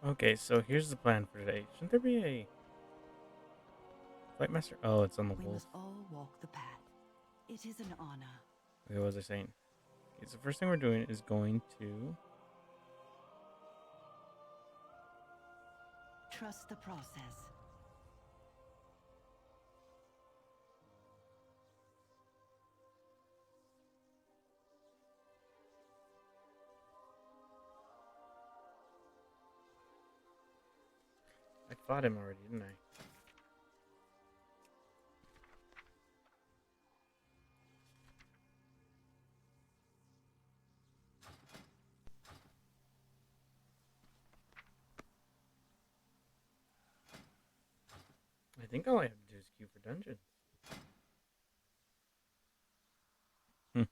Okay, so here's the plan for today. Shouldn't there be a flight master? Oh, it's on the We wolf. must all walk the path. It is an honor. Okay, what was I saying? Okay, so first thing we're doing is going to. Trust the process. I fought him already, didn't I? I think all I have to do is queue for dungeons. Hmm.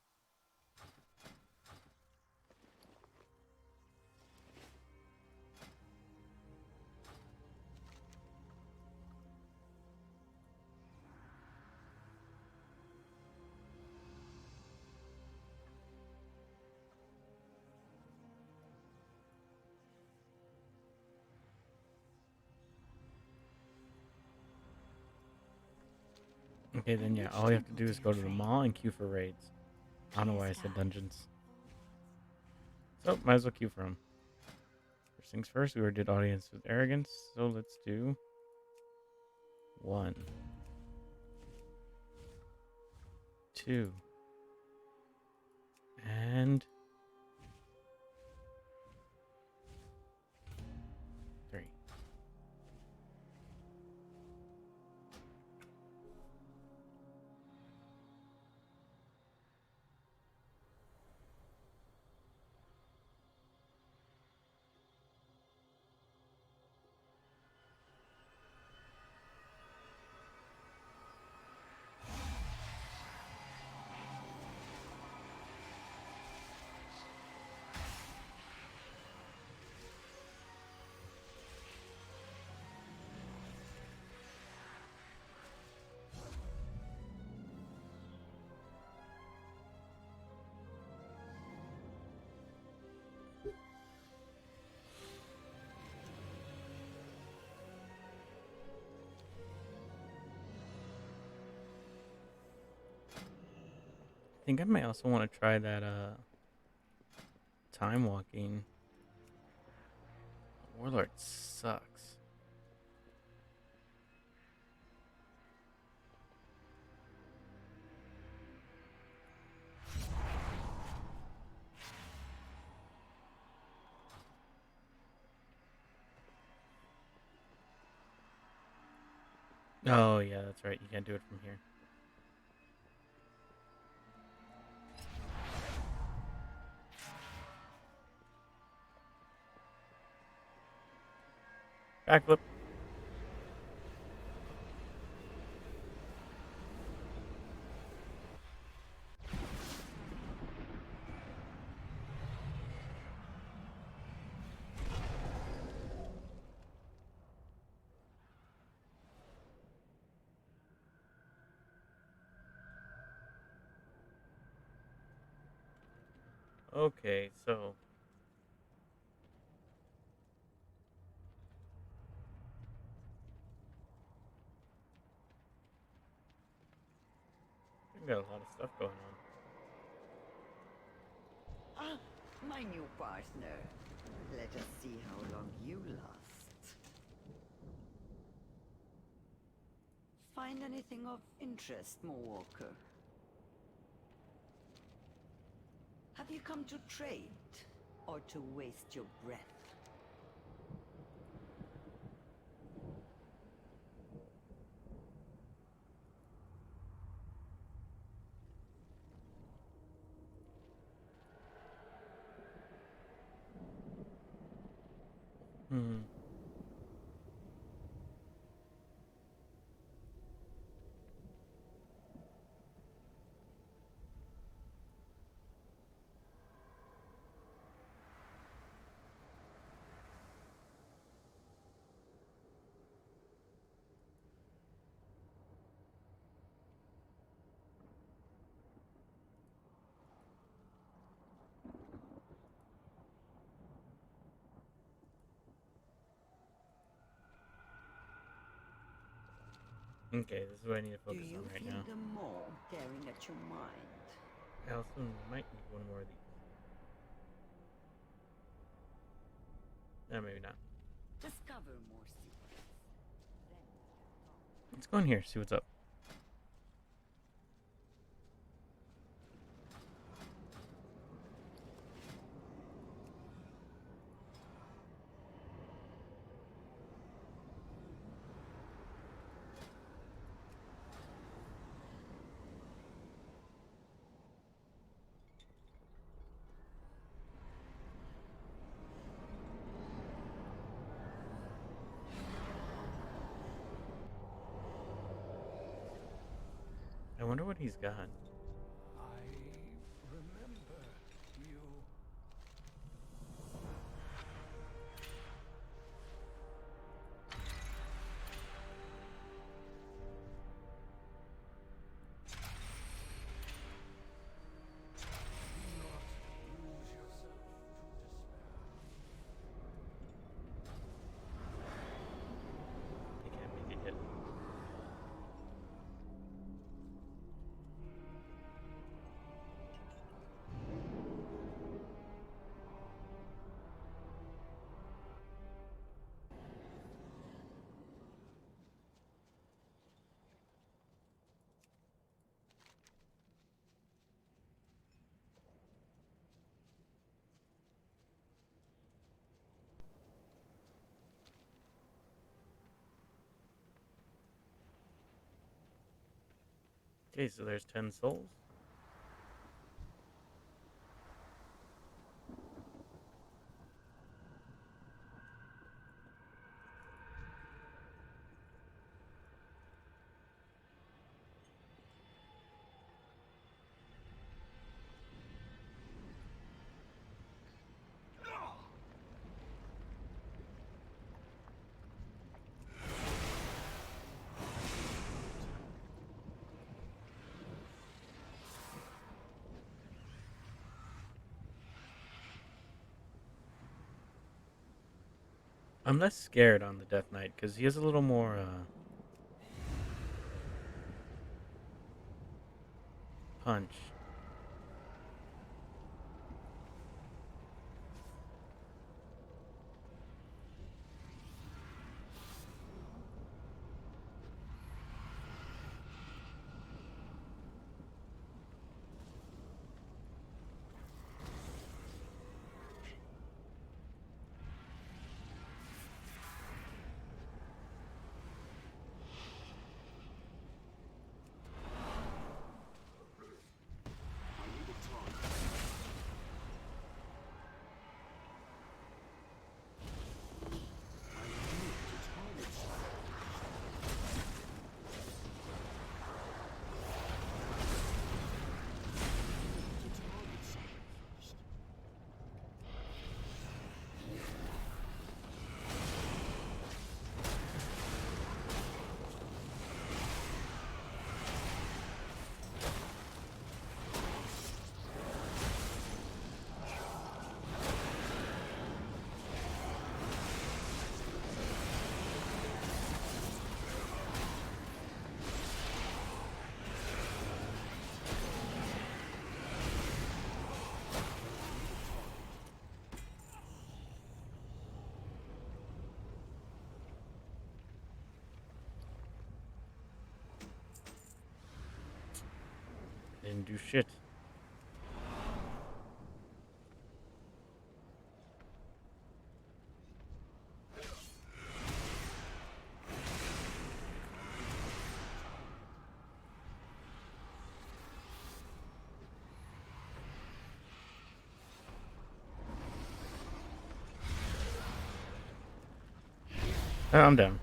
Okay, then And yeah, which all you have to temple do do is you go to the train? mall and queue for raids. I don't know why I Clear said skies. dungeons. So, might as well queue for them. First things first, we already did audience with arrogance, so let's do one, two, and three. I think I might also want to try that time walking. Warlord sucks. Oh yeah, that's right. You can't do it from here. Backflip. Okay, so we got a lot of stuff going on. Ah, my new partner. Let us see how long you last. Find anything of interest, Moonwalker? Have you come to trade or to waste your breath? Hmm. Okay, this is what I need to Do focus you on right feel now. them more tearing at your mind? I also might need one more of these. No, maybe not. Discover more secrets. Then we can talk. Let's go in here, see what's up. I wonder what he's got. I remember you. Do not lose yourself to despair. I can't make it yet. Okay, so there's 10 souls. I'm less scared on the Death Knight because he has a little more punch. Didn't do shit. Oh, I'm down.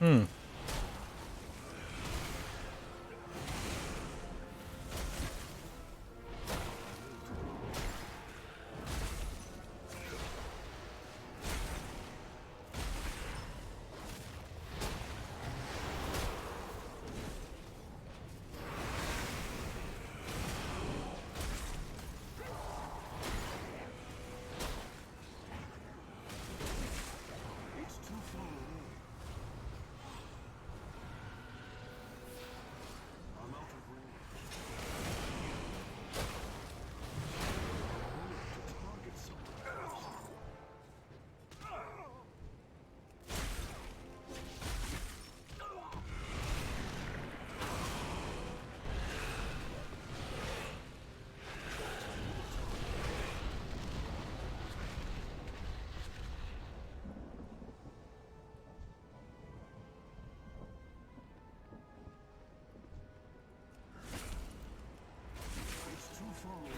Hmm. It's too far away. I'm out of range. I need to target something first. It's too far away.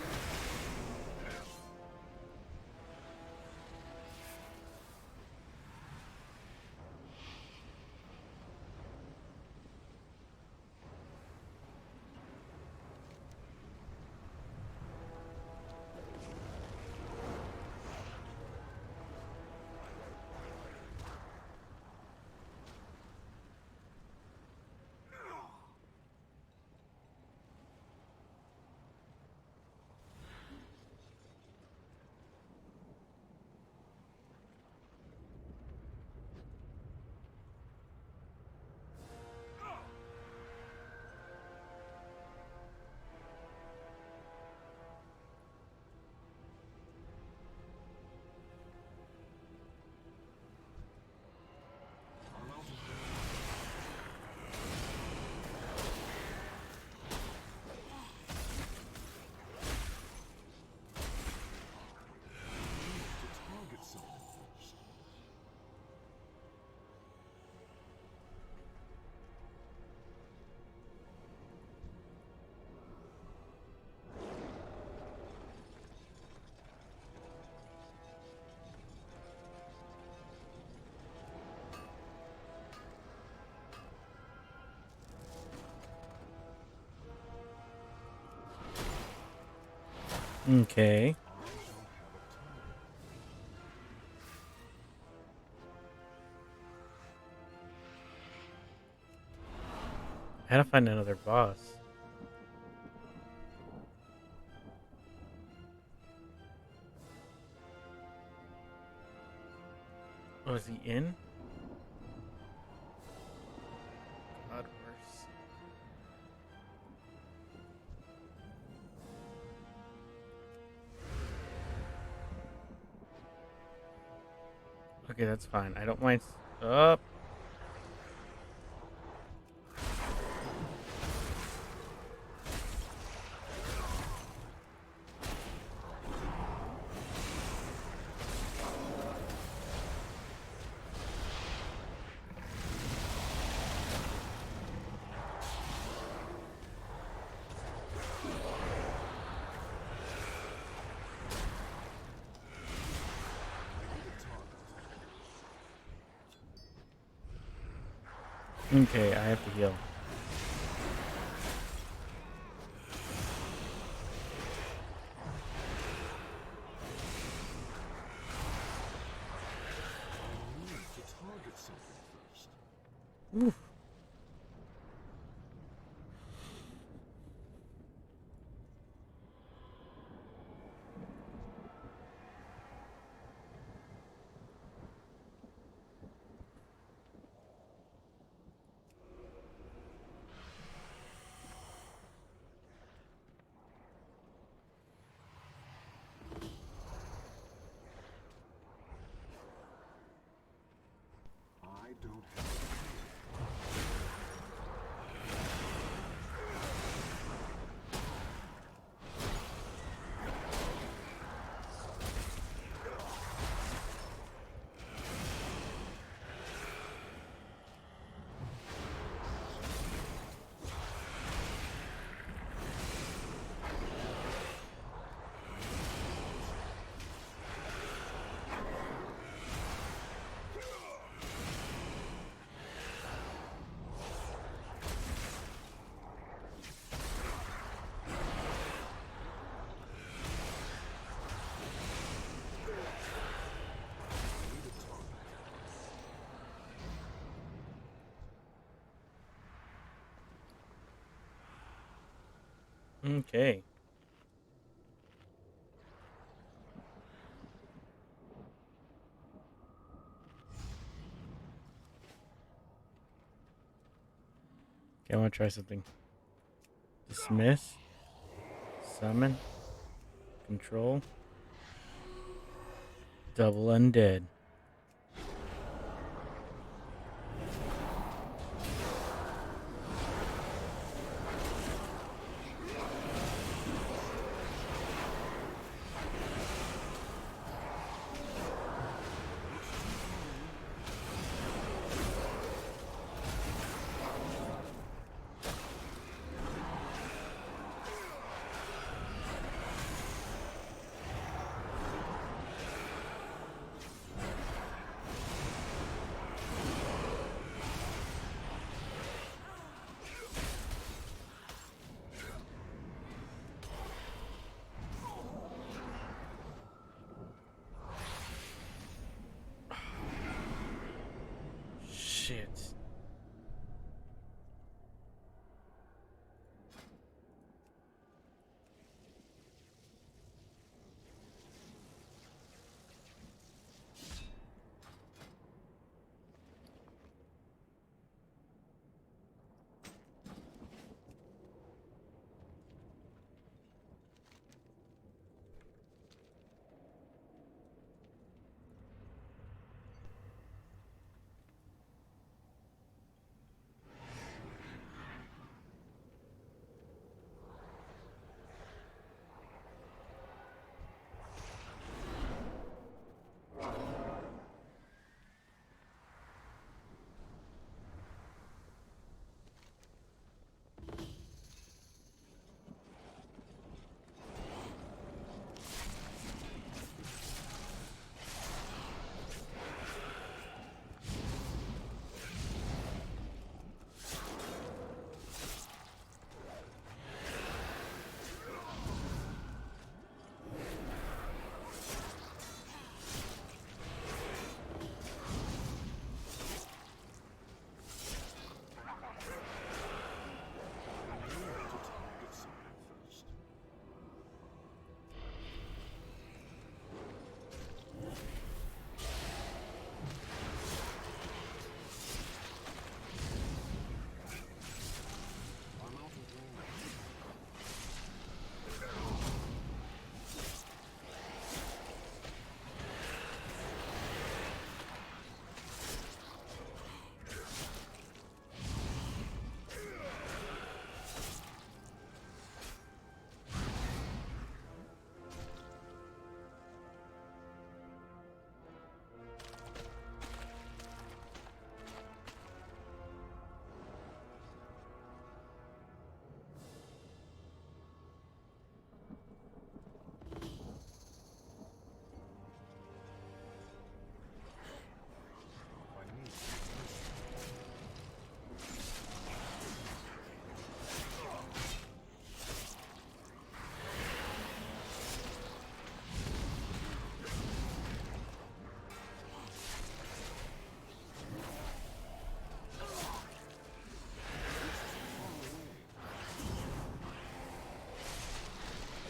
I'm out of range. I need to target something first. Okay. I don't have a target. I gotta find another boss. Oh, is he in? God, worse. Okay, that's fine. I don't mind. Up. Okay, I have to heal. I need to target something first. Oof. I don't have a target. Okay. Okay, I want to try something. Dismiss. Summon. Control. Double undead. Shit.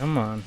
Come on.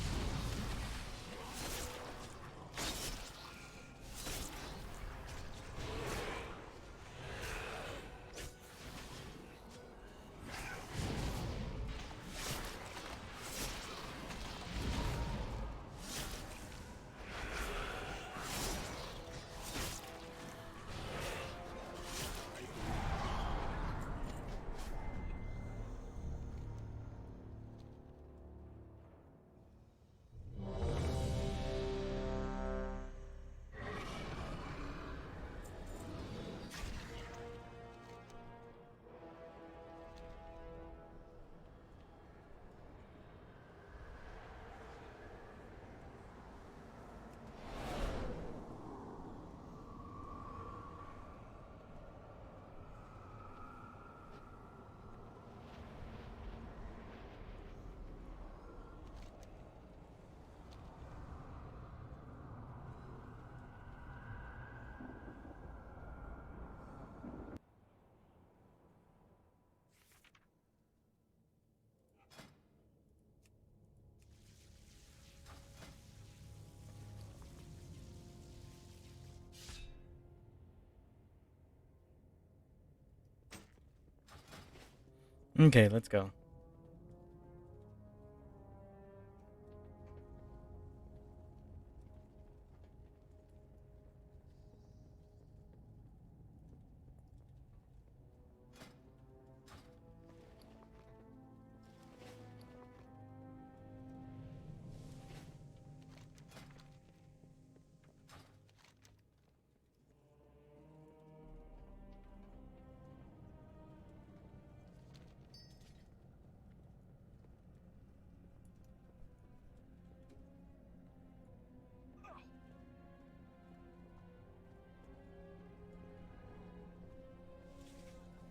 Okay, let's go.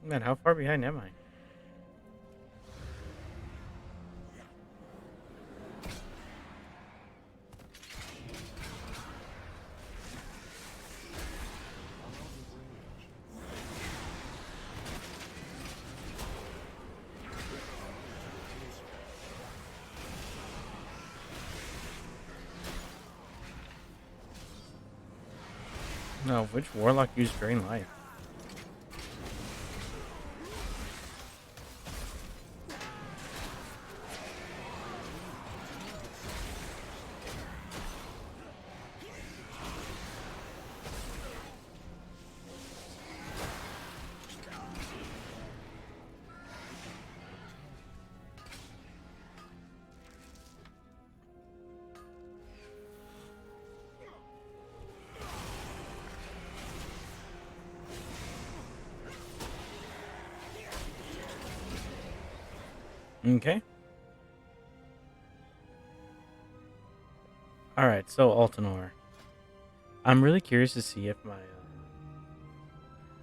Man, how far behind am I? No, which warlock used Drain Life? Okay. Alright, so Altanor. I'm really curious to see if my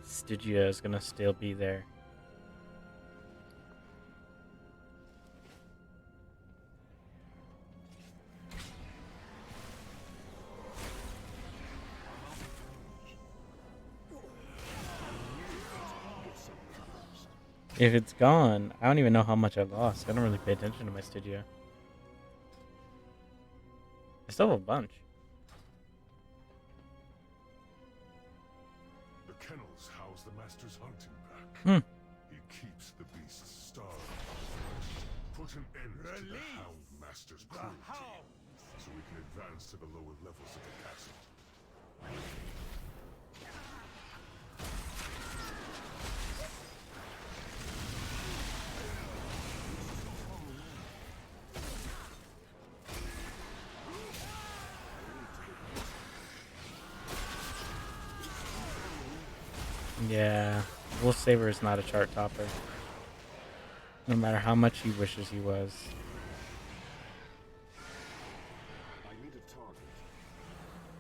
Stygia is gonna still be there. If it's gone, I don't even know how much I lost. I don't really pay attention to my Stygia. I still have a bunch. The kennels house the master's hunting pack. Hmm. He keeps the beasts starved. Put an end to the Hound Master's cruelty, so we can advance to the lower levels of the castle. Yeah, Wolf Saber is not a chart topper. No matter how much he wishes he was. I need a target.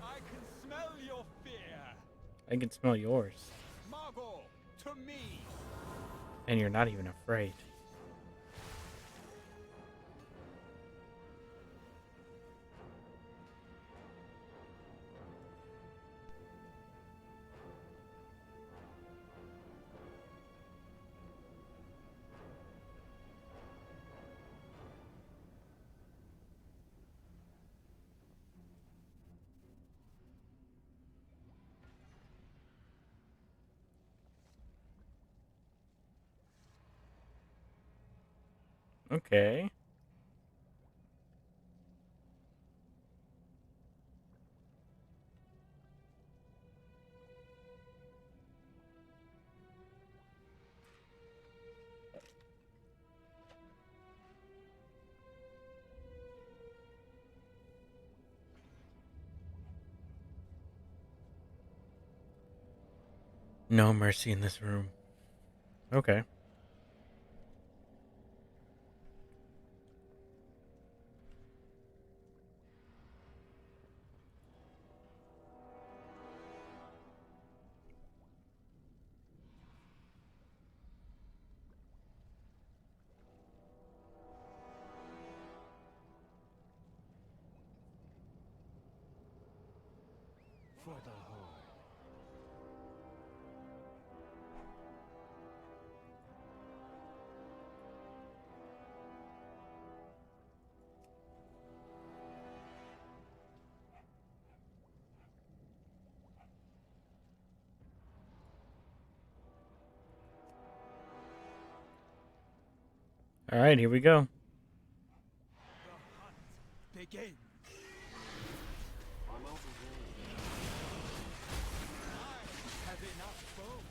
I can smell your fear. I can smell yours. Margot, to me. And you're not even afraid. Okay. No mercy in this room. Okay. For the Horde. All right, here we go. Begin. I'm out of range. I have enough bones.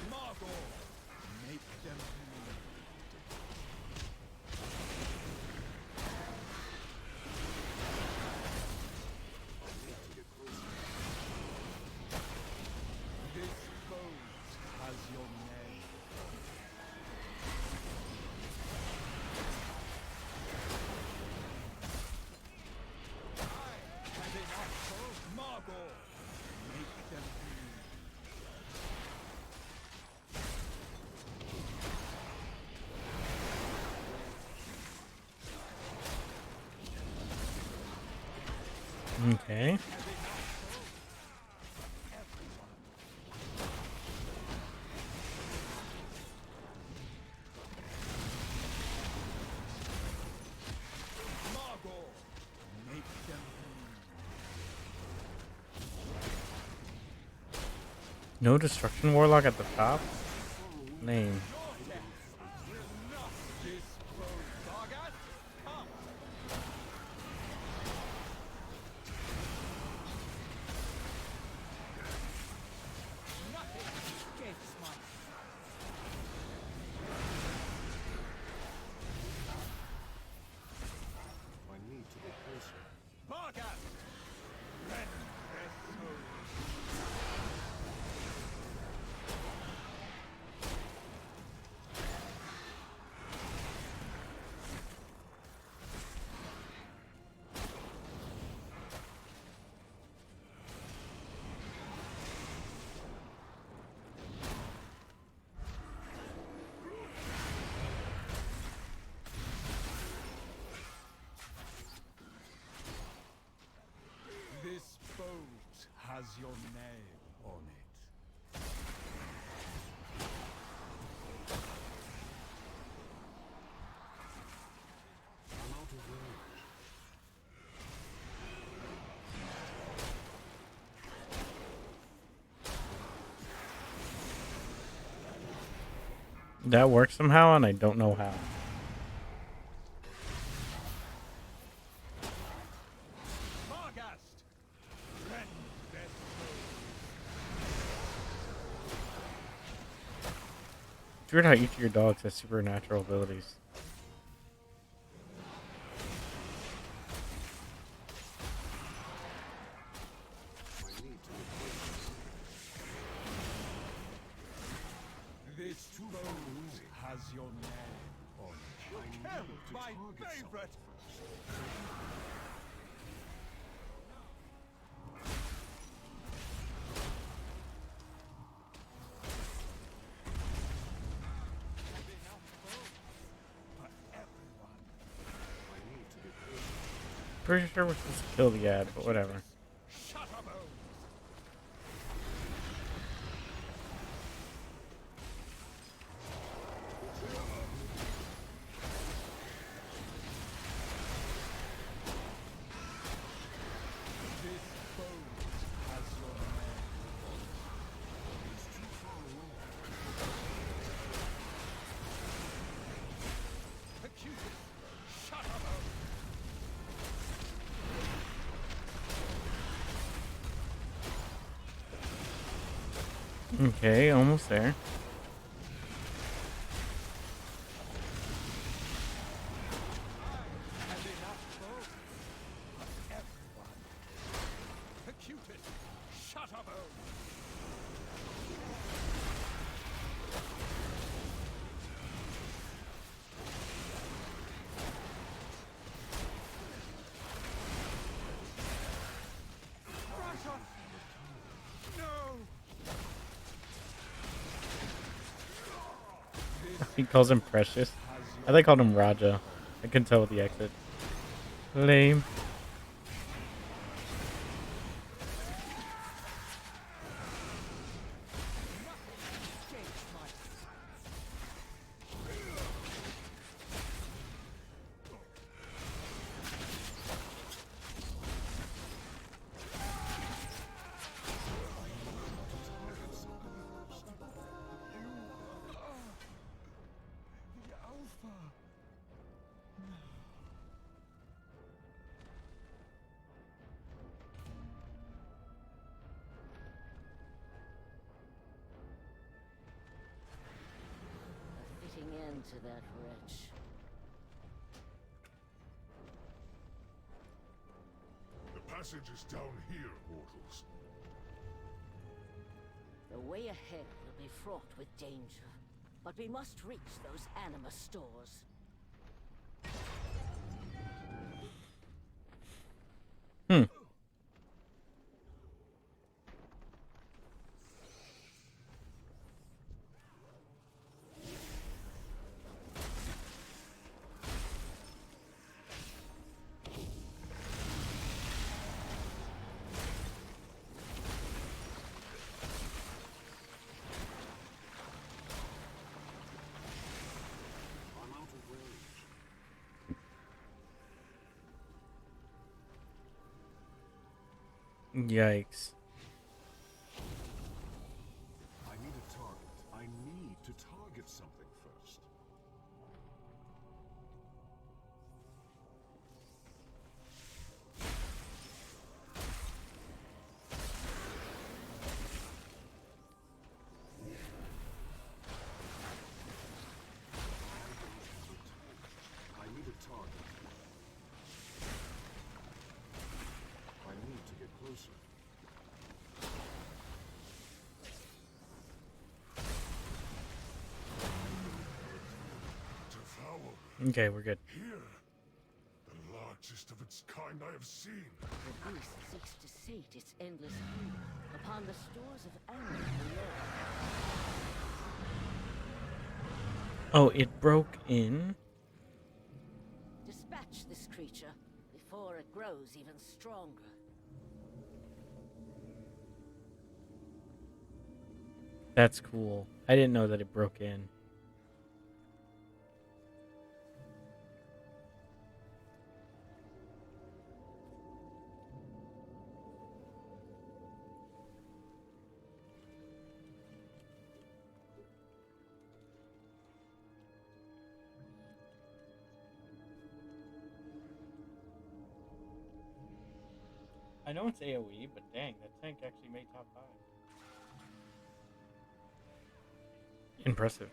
Margot, make them bleed. This boat has your name. I have enough bones. Margot, make them bleed. Okay. Margot, make them bleed. No destruction warlock at the top. Lame. This boat, Vargas, come. Nothing escapes my I need to get closer. Vargas. Rend their souls. This boat has your name on it. I'm out of range. That works somehow, and I don't know how. Vargast. Rend their souls. It's weird how each of your dogs has supernatural abilities. I need to get closer. This boat has your name on it. I need Kill to my target favorite. For everyone. I need to get closer. Pretty sure we're supposed to kill the ad, but whatever. Shutterbones. This boat has your name. It's too far away. Executed. Shutterbones. Okay, almost there. And enough bones for everyone. Executed. Shutterbones. Russia! No! He calls him Precious. I think I called him Raja. I couldn't tell with the exit. Lame. to that wretch. The passage is down here, mortals. The way ahead will be fraught with danger, but we must reach those anima stores. Hmm. I'm out of range. Yikes. I need a target. I need to target something first. I need a target. I need to get closer. Devour Okay, we're good. here. The largest of its kind I have seen. The beast seeks to sate its endless hunger upon the stores of anima below. Oh, it broke in? Dispatch this creature before it grows even stronger. That's cool. I didn't know that it broke in. I know it's AoE, but dang, that tank actually made top 5. Impressive.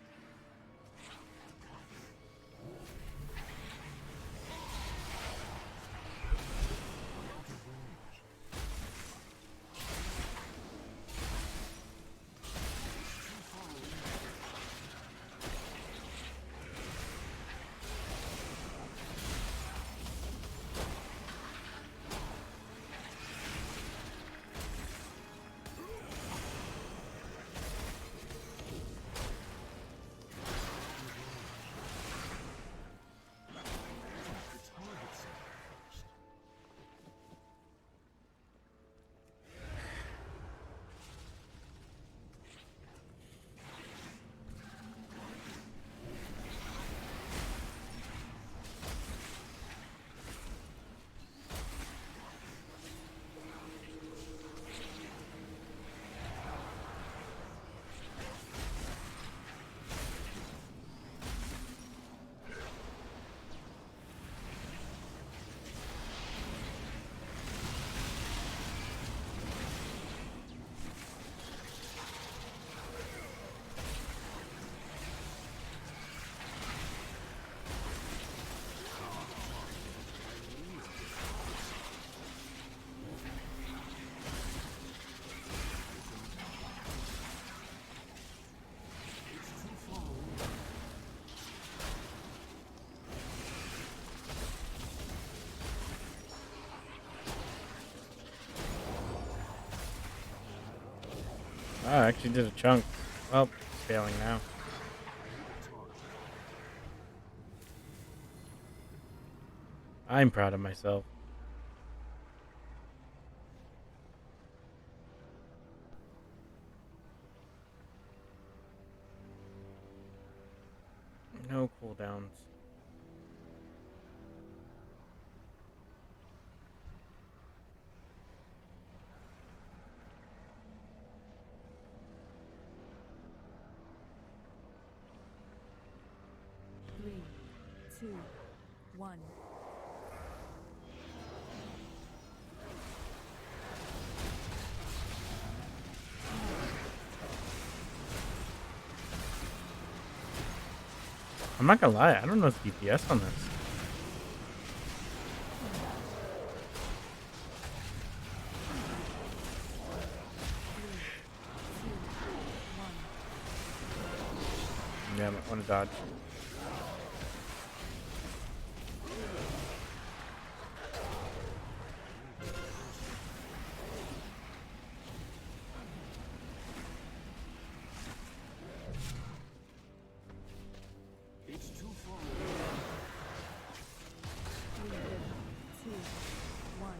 Oh, I actually did a chunk. Well, it's failing now. I'm proud of myself. No cooldowns. Three, two, one. I'm not gonna lie, I don't know the DPS on this. Yeah, I might want to dodge. It's too far. 3, 2, 1.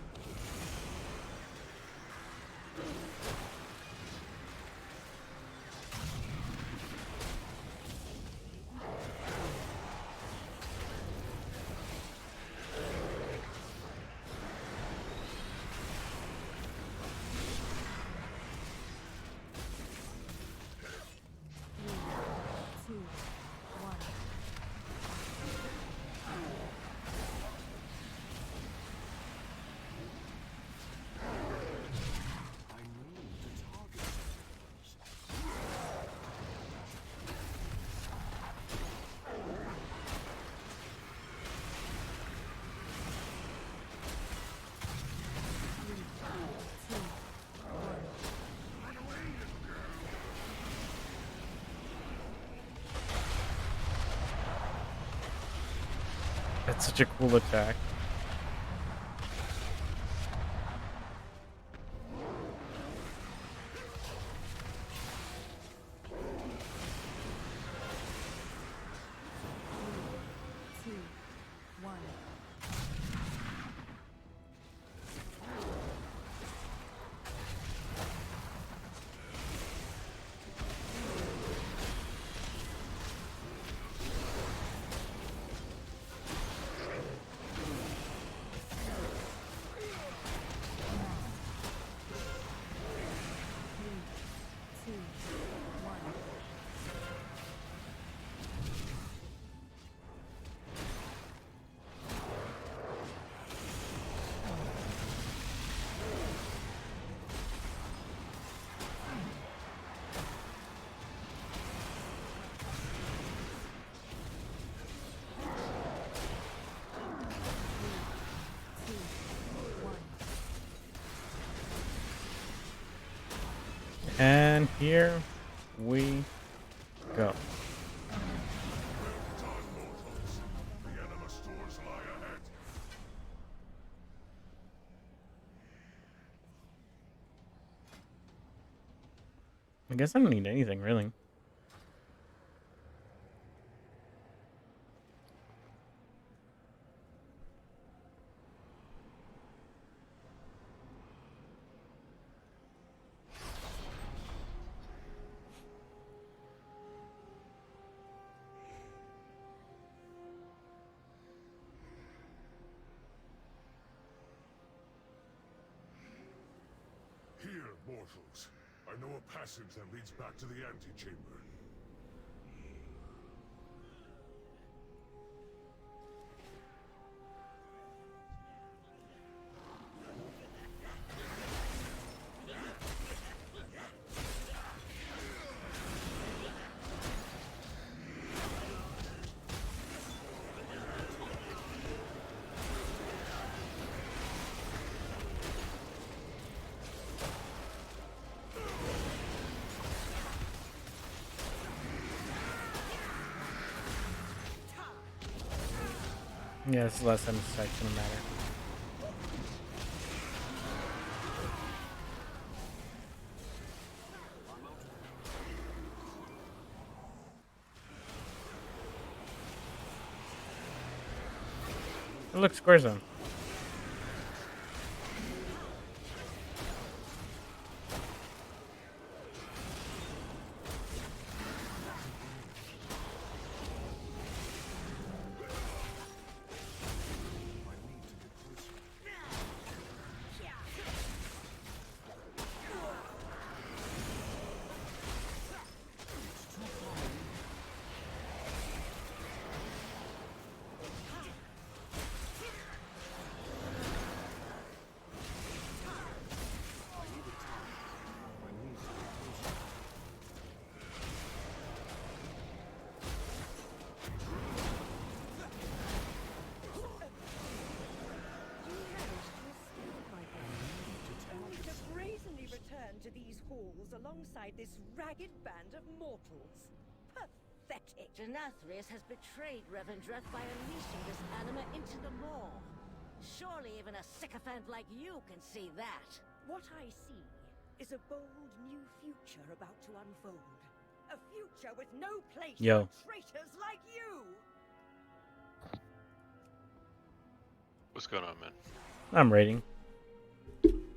Two, one. I need to target something first. That's such a cool attack. Two, one. Three, two, one. Two, one. And here we go. Done, mortals. The enema stores lie ahead. I guess I don't need anything really. Here, mortals. I know a passage that leads back to the antechamber. Yeah, this is the last time this attack's gonna matter. Oh, look, square zone. I need to get closer. It's too far. battles alongside this ragged band of mortals. Pathetic. Denathrius has betrayed Revendreth by unleashing this anima into the maw. Surely even a sycophant like you can see that. What I see is a bold new future about to unfold. A future with no place Yo. for traitors like you! What's going on, man? I'm raiding.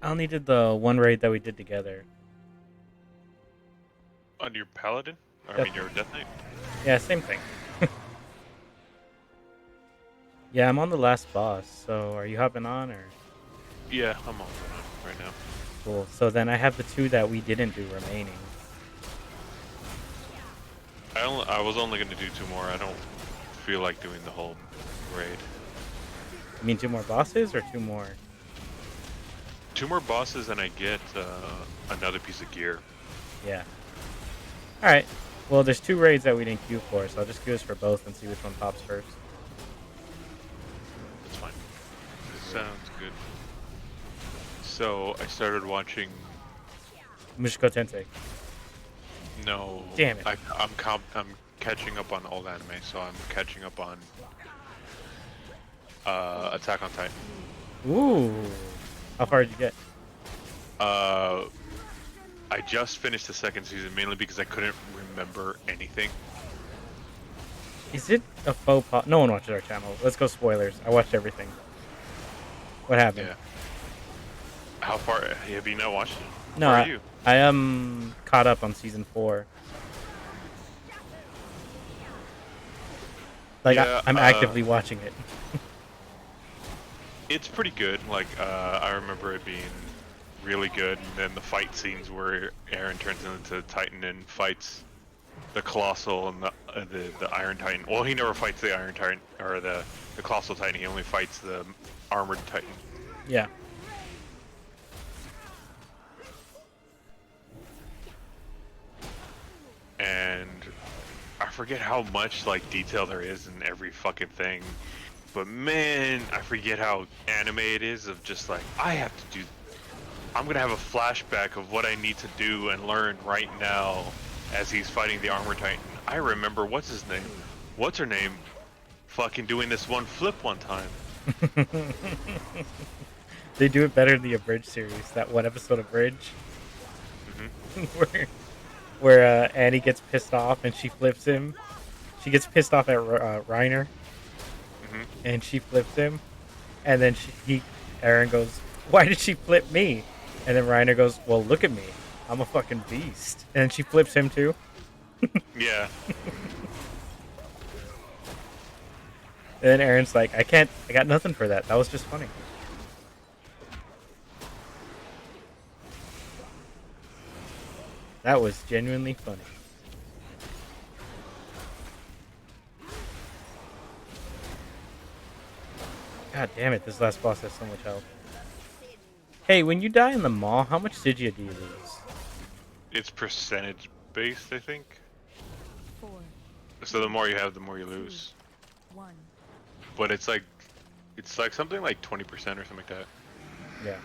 I only did the one raid that we did together. On your paladin? Or, I Death mean, your death knight? Yeah, same thing. Yeah, I'm on the last boss, so are you hopping on or? Yeah, I'm on right now. Cool. So then I have the two that we didn't do remaining. I was only going to do 2 more. I don't feel like doing the whole raid. You mean 2 more bosses or 2 more? 2 more bosses and I get another piece of gear. Yeah. Alright. Well, there's 2 raids that we didn't queue for, so I'll just queue us for both and see which one pops first. That's fine. Sounds good. So, I started watching... Mushiko Tensei. No. Damn it. I'm catching up on old anime, so I'm catching up on Attack on Titan. Ooh. How far did you get? I just finished the 2nd season mainly because I couldn't remember anything. Is it a faux pas? No one watches our channel. Let's go spoilers. I watched everything. What happened? Yeah. How far have you not watched it? No, How far are you? I am caught up on season 4. Like Yeah, I'm actively watching it. It's pretty good. Like I remember it being really good, and then the fight scenes where Aaron turns into Titan and fights the Colossal and the Iron Titan. Well, he never fights the Iron Titan or the Colossal Titan. He only fights the Armored Titan. Yeah. And I forget how much like detail there is in every fucking thing, but man, I forget how anime it is. Of just like I'm gonna have a flashback of what I need to do and learn right now as he's fighting the Armor Titan. I remember what's her name, fucking doing this one flip one time. They do it better in the Abridged series. That one episode of Bridge, where Annie gets pissed off and she flips him. She gets pissed off at Reiner, and she flips him, and then Aaron goes, "Why did she flip me?" And then Reiner goes, "Well, look at me. I'm a fucking beast." And then she flips him too. Yeah. And then Aaron's like, I got nothing for that. That was just funny. That was genuinely funny. God damn it, this last boss has so much health. Hey, when you die in the mall, how much Sigia do you lose? It's percentage based, I think. 4, So the more you have, the more you lose. 1. But it's like something like 20% or something like that. Yeah.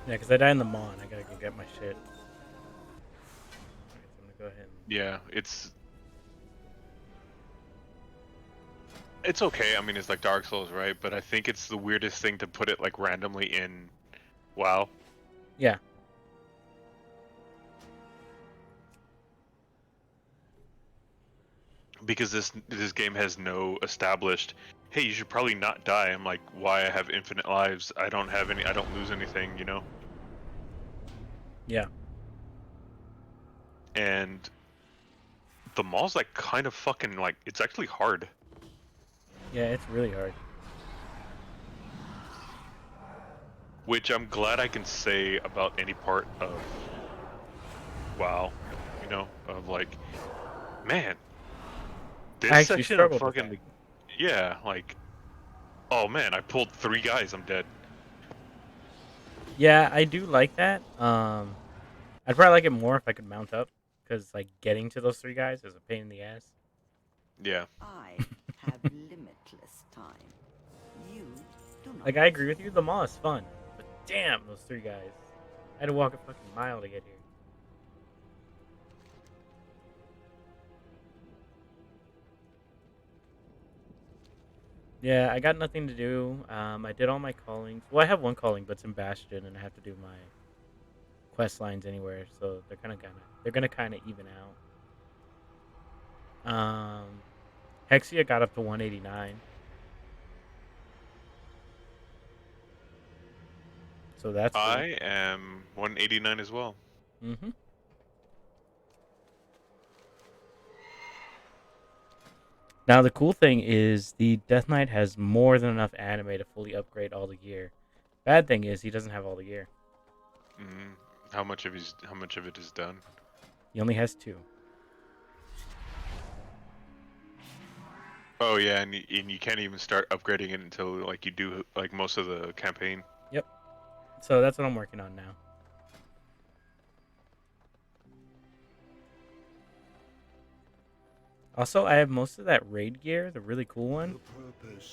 Yeah, because I died in the mall and I gotta go get my shit. Alright, so I'm gonna go ahead and... Yeah, it's okay. I mean, it's like Dark Souls, right? But I think it's the weirdest thing to put it like randomly in WoW. Yeah. Because this game has no established, hey, you should probably not die. I'm like, why? I have infinite lives. I don't lose anything, you know? Yeah. And the mall's like kind of fucking like, it's actually hard. Yeah, it's really hard. Which I'm glad I can say about any part of WoW, you know, of like, man, this I actually section of struggled with fucking, that. yeah, like, oh man, I pulled 3 guys, I'm dead. Yeah, I do like that. I'd probably like it more if I could mount up, because like getting to those 3 guys is a pain in the ass. Yeah. I have limitless time. You do not. Like, I agree with you. The mall is fun. But damn, those 3 guys. I had to walk a fucking mile to get here. Yeah, I got nothing to do. I did all my callings. Well, I have one calling, but it's in Bastion, and I have to do my quest lines anywhere, so they're gonna kind of even out. Hexia got up to 189, so that's cool. I am 189 as well. Mm-hmm. Now the cool thing is the Death Knight has more than enough anime to fully upgrade all the gear. Bad thing is he doesn't have all the gear. How much of it is done? He only has 2. Oh yeah, and you can't even start upgrading it until like you do like most of the campaign. Yep. So that's what I'm working on now. Also, I have most of that raid gear, the really cool one.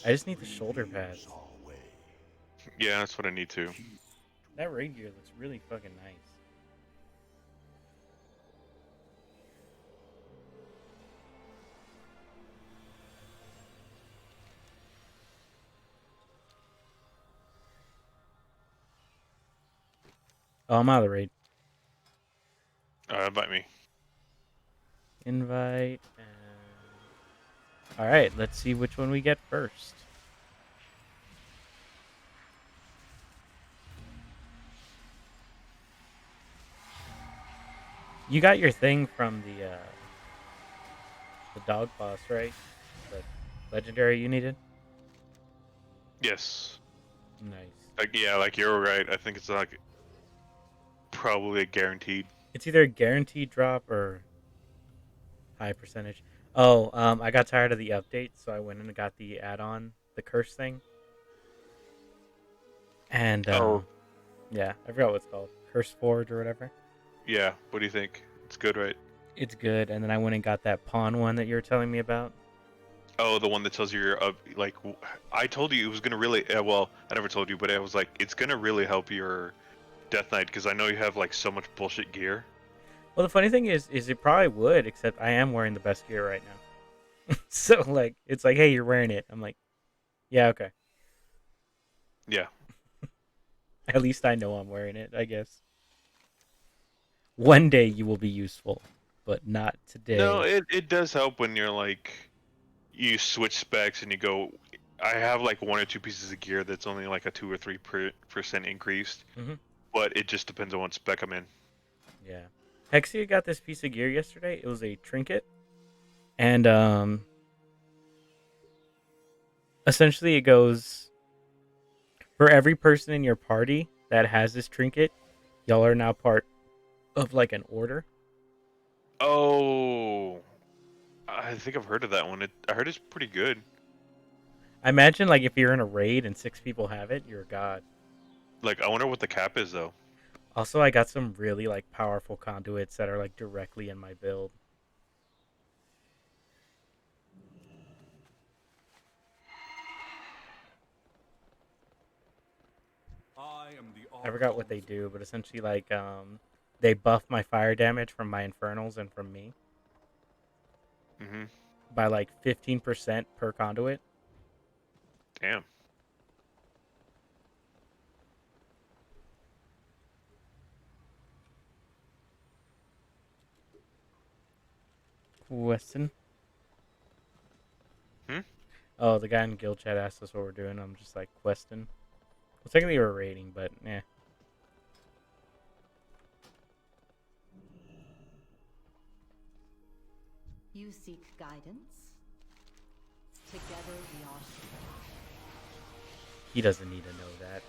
I just need the shoulder pads. Yeah, that's what I need to. That raid gear looks really fucking nice. Oh, I'm out of the raid. Invite me. Invite. Alright, let's see which one we get first. You got your thing from the dog boss, right? The legendary you needed? Yes. Nice. Like yeah, like you're right. I think it's like probably a guaranteed. It's either a guaranteed drop or high percentage. Oh, I got tired of the update, so I went and got the add-on, the curse thing. And yeah, I forgot what it's called. Curse Forge or whatever. Yeah. What do you think? It's good, right? It's good. And then I went and got that pawn one that you were telling me about. Oh, the one that tells you you're up. Like I told you it was gonna really. Well, I never told you, but I was like, it's gonna really help your Death Knight because I know you have like so much bullshit gear. Well, the funny thing is it probably would, except I am wearing the best gear right now. So, like, it's like, hey, you're wearing it. I'm like, yeah, okay. Yeah. At least I know I'm wearing it, I guess. One day you will be useful, but not today. No, it does help when you're like, you switch specs and you go. I have like 1 or 2 pieces of gear that's only like a 2 or 3% increased, but it just depends on what spec I'm in. Yeah. Hexia got this piece of gear yesterday. It was a trinket. And essentially it goes, for every person in your party that has this trinket, y'all are now part of like an order. Oh, I think I've heard of that one. I heard it's pretty good. I imagine like if you're in a raid and 6 people have it, you're a god. Like, I wonder what the cap is though. Also, I got some really like powerful conduits that are like directly in my build. I forgot what they do, but essentially like they buff my fire damage from my infernals and from me. By like 15% per conduit. Damn. Weston. Oh, the guy in guild chat asked us what we're doing. I'm just like, Weston. Well, technically we're raiding, but yeah. You seek guidance? Together we are strong. He doesn't need to know that.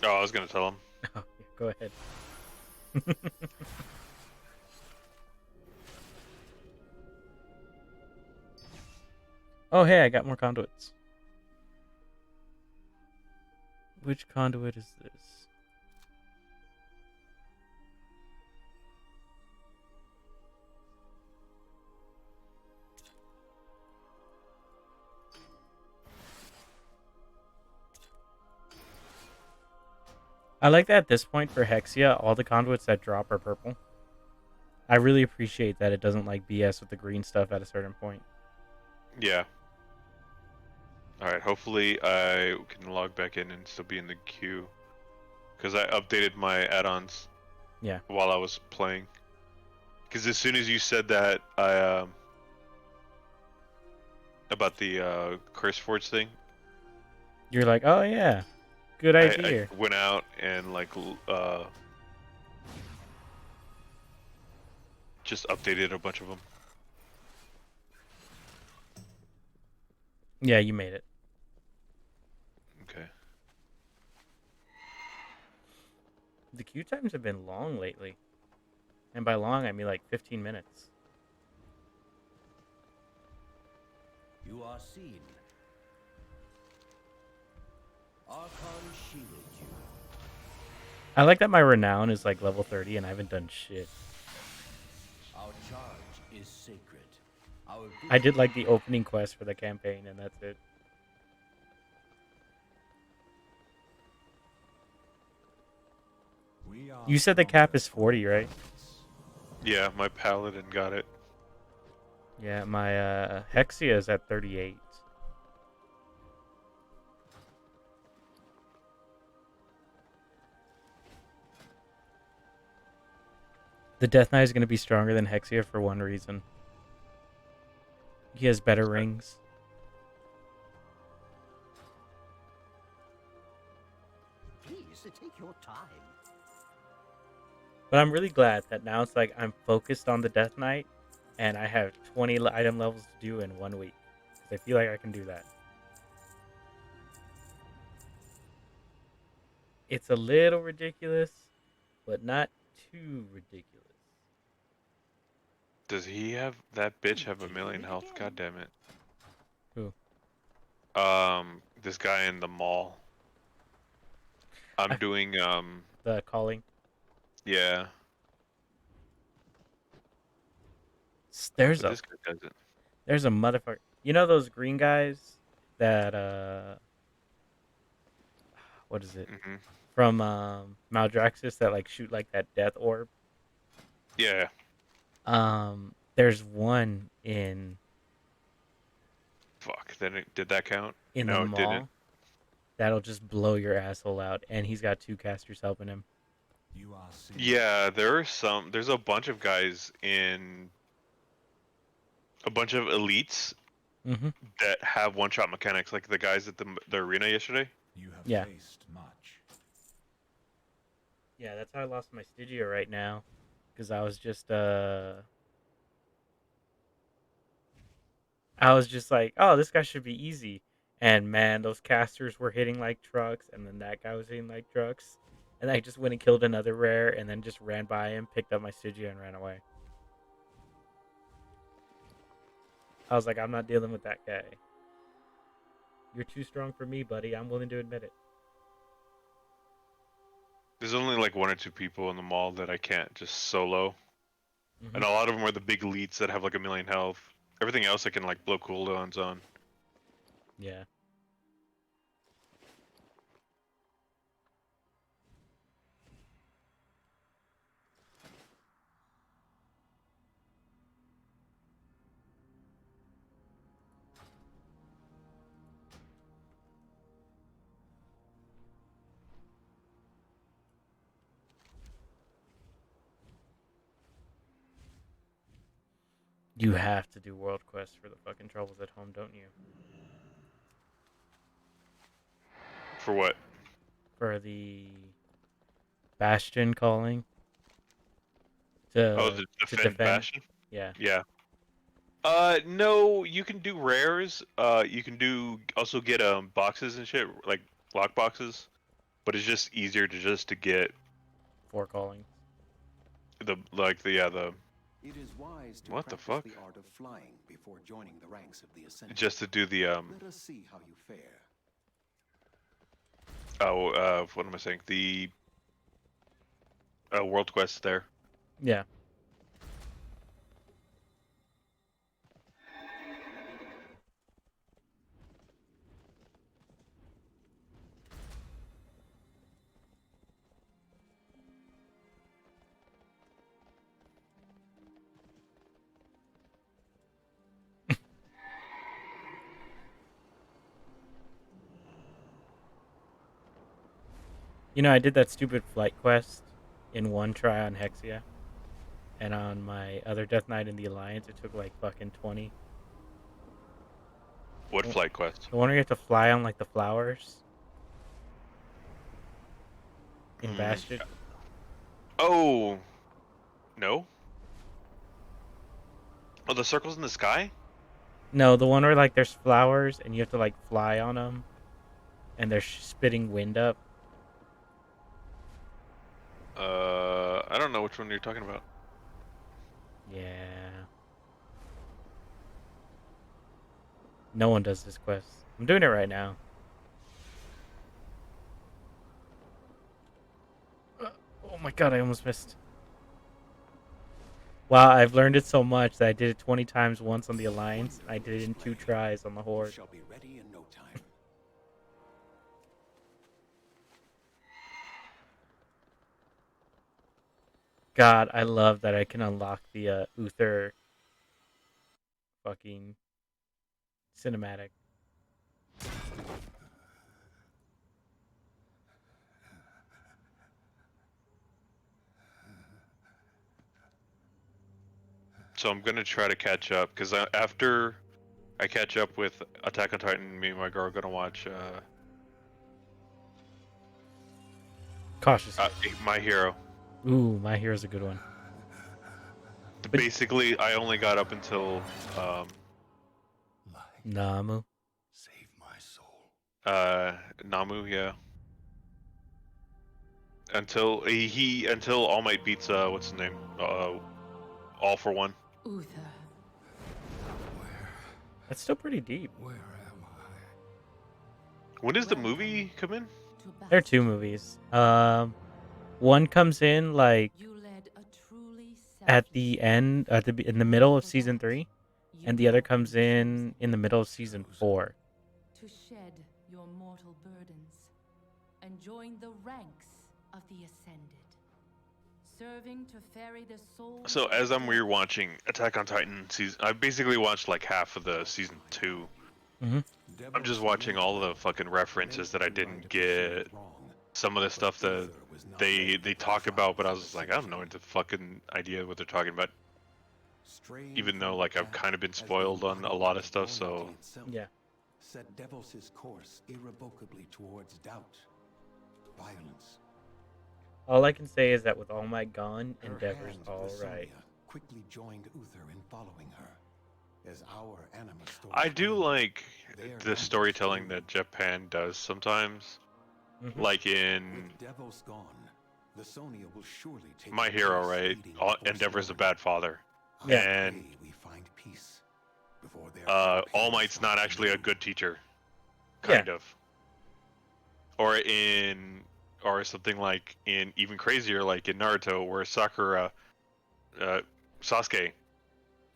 Oh, I was gonna tell him. Oh, yeah, go ahead. Oh, hey, I got more conduits. Which conduit is this? I like that at this point for Hexia, all the conduits that drop are purple. I really appreciate that it doesn't like BS with the green stuff at a certain point. Yeah. Alright, hopefully I can log back in and still be in the queue. Because I updated my add-ons Yeah. while I was playing. Because as soon as you said that, I about the Curse Forge thing, You're like, oh yeah, good I idea. went out and just updated a bunch of them. Yeah, you made it. Okay. The queue times have been long lately. And by long, I mean like 15 minutes. You are seen. Archon shielded you. I like that my renown is like level 30 and I haven't done shit. Our charge is sacred. Our I did like the opening quest for the campaign and that's it. You said the cap is 40, right? Yeah, my paladin got it. Yeah, my Hexia is at 38. The Death Knight is going to be stronger than Hexia for one reason. He has better rings. Please take your time. But I'm really glad that now it's like I'm focused on the Death Knight and I have 20 item levels to do in 1 week. I feel like I can do that. It's a little ridiculous, but not too ridiculous. Does he have that bitch have 1,000,000 health? God damn it. Who? This guy in the mall. I'm doing The calling. yeah. There's But this guy doesn't. There's a motherfucker. You know those green guys that what is it? Mm-hmm. From Maldraxxus that like shoot like that death orb? Yeah. There's one in Fuck. Then did that count? the No, it mall didn't. that'll just blow your asshole out, and he's got 2 casters helping him. You are seen. Yeah, there's a bunch of guys in a bunch of elites Mm-hmm. that have one-shot mechanics, like the guys at the arena yesterday. You have Yeah. faced much. Yeah, that's how I lost my Stygia right now, because I was just like, oh, this guy should be easy. And man, those casters were hitting like trucks, and then that guy was hitting like trucks. And I just went and killed another rare, and then just ran by him, picked up my Stygia, and ran away. I was like, I'm not dealing with that guy. You're too strong for me, buddy. I'm willing to admit it. There's only like 1 or 2 people in the mall that I can't just solo. Mm-hmm. And a lot of them are the big elites that have like 1,000,000 health. Everything else I can like blow cooldowns on. Yeah. You have to do world quests for the fucking troubles at home, don't you? For what? For the Bastion calling. Oh, To the to defend Bastion? Yeah. Yeah. No, you can do rares. You can also get boxes and shit, like lock boxes. But it's just easier to get 4 calling. the It is wise to What the practice fuck? the art of flying before joining the ranks of the Ascendant. just to do the Let us see how you fare. what am I saying? The world quest there. Yeah. You know, I did that stupid flight quest in one try on Hexia, and on my other Death Knight in the Alliance, it took like fucking 20. What Oh. flight quest? The one where you have to fly on like the flowers in Bastion. Oh, no. Oh, the circles in the sky? No, the one where like there's flowers and you have to like fly on them, and they're spitting wind up. I don't know which one you're talking about. Yeah. No one does this quest. I'm doing it right now. Oh my god, I almost missed. Wow, I've learned it so much that I did it 20 times once on the Alliance, and I did it in 2 tries on the Horde. Shall be ready in no time. God, I love that I can unlock the Uther fucking cinematic. So I'm gonna try to catch up because after I catch up with Attack on Titan, me and my girl are gonna watch Cautious. My Hero. Ooh, My Hero's a good one. Basically, I only got up until Namu. Save my soul. Namu, yeah. Until until All Might beats what's his name? All for One. Uther. That's still pretty deep. Where am I? When does the movie come in? There are 2 movies. One comes in like You led a truly at the end, in the middle of season 3, and the other comes in the middle of season 4. to shed your mortal burdens and join the ranks of the ascended, serving to ferry the soul. So as I'm rewatching Attack on Titan season, I basically watched like half of the season 2. Mm-hmm. I'm just watching all the fucking references that I didn't get. Some of the stuff that they talk about, but I was just like, I have no fucking idea what they're talking about. Even though like I've kind of been spoiled on a lot of stuff, so Yeah. Set devils his course irrevocably towards doubt, violence. All I can say is that with All Might gone, Her Endeavor's hand, all Lasonia, right. quickly joined Uther in following her, as our anima story I do claimed, like their the storytelling that story. Japan does sometimes. Mm-hmm. Like in With devils gone, Lasonia will surely take My the Hero, place right? leading the Endeavor's a Forsworn. bad father. Yeah. And Today we find peace before their All Might's not actually a good teacher. Yeah. Kind of. Or something like in even crazier, like in Naruto, where Sasuke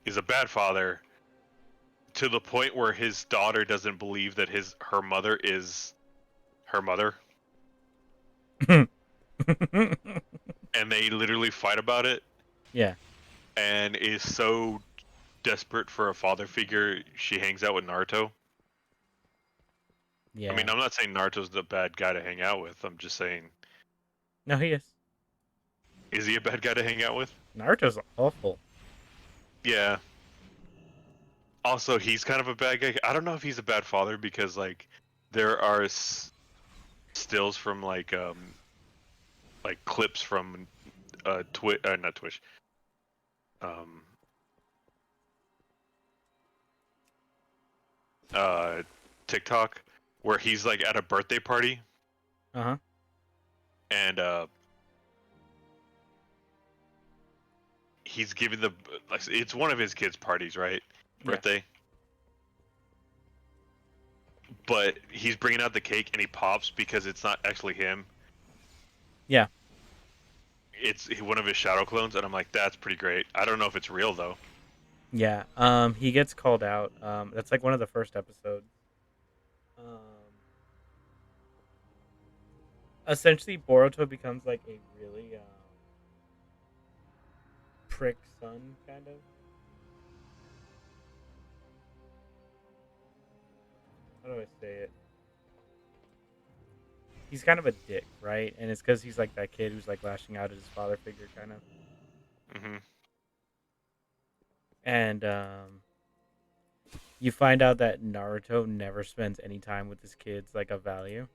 is a bad father to the point where his daughter doesn't believe that her mother is her mother, and they literally fight about it. Yeah. And is so desperate for a father figure, she hangs out with Naruto. Yeah. I mean, I'm not saying Naruto's the bad guy to hang out with. I'm just saying, No, he is. is he a bad guy to hang out with? Naruto's awful. Yeah. Also, he's kind of a bad guy. I don't know if he's a bad father because like there are stills from like clips from not Twitch. TikTok where he's like at a birthday party Uh-huh. and he's giving it's one of his kids' parties, right? Birthday. But he's bringing out the cake and he pops because it's not actually him. Yeah. It's one of his shadow clones, and I'm like, that's pretty great. I don't know if it's real though. Yeah. He gets called out. That's like one of the first episodes. Essentially Boruto becomes like a really prick son, kind of. How do I say it? he's kind of a dick, right? And it's because he's like that kid who's like lashing out at his father figure, kind of. Mm-hmm. And you find out that Naruto never spends any time with his kids like of value.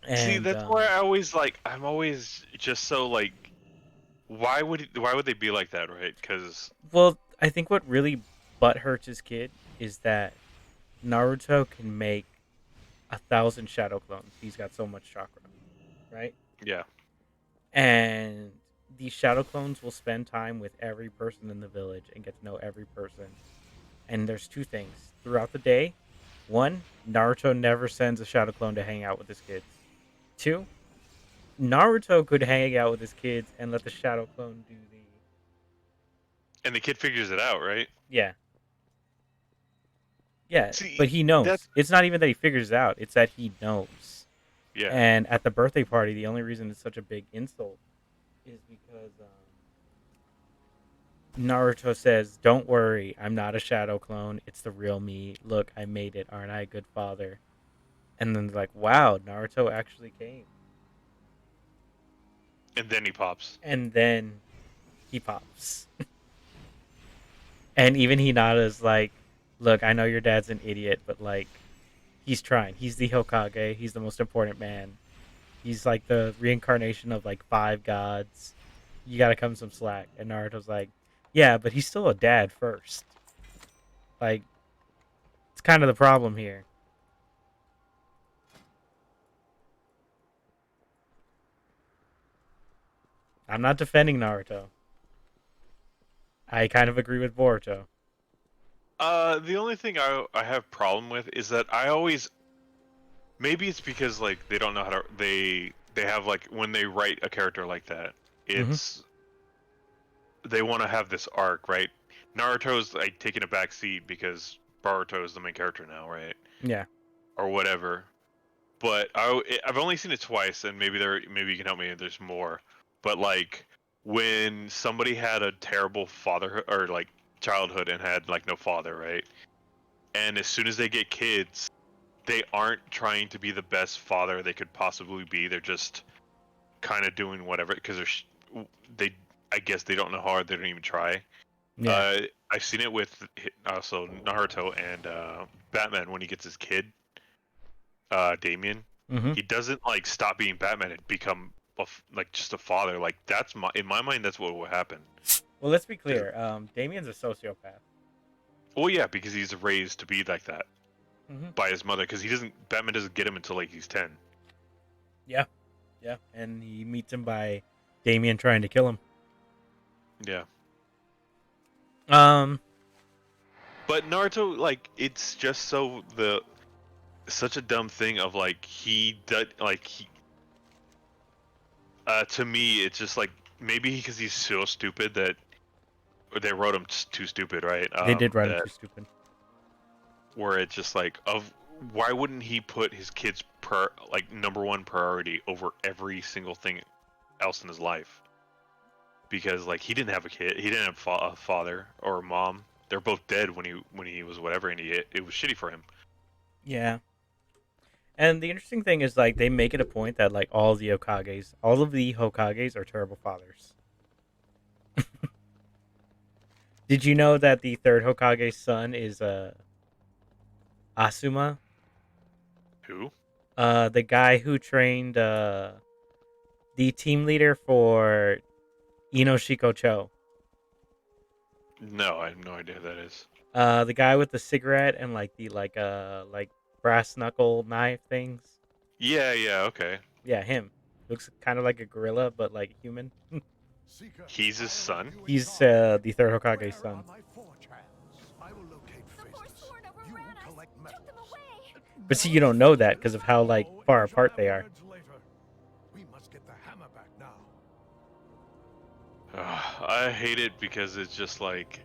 And, see, that's why I'm always just so like, why would they be like that, right? Because well, I think what really butthurts his kid is that Naruto can make 1,000 shadow clones. He's got so much chakra, right? yeah, And these shadow clones will spend time with every person in the village and get to know every person. And there's two things throughout the day. One, Naruto never sends a shadow clone to hang out with his kids. Two, Naruto could hang out with his kids and let the shadow clone do the... and the kid figures it out, right? Yeah. Yeah, See, but he knows. that's- It's not even that he figures it out. It's that he knows. Yeah. And at the birthday party, the only reason it's such a big insult is because Naruto says, "Don't worry, I'm not a shadow clone. It's the real me. Look, I made it. Aren't I a good father?" And then they're like, "Wow, Naruto actually came." And then he pops. And then he pops. And even Hinata's like, "Look, I know your dad's an idiot, but like, he's trying. He's the Hokage. He's the most important man. He's like the reincarnation of like 5 gods. You gotta come some slack." And Naruto's like, "Yeah, but he's still a dad first. Like, it's kind of the problem here." I'm not defending Naruto. I kind of agree with Boruto. The only thing I have problem with is that I always, maybe it's because like they don't know how to they have like when they write a character like that, it's they want to have this arc, right? Naruto's like taking a back seat because Boruto is the main character now, right? Yeah. Or whatever. But I've only seen it twice, and maybe you can help me if there's more. But like when somebody had a terrible fatherhood or like childhood and had like no father, right? And as soon as they get kids, they aren't trying to be the best father they could possibly be. They're just kind of doing whatever because I guess they don't know how hard. They don't even try. Yeah. I've seen it with also Naruto and Batman when he gets his kid, Damien. Mm-hmm. He doesn't like stop being Batman and become like just a father. Like in my mind that's what will happen. Well, let's be clear. Damien's a sociopath. Well, yeah, because he's raised to be like that by his mother. Because Batman doesn't get him until like he's 10. Yeah, yeah, and he meets him by Damien trying to kill him. Yeah. Um, but Naruto, like, it's just such a dumb thing of like to me, it's just like maybe because he's so stupid that they wrote him too stupid, right? They did write him too stupid. Where it's just like, why wouldn't he put his kids number one priority over every single thing else in his life? Because like he didn't have a kid, he didn't have a father or a mom. They're both dead when he was whatever, and it was shitty for him. Yeah. And the interesting thing is, like, they make it a point that, like, all of the Hokages are terrible fathers. Did you know that the third Hokage's son is, Asuma? Who? The guy who trained, the team leader for Inoshiko Cho. No, I have no idea who that is. The guy with the cigarette and, like, the, like brass knuckle knife things. Yeah, okay. Yeah, him. Looks kind of like a gorilla, but like human. He's his son? He's the third Hokage's son. But see, you don't know that because of how like far apart they are. I hate it because it's just like,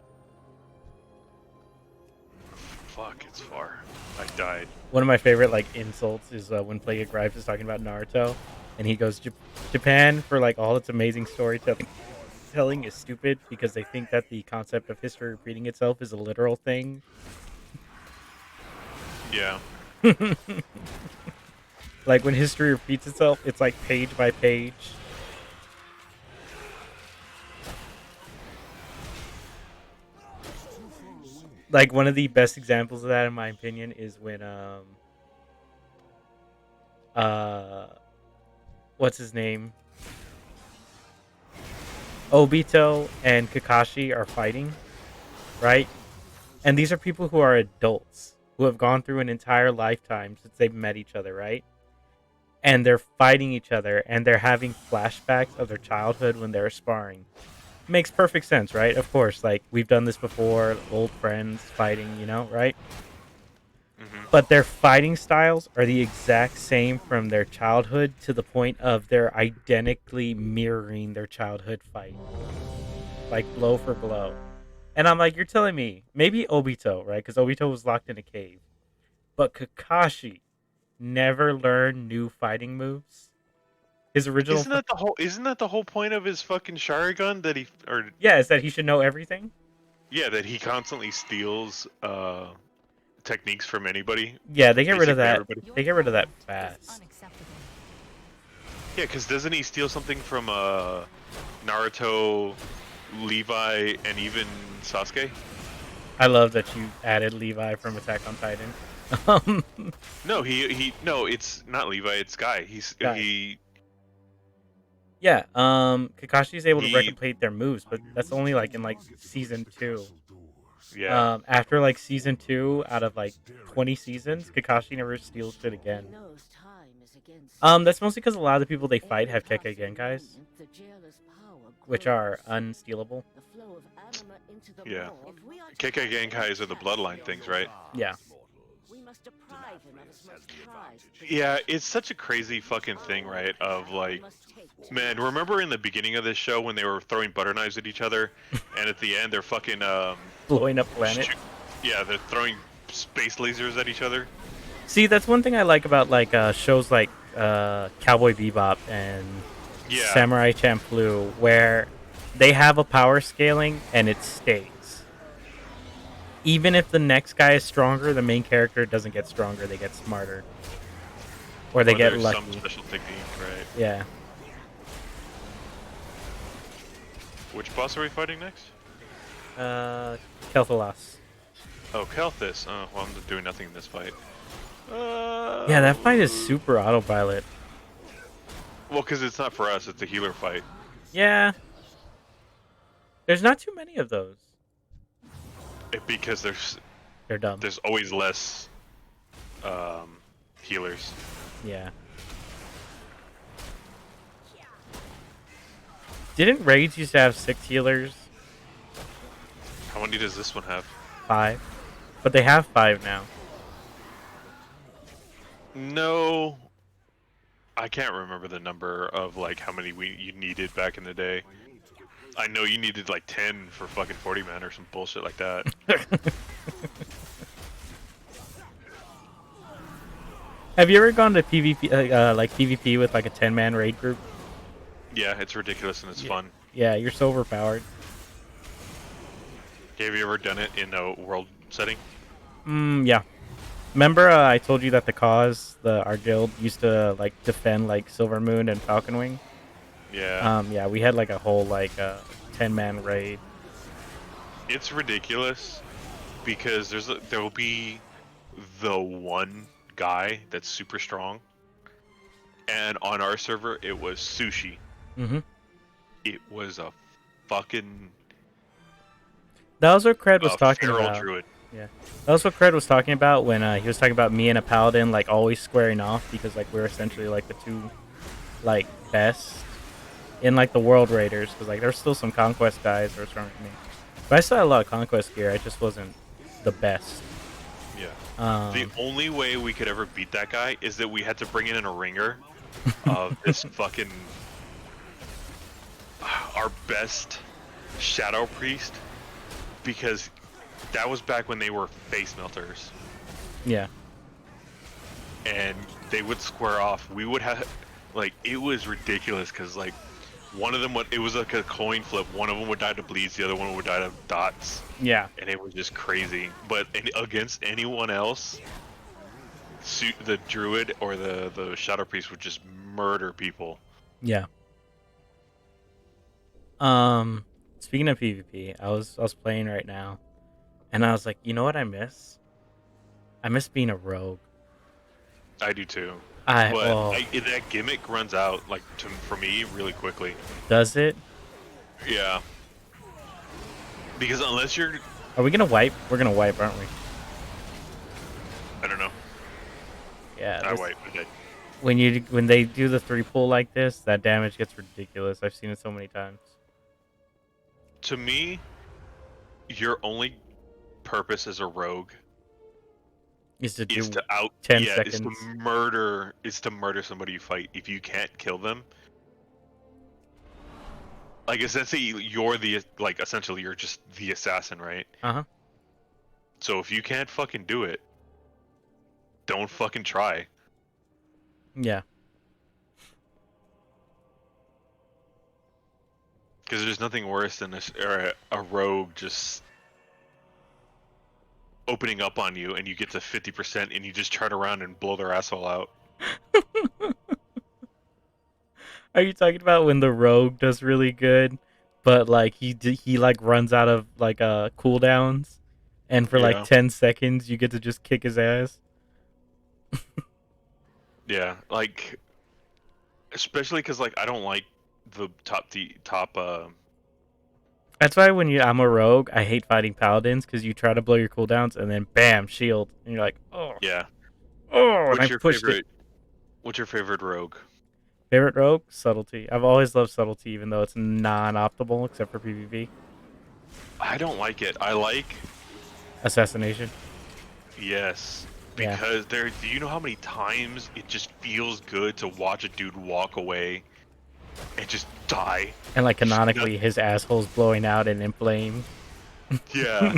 fuck, it's far. I died. One of my favorite like insults is when Plague Grimes is talking about Naruto, and he goes, "Japan, for like all its amazing storytelling, is stupid because they think that the concept of history repeating itself is a literal thing." Yeah. Like when history repeats itself, it's like page by page. Like one of the best examples of that, in my opinion, is when what's his name? Obito and Kakashi are fighting, right? And these are people who are adults who have gone through an entire lifetime since they've met each other, right? And they're fighting each other and they're having flashbacks of their childhood when they were sparring. Makes perfect sense, right? Of course, like we've done this before, old friends fighting, right? But their fighting styles are the exact same from their childhood to the point of they're identically mirroring their childhood fight. Like blow for blow. And I'm like, you're telling me, maybe Obito, right? Because Obito was locked in a cave. But Kakashi never learned new fighting moves. His original Isn't that the whole point of his fucking Sharingan that yeah, is that he should know everything? Yeah, that he constantly steals techniques from anybody. Yeah, they get rid of Basically that. everybody. They get rid of that fast. Yeah, because doesn't he steal something from Naruto, Levi, and even Sasuke? I love that you added Levi from Attack on Titan. No, no, it's not Levi, it's Guy. He Yeah, Kakashi is able to replicate their moves, but that's only like in like season 2. Yeah. After like season 2, out of like 20 seasons, Kakashi never steals shit again. That's mostly because a lot of the people they fight have Kekkei Genkais, which are unstealable. Yeah. Kekkei Genkais are the bloodline things, right? Yeah. Yeah, it's such a crazy fucking thing, right? Of like, man, remember in the beginning of this show when they were throwing butter knives at each other, and at the end they're fucking blowing up planet. Yeah, they're throwing space lasers at each other. See, that's one thing I like about like shows like Cowboy Bebop and Samurai Champloo, where they have a power scaling and it stays. Even if the next guy is stronger, the main character doesn't get stronger; they get smarter, or they get lucky. Some special technique, right? Yeah. Which boss are we fighting next? Kel'Thuzad. Oh, Kel'Thuzad. Oh, well, I'm doing nothing in this fight. Yeah, that fight is super autopilot. Well, because it's not for us; it's a healer fight. Yeah. There's not too many of those. Because they're dumb. There's always less healers. Yeah. Didn't Raids used to have 6 healers? How many does this one have? 5. But they have 5 now. No. I can't remember the number of like how many you needed back in the day. I know you needed like 10 for fucking 40 man or some bullshit like that. Have you ever gone to PvP, like PvP with like a 10-man raid group? Yeah, it's ridiculous and it's fun. Yeah, you're so overpowered. Have you ever done it in a world setting? Yeah. Remember I told you that the cause, our guild, used to like defend like Silver Moon and Falcon Wing? Yeah. Yeah, we had like a whole like 10-man raid. It's ridiculous because there will be the one guy that's super strong, and on our server it was Sushi. It was a fucking. That was what Cred was talking feral about. Druid. Yeah, that was what Cred was talking about when he was talking about me and a paladin like always squaring off because like we're essentially like the two like best in like the world raiders, because like there's still some conquest guys that are stronger than me, but I still had a lot of conquest gear. I just wasn't the best. Yeah. The only way we could ever beat that guy is that we had to bring in a ringer of this fucking our best shadow priest, because that was back when they were face melters. Yeah. And they would square off. We would have like it was ridiculous because like one of them it was like a coin flip. One of them would die to bleeds, the other one would die to dots. Yeah. And it was just crazy. But against anyone else, the druid or the shadow priest would just murder people. Yeah. Speaking of PvP, I was playing right now, and I was like, you know what I miss? I miss being a rogue. I do too. That gimmick runs out for me really quickly. Does it? Yeah. Because unless you're, Are we gonna wipe? We're gonna wipe, aren't we? I don't know. Yeah. I wipe. I did. When they do the 3-pull like this, that damage gets ridiculous. I've seen it so many times. To me, your only purpose as a rogue Is to do is to 10 seconds. Is to murder somebody you fight. If you can't kill them, like essentially you're just the assassin, right? Uh-huh. So if you can't fucking do it, don't fucking try. Yeah. Because there's nothing worse than a rogue just opening up on you and you get to 50% and you just turn around and blow their asshole out. Are you talking about when the rogue does really good, but like he like runs out of like cooldowns, and for like 10 seconds you get to just kick his ass? Yeah, like especially because like I don't like the top. That's why when I'm a rogue, I hate fighting paladins, because you try to blow your cooldowns and then bam, shield, and you're like, oh Yeah. oh, and What's I your pushed favorite? it. What's your favorite rogue? Favorite rogue? Subtlety. I've always loved subtlety, even though it's non-optimal except for PvP. I don't like it. I like Assassination. yes. Yeah. Because do you know how many times it just feels good to watch a dude walk away and just die? And like canonically, his asshole's blowing out and in flames. Yeah.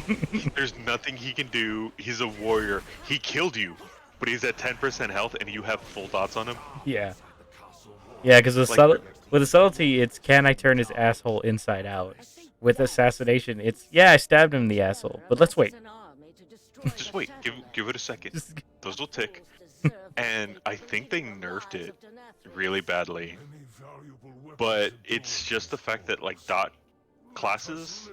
There's nothing he can do. He's a warrior. He killed you, but he's at 10% health and you have full dots on him. Yeah. Yeah, because with the subtlety, it's can I turn his asshole inside out. With assassination, it's I stabbed him in the asshole, but let's wait. Just wait. Give it a second. Those will tick. And I think they nerfed it really badly. But it's just the fact that like dot classes,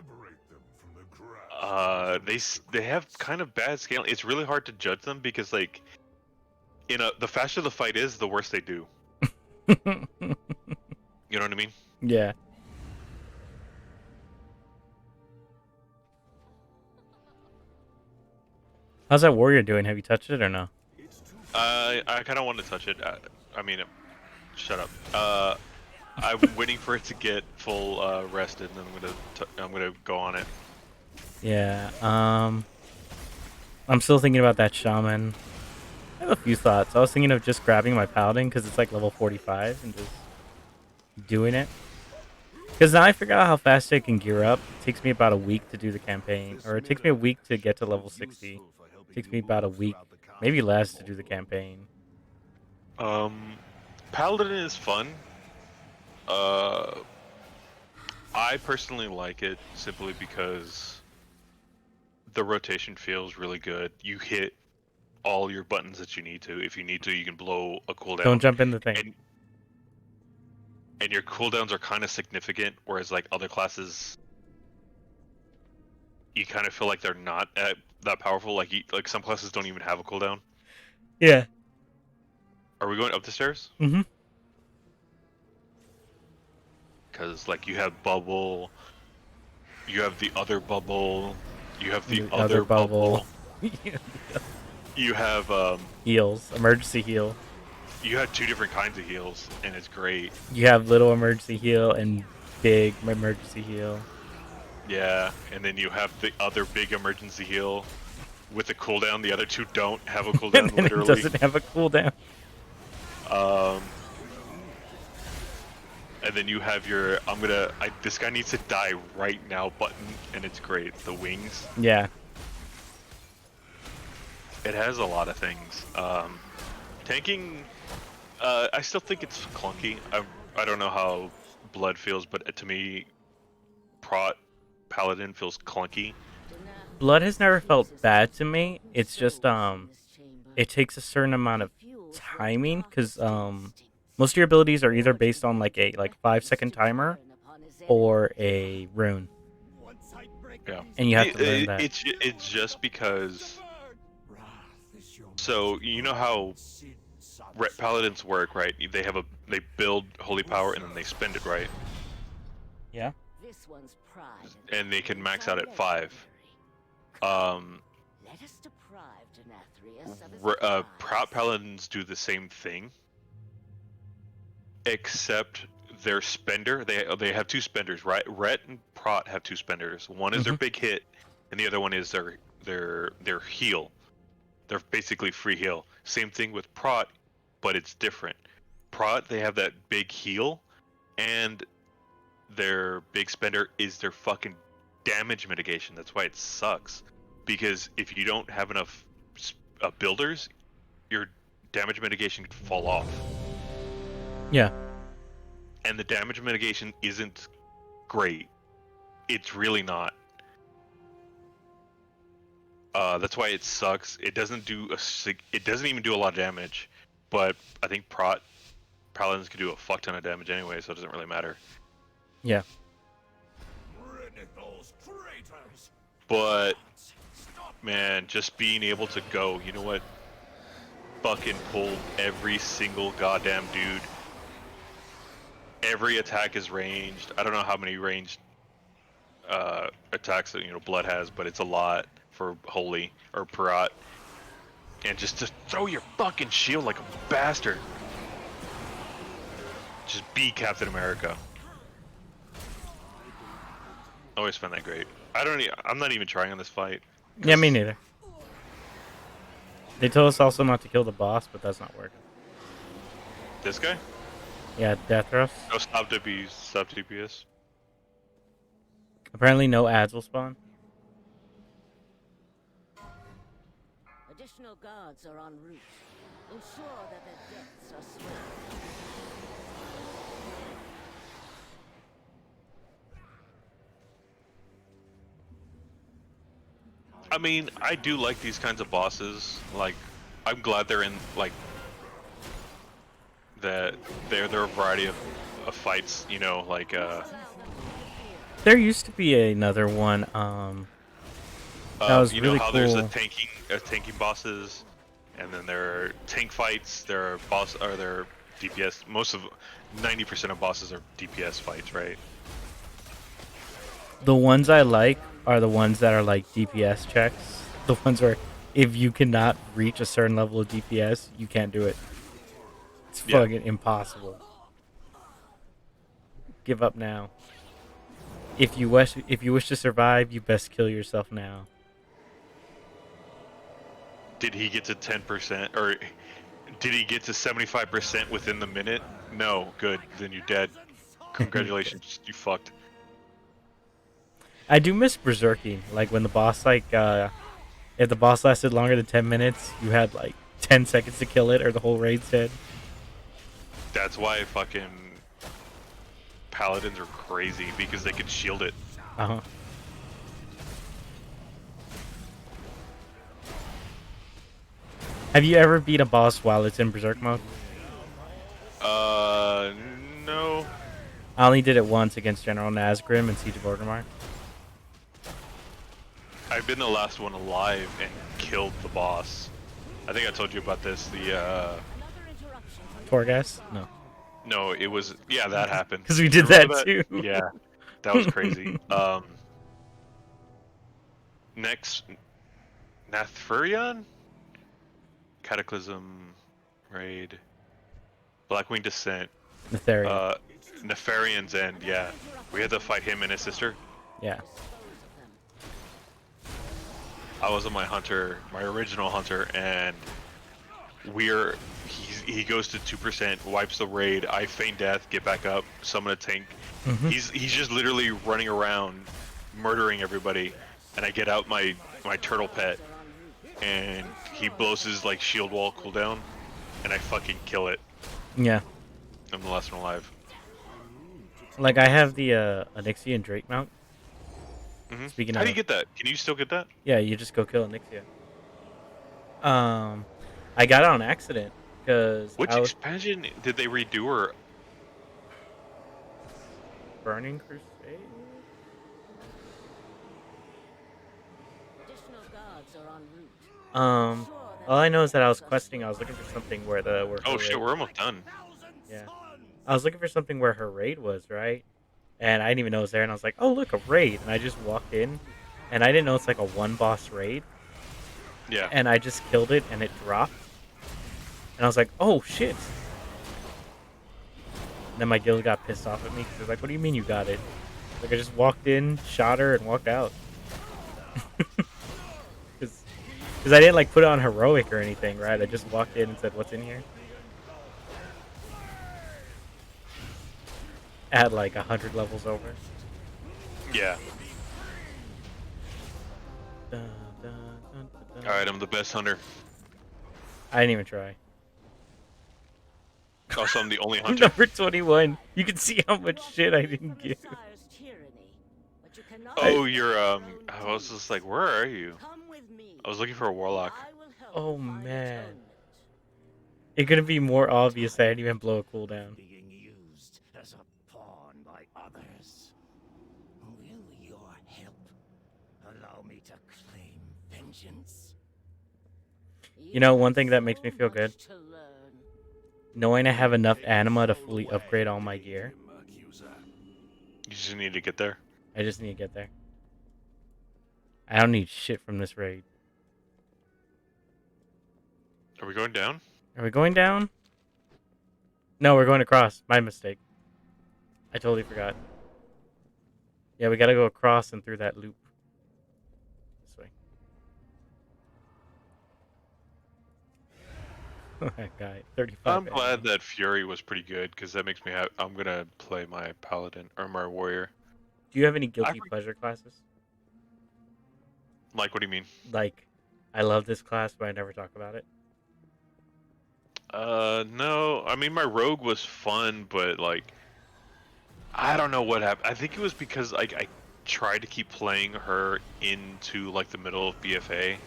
they have kind of bad scaling. It's really hard to judge them because like the faster the fight is, the worse they do. You know what I mean? Yeah. How's that warrior doing? Have you touched it or no? I kind of want to touch it. I mean, shut up. I'm waiting for it to get full rested, and then I'm gonna go on it. Yeah. I'm still thinking about that shaman. I have a few thoughts. I was thinking of just grabbing my paladin because it's like level 45 and just doing it. Because now I figure out how fast I can gear up. It takes me about a week to do the campaign, or it takes me a week to get to level 60. It takes me about a week, maybe less, to do the campaign. Paladin is fun. I personally like it simply because the rotation feels really good. You hit all your buttons that you need to. If you need to, you can blow a cooldown. Don't jump in the thing. And your cooldowns are kind of significant, whereas like other classes, you kind of feel like they're not that powerful. Like some classes don't even have a cooldown. Yeah. Are we going up the stairs? Mm-hmm. Because like you have bubble, you have the other bubble, you have the other bubble. You have heals, emergency heal. You have 2 different kinds of heals, and it's great. You have little emergency heal and big emergency heal. Yeah, and then you have the other big emergency heal with a cooldown. The other 2 don't have a cooldown, And literally. It doesn't have a cooldown. And then you have your this guy needs to die right now button, and it's great. The wings. Yeah. It has a lot of things. Tanking, I still think it's clunky. I don't know how Blood feels, but to me, Paladin feels clunky. Blood has never felt bad to me. It's just it takes a certain amount of timing because most of your abilities are either based on like a 5 second timer or a rune, Yeah. and you have to learn that. It's just because. So you know how paladins work, right? They build holy power and then they spend it, right? Yeah. This one's pride And they can max out at 5. Let us deprive Denathrius of his Prot paladins do the same thing, except their spender. They have 2 spenders, right? Ret and Prot have 2 spenders. One is their big hit, and the other one is their heal. They're basically free heal. Same thing with Prot, but it's different. Prot, they have that big heal, and their big spender is their fucking damage mitigation. That's why it sucks. Because if you don't have enough builders, your damage mitigation could fall off. Yeah. And the damage mitigation isn't great. It's really not. That's why it sucks. It doesn't even do a lot of damage, but I think paladins can do a fuck ton of damage anyway, so it doesn't really matter. Yeah. But man, just being able to go, you know what? Fucking pull every single goddamn dude. Every attack is ranged. I don't know how many ranged attacks that Blood has, but it's a lot for Holy or Parat. And just to throw your fucking shield like a bastard. Just be Captain America. Always find that great. I'm not even trying on this fight. Yeah, me neither. They told us also not to kill the boss, but that's not working. This guy? Yeah, Deathros. No, stop DPS. Apparently no ads will spawn. Additional guards are en route. Ensure that their deaths are swift. I mean, I do like these kinds of bosses. Like, I'm glad they're in, like, that they're a variety of fights, like, There used to be another one, that was you really know how cool. there's tanking bosses, and then there are tank fights, there are DPS, 90% of bosses are DPS fights, right? The ones I like are the ones that are like DPS checks. The ones where if you cannot reach a certain level of DPS, you can't do it. It's fucking impossible. Give up now. If you wish to survive, you best kill yourself now. Did he get to 10%, or did he get to 75% within the minute? No, good, then you're dead. Congratulations, you fucked. I do miss berserking. Like when the boss, if the boss lasted longer than 10 minutes, you had like 10 seconds to kill it, or the whole raid's dead. That's why fucking paladins are crazy, because they can shield it. Uh-huh. Have you ever beat a boss while it's in berserk mode? No. I only did it once against General Nazgrim in Siege of Orgrimmar. I've been the last one alive and killed the boss. I think I told you about this. Torghast? No. No, it was that happened. Because we did Remember that too. Yeah, that was crazy. Next, Nathfurion? Cataclysm, Raid, Blackwing Descent. Netherian. Nefarion's End, yeah. We had to fight him and his sister. Yeah. I was on my original hunter, and he goes to 2%, wipes the raid, I feign death, get back up, summon a tank. He's just literally running around, murdering everybody, and I get out my turtle pet, and he blows his like shield wall cooldown, and I fucking kill it. Yeah. I'm the last one alive. Like I have the Onyxia and Drake mount. Speaking How of, do you get that? Can you still get that? Yeah, you just go kill Onyxia. I I got it on accident because Which I was expansion did they redo or? Burning Crusade. Additional guards are en route. All I know is that I was questing. I was looking for something where Oh her shit, raid. we're almost done. Yeah, I was looking for something where her raid was, right? And I didn't even know it was there. And I was like, oh look, a raid. And I just walked in, and I didn't know it's like a one boss raid. Yeah. And I just killed it, and it dropped. And I was like, oh shit. And then my guild got pissed off at me because they're like, what do you mean you got it? Like I just walked in, shot her, and walked out. Because I didn't like put it on heroic or anything, right? I just walked in and said, what's in here? At like 100 levels over. Yeah. Dun, dun, dun, dun, dun. All right, I'm the best hunter. I didn't even try. Also, I'm the only I'm hunter. number 21. You can see how much shit I didn't give. Sire's tyranny, but you cannot Oh, use you're your own I was deeds. just like, where are you? Come with me. I was looking for a warlock. I will help Oh, you find man. atonement. It's gonna be more obvious that I didn't even blow a cooldown. Being used as a pawn by others. Will your help allow me to claim vengeance? You know, one thing that makes me feel good? much to learn. Knowing I have enough anima to fully upgrade all my gear. You just need to get there. I just need to get there. I don't need shit from this raid. Are we going down? Are we going down? No, we're going across. My mistake. I totally forgot. Yeah, we gotta go across and through that loop. This way. That guy, 35. I'm glad that Fury was pretty good because that makes me I'm gonna play my paladin or my warrior. Do you have any guilty pleasure classes? Like, what do you mean? Like, I love this class, but I never talk about it. No. I mean, my rogue was fun, but like, I don't know what happened. I think it was because like I tried to keep playing her into like the middle of BFA,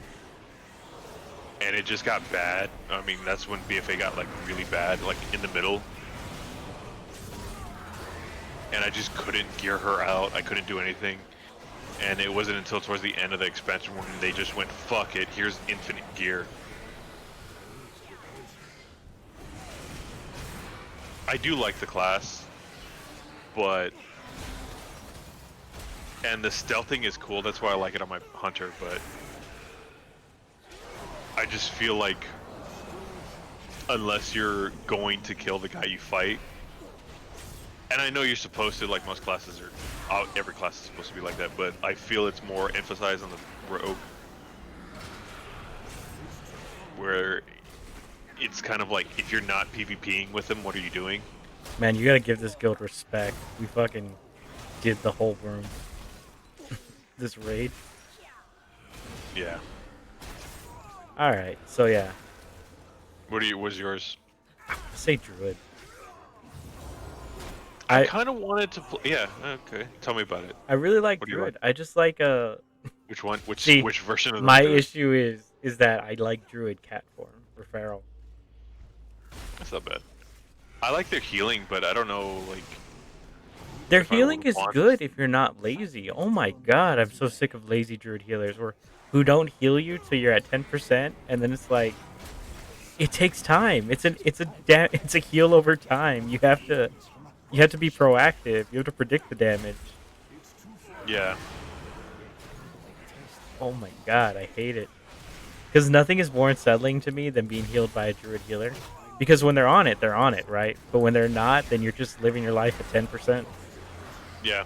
and it just got bad. I mean, that's when BFA got like really bad, like in the middle. And I just couldn't gear her out. I couldn't do anything. And it wasn't until towards the end of the expansion when they just went, fuck it, here's infinite gear. I do like the class, but... And the stealthing is cool, that's why I like it on my hunter, but... I just feel like... Unless you're going to kill the guy you fight... And I know you're supposed to, like most classes are, every class is supposed to be like that, but I feel it's more emphasized on the rogue. Where it's kind of like, if you're not PvPing with them, what are you doing? Man, you gotta give this guild respect. We fucking did the whole room. This raid. Yeah. Alright, so yeah. What's yours? Say Druid. I kind of wanted to play. Yeah, okay. Tell me about it. I really like What do you Druid. like? I just like Which one? Which See, which version of the my Druid? issue is that I like Druid cat form or feral. That's not bad. I like their healing, but I don't know, like... Their if I healing would is want- good if you're not lazy. Oh my god, I'm so sick of lazy Druid healers who don't heal you till you're at 10%, and then it's like it takes time. It's a heal over time. You have to be proactive. You have to predict the damage. Yeah. Oh my god, I hate it. Because nothing is more unsettling to me than being healed by a Druid healer. Because when they're on it, right? But when they're not, then you're just living your life at 10%. Yeah.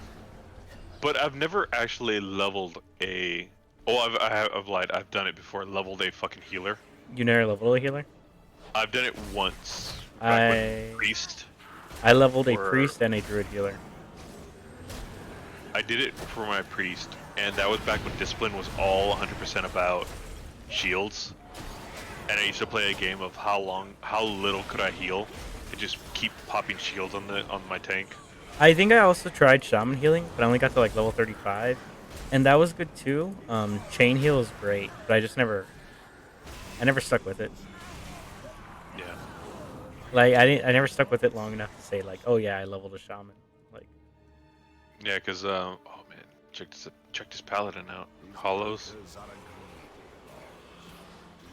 But I've never actually leveled a... Oh, I've lied. I've done it before. Leveled a fucking healer. You never leveled a healer? I've done it once. Back with Priest. I leveled a Or- priest and a Druid healer. I did it for my Priest, and that was back when Discipline was all 100% about shields. And I used to play a game of how little could I heal, and just keep popping shields on my tank. I think I also tried Shaman healing, but I only got to like level 35. And that was good too. Chain heal is great, but I never stuck with it. Like I never stuck with it long enough to say like, oh yeah, I leveled a shaman. Like, Yeah, because oh man, check this paladin out. Hollows. Do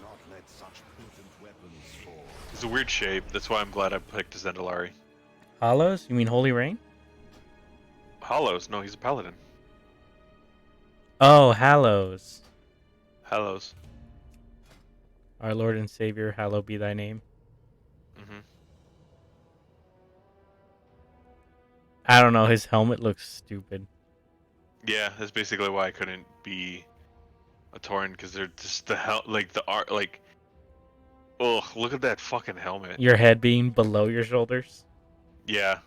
not let such potent weapons fall. It's a weird shape. That's why I'm glad I picked Zendalari. Hollows? You mean Holy Rain? Hollows? No, he's a paladin. Oh, Hallows. Hollows. Our Lord and Savior, hallowed be thy name. Mm-hmm. I don't know. His helmet looks stupid. Yeah, that's basically why I couldn't be a Tauren, because they're just the art, like, oh, look at that fucking helmet. Your head being below your shoulders. Yeah.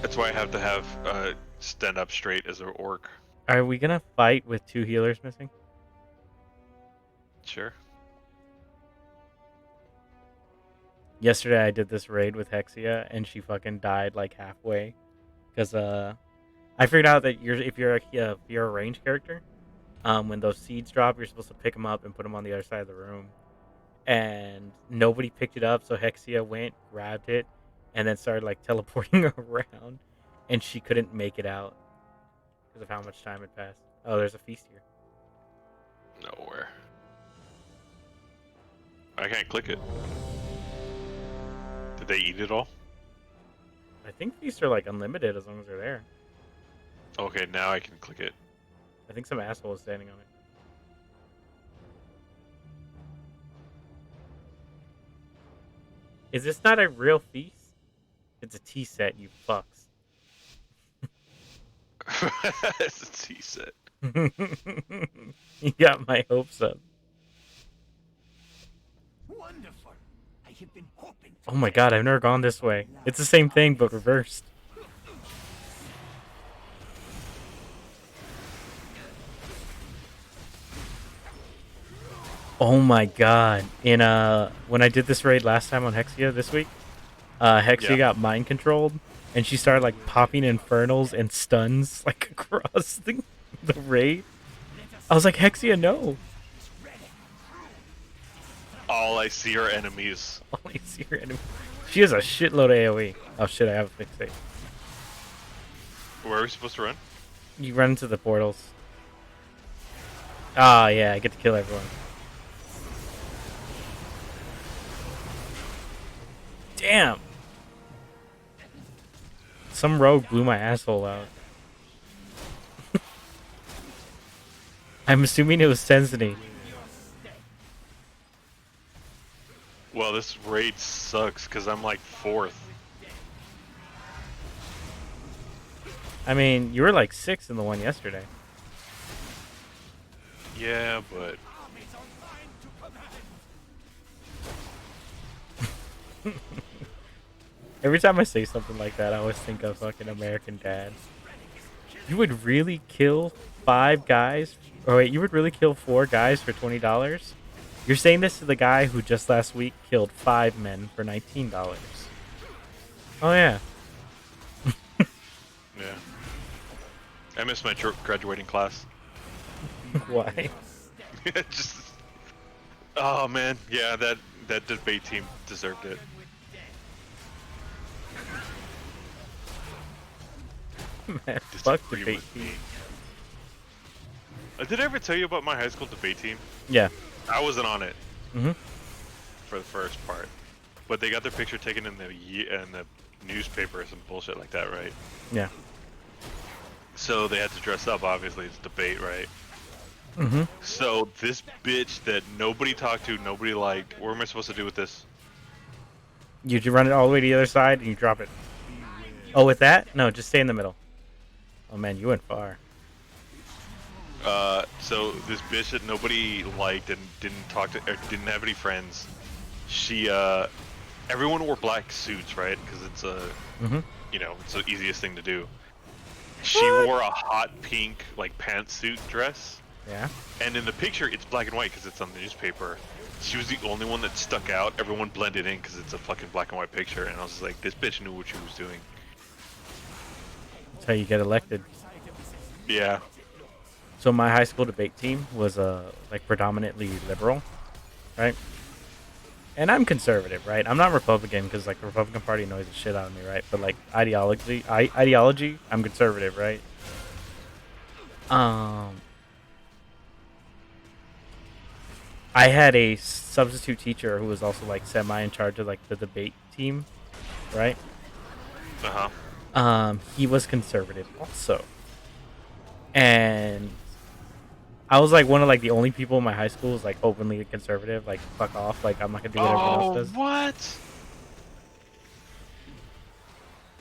That's why I have to have stand up straight as an orc. Are we gonna fight with 2 healers missing? Sure. Yesterday I did this raid with Hexia and she fucking died like halfway because I figured out that if you're a range character, when those seeds drop, you're supposed to pick them up and put them on the other side of the room, and nobody picked it up, so Hexia went, grabbed it, and then started like teleporting around, and she couldn't make it out because of how much time had passed. Oh, there's a feast here. Nowhere. I can't click it. Did they eat it all? I think feasts are like unlimited as long as they're there. Okay, now I can click it. I think some asshole is standing on it. Is this not a real feast? It's a tea set, you fucks. It's a tea set. You got my hopes up. Wonderful. I have been hoping. Oh my god, I've never gone this way. It's the same thing, but reversed. Oh my god. In when I did this raid last time on Hexia this week, Hexia got mind controlled and she started like popping infernals and stuns like across the raid. I was like, Hexia, no. All I see are enemies. All I see are enemies. She has a shitload of AoE. Oh shit, I have a fixate. Where are we supposed to run? You run into the portals. Ah, yeah, I get to kill everyone. Damn! Some rogue blew my asshole out. I'm assuming it was Sensini. Well, this raid sucks because I'm like 4th. I mean, you were like 6th in the one yesterday. Yeah, but Every time I say something like that, I always think of fucking American Dad. You would really kill 5 guys? Or wait, you would really kill 4 guys for $20? You're saying this to the guy who just last week killed 5 men for $19. Oh, yeah. yeah. I missed my graduating class. Why? Just, oh man, yeah, that debate team deserved it. Man, fuck debate team. Did I ever tell you about my high school debate team? Yeah. I wasn't on it. Mm-hmm. For the first part, but they got their picture taken in the newspaper or some bullshit like that, right? Yeah. So they had to dress up. Obviously, it's debate, right? Mm-hmm. So this bitch that nobody talked to, nobody liked. What am I supposed to do with this? You run it all the way to the other side and you drop it. Oh, with that? No, just stay in the middle. Oh man, you went far. So this bitch that nobody liked and didn't talk to, or didn't have any friends. She, everyone wore black suits, right? Because it's you know, it's the easiest thing to do. She wore a hot pink, like, pantsuit dress. Yeah. And in the picture, it's black and white because it's on the newspaper. She was the only one that stuck out. Everyone blended in because it's a fucking black and white picture. And I was just like, this bitch knew what she was doing. That's how you get elected. Yeah. So my high school debate team was like predominantly liberal, right? and I'm conservative, right? I'm not Republican because like the Republican Party annoys the shit out of me, right? But like ideology, I'm conservative, right? I had a substitute teacher who was also like semi in charge of like the debate team, right? He was conservative also, and I was like one of like the only people in my high school was like openly conservative. Like fuck off, like I'm not gonna do what everyone else does. What?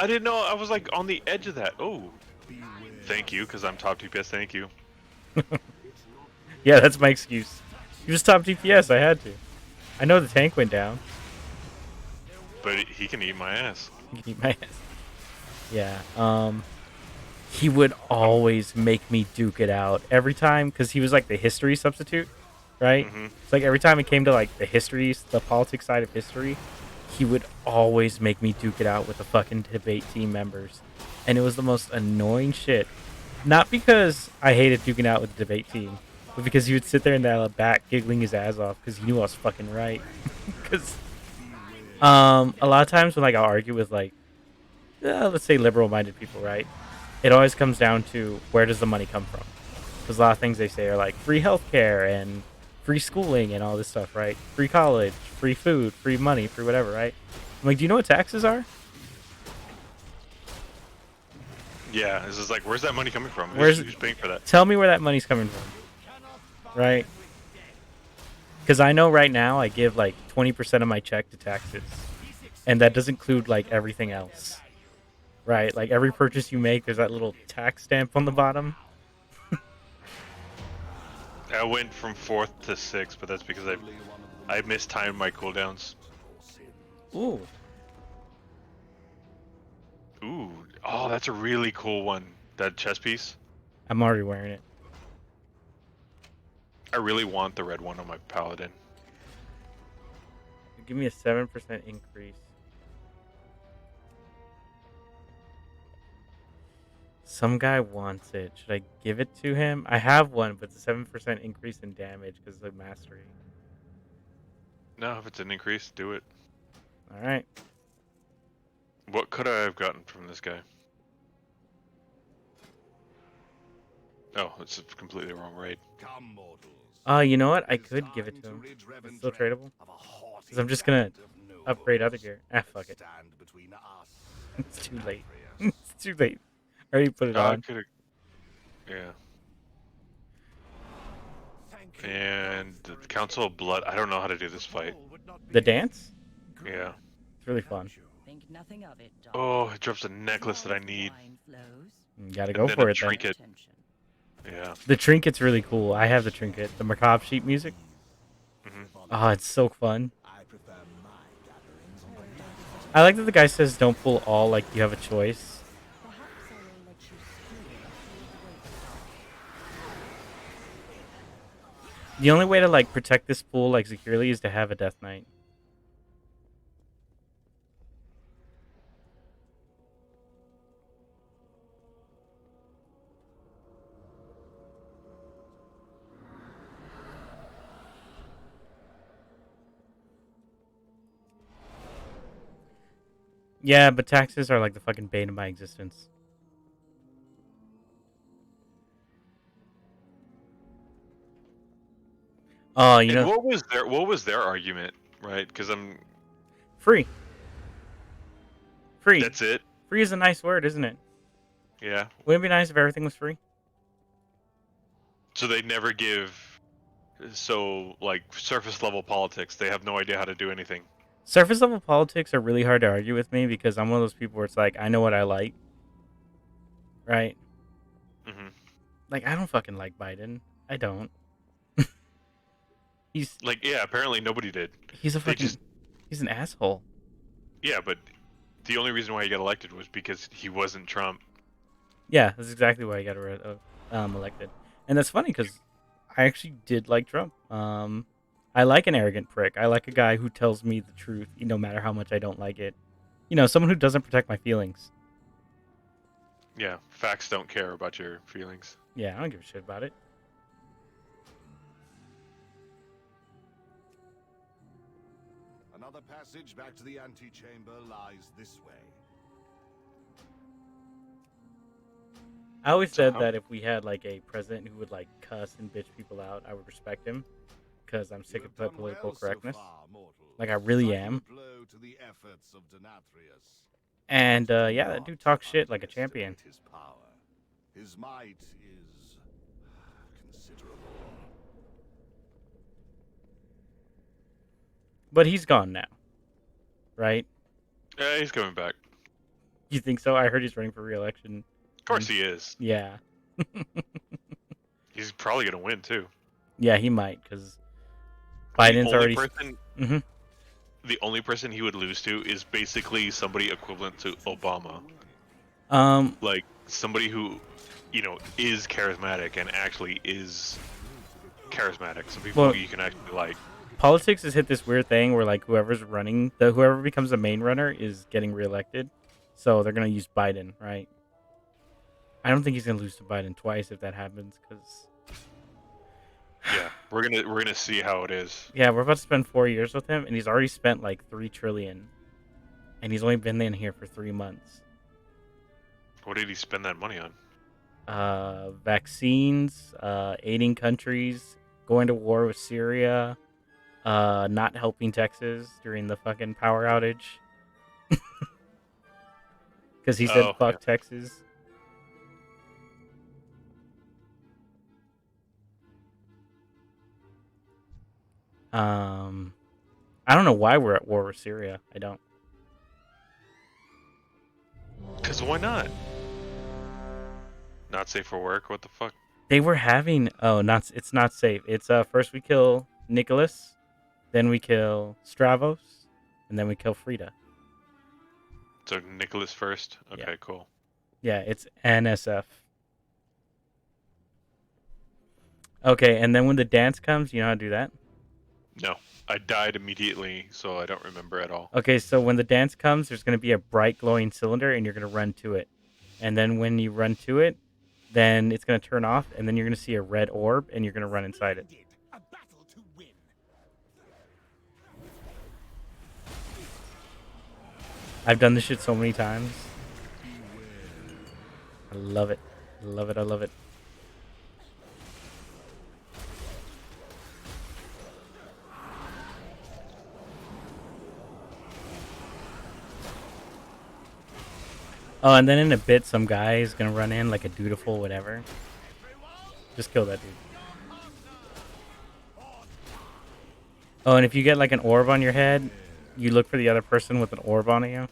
I didn't know I was like on the edge of that. Oh, thank you, because I'm top DPS. Thank you. Yeah, that's my excuse. You just top DPS. I had to. I know the tank went down. But he can eat my ass. He can eat my ass. Yeah. He would always make me duke it out every time because he was like the history substitute, right? It's like every time it came to like the politics side of history, he would always make me duke it out with the fucking debate team members, and it was the most annoying shit. Not because I hated duking out with the debate team, but because he would sit there in the back giggling his ass off because he knew I was fucking right. Because a lot of times when like I'll argue with like let's say liberal-minded people, right? It always comes down to where does the money come from? Because a lot of things they say are like free healthcare and free schooling and all this stuff, right? Free college, free food, free money, free whatever, right? I'm like, do you know what taxes are? Yeah, this is like, where's that money coming from? Who's paying for that? Tell me where that money's coming from, right? Because I know right now I give like 20% of my check to taxes, and that does include like everything else, right? Like every purchase you make, there's that little tax stamp on the bottom. I went from 4th to 6th, but that's because I mistimed my cooldowns. Ooh. Ooh. Oh, that's a really cool one. That chest piece. I'm already wearing it. I really want the red one on my paladin. Give me a 7% increase. Some guy wants it. Should I give it to him? I have one, but it's a 7% increase in damage because of mastery. No, if it's an increase, do it. Alright. What could I have gotten from this guy? Oh, it's a completely wrong raid. You know what? I could give it to him. It's still tradable. Because I'm just gonna upgrade other gear. Ah, fuck it. It's too late. It's too late. I already put it on. Yeah. And the Council of Blood. I don't know how to do this fight. The dance? Yeah. It's really fun. Think nothing of it, Doc. Oh, it drops a necklace that I need. You gotta go for it trinket. then. Yeah. The trinket's really cool. I have the trinket. The macabre sheep music. Oh, it's so fun. I like that the guy says don't pull all, like you have a choice. The only way to like protect this pool like securely is to have a Death Knight. Yeah, but taxes are like the fucking bane of my existence. Oh, you And know, what was their argument, right? Because I'm free. Free. That's it. Free is a nice word, isn't it? Yeah. Wouldn't it be nice if everything was free? So they never give. So like surface level politics, they have no idea how to do anything. Surface level politics are really hard to argue with me because I'm one of those people where it's like I know what I like, right? Like I don't fucking like Biden. I don't. He's like, yeah, apparently nobody did. He's a fucking. He's an asshole. Yeah, but the only reason why he got elected was because he wasn't Trump. Yeah, that's exactly why he got elected, and that's funny because I actually did like Trump. I like an arrogant prick. I like a guy who tells me the truth, no matter how much I don't like it. You know, someone who doesn't protect my feelings. Yeah, facts don't care about your feelings. Yeah, I don't give a shit about it. passage back to the antechamber lies this way. I always said that if we had like a president who would like cuss and bitch people out, I would respect him, because I'm sick of the political correctness. Like I really am. And yeah, that dude talks shit like a champion. His might is considerable. But he's gone now, right? Yeah, he's coming back. You think so? I heard he's running for re-election. Of course he is. Yeah. He's probably gonna win too. Yeah, he might, because Biden's already. The only person he would lose to is basically somebody equivalent to Obama. Like somebody who, you know, is charismatic and actually is charismatic. Some people who you can actually like. Politics has hit this weird thing where like whoever's running, whoever becomes the main runner is getting reelected. So they're gonna use Biden, right? I don't think he's gonna lose to Biden twice if that happens, because yeah, we're gonna see how it is. Yeah, we're about to spend 4 years with him, and he's already spent like $3 trillion, and he's only been in here for 3 months. What did he spend that money on? Vaccines, aiding countries, going to war with Syria, not helping Texas during the fucking power outage, because he said fuck Texas. I don't know why we're at war with Syria. I don't. Because why not? Not safe for work? What the fuck? They were having... Oh, it's not safe. It's first we kill Nicholas, then we kill Stravos, and then we kill Frida. So Nicholas first? Okay, yeah. Cool. Yeah, it's NSF. Okay, and then when the dance comes, you know how to do that? No, I died immediately, so I don't remember at all. Okay, so when the dance comes, there's going to be a bright glowing cylinder, and you're going to run to it. And then when you run to it, then it's going to turn off, and then you're going to see a red orb, and you're going to run inside it. I've done this shit so many times. I love it. I love it. I love it. Oh, and then in a bit, some guy is gonna run in like a dutiful whatever. Just kill that dude. Oh, and if you get like an orb on your head, you look for the other person with an orb on you,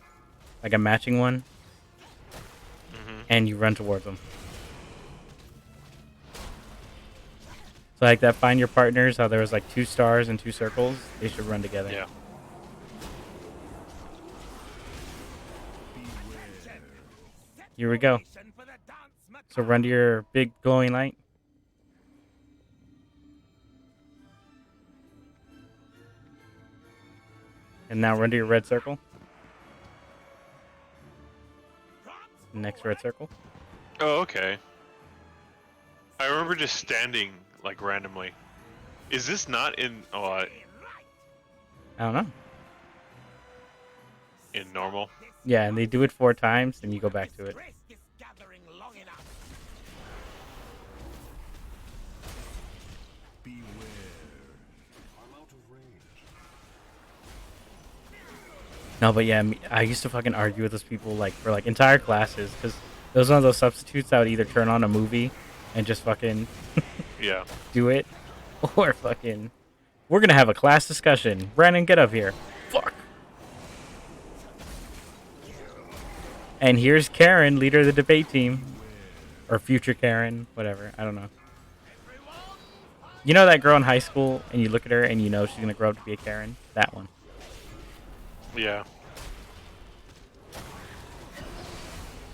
like a matching one, and you run towards them. So like that Find Your Partners, how there was like 2 stars and 2 circles, they should run together. Yeah. Here we go. So run to your big glowing light. And now run to your red circle. Next red circle. Oh, okay. I remember just standing, like, randomly. Is this not in... Oh, I don't know. In normal? Yeah, and they do it 4 times, and you go back to it. No, but yeah, I used to fucking argue with those people like for like entire classes, because those are one of those substitutes that would either turn on a movie and just fucking yeah do it, or fucking we're gonna have a class discussion. Brandon, get up here. Fuck. And here's Karen, leader of the debate team, or future Karen, whatever. I don't know. You know that girl in high school, and you look at her and you know she's gonna grow up to be a Karen? That one. Yeah.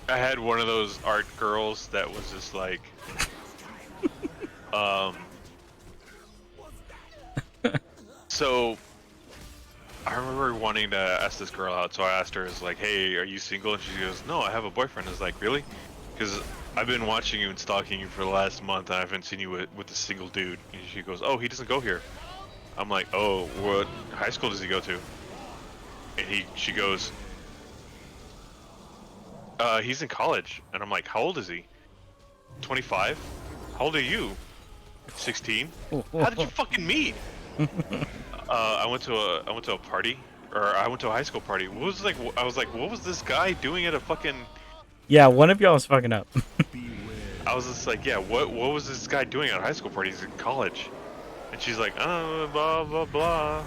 I had one of those art girls that was just like, so I remember wanting to ask this girl out, so I asked her, like, hey, are you single? And she goes, no, I have a boyfriend. I was like, really? Because I've been watching you and stalking you for the last month, and I haven't seen you with a single dude. And she goes, oh, he doesn't go here. I'm like, oh, what high school does he go to? And she goes, he's in college. And I'm like, how old is he? 25? How old are you? 16. How did you fucking meet? I went to a party, or I went to a high school party. What was like? I was like, what was this guy doing at a fucking? Yeah, one of y'all was fucking up. I was just like, yeah, what was this guy doing at a high school party? He's in college. And she's like, oh, blah blah blah.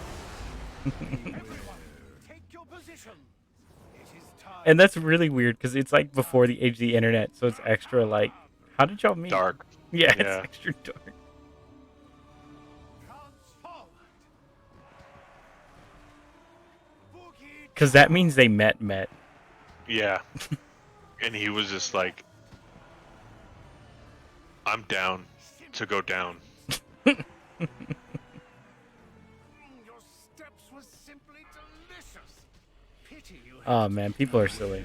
And that's really weird because it's like before the age of the internet, so it's extra like, how did y'all meet? Dark. Yeah, Yeah. it's extra dark. Because that means they met. Yeah. And he was just like, I'm down to go down. Your steps were simply delicious. Pity you Oh man, people are silly.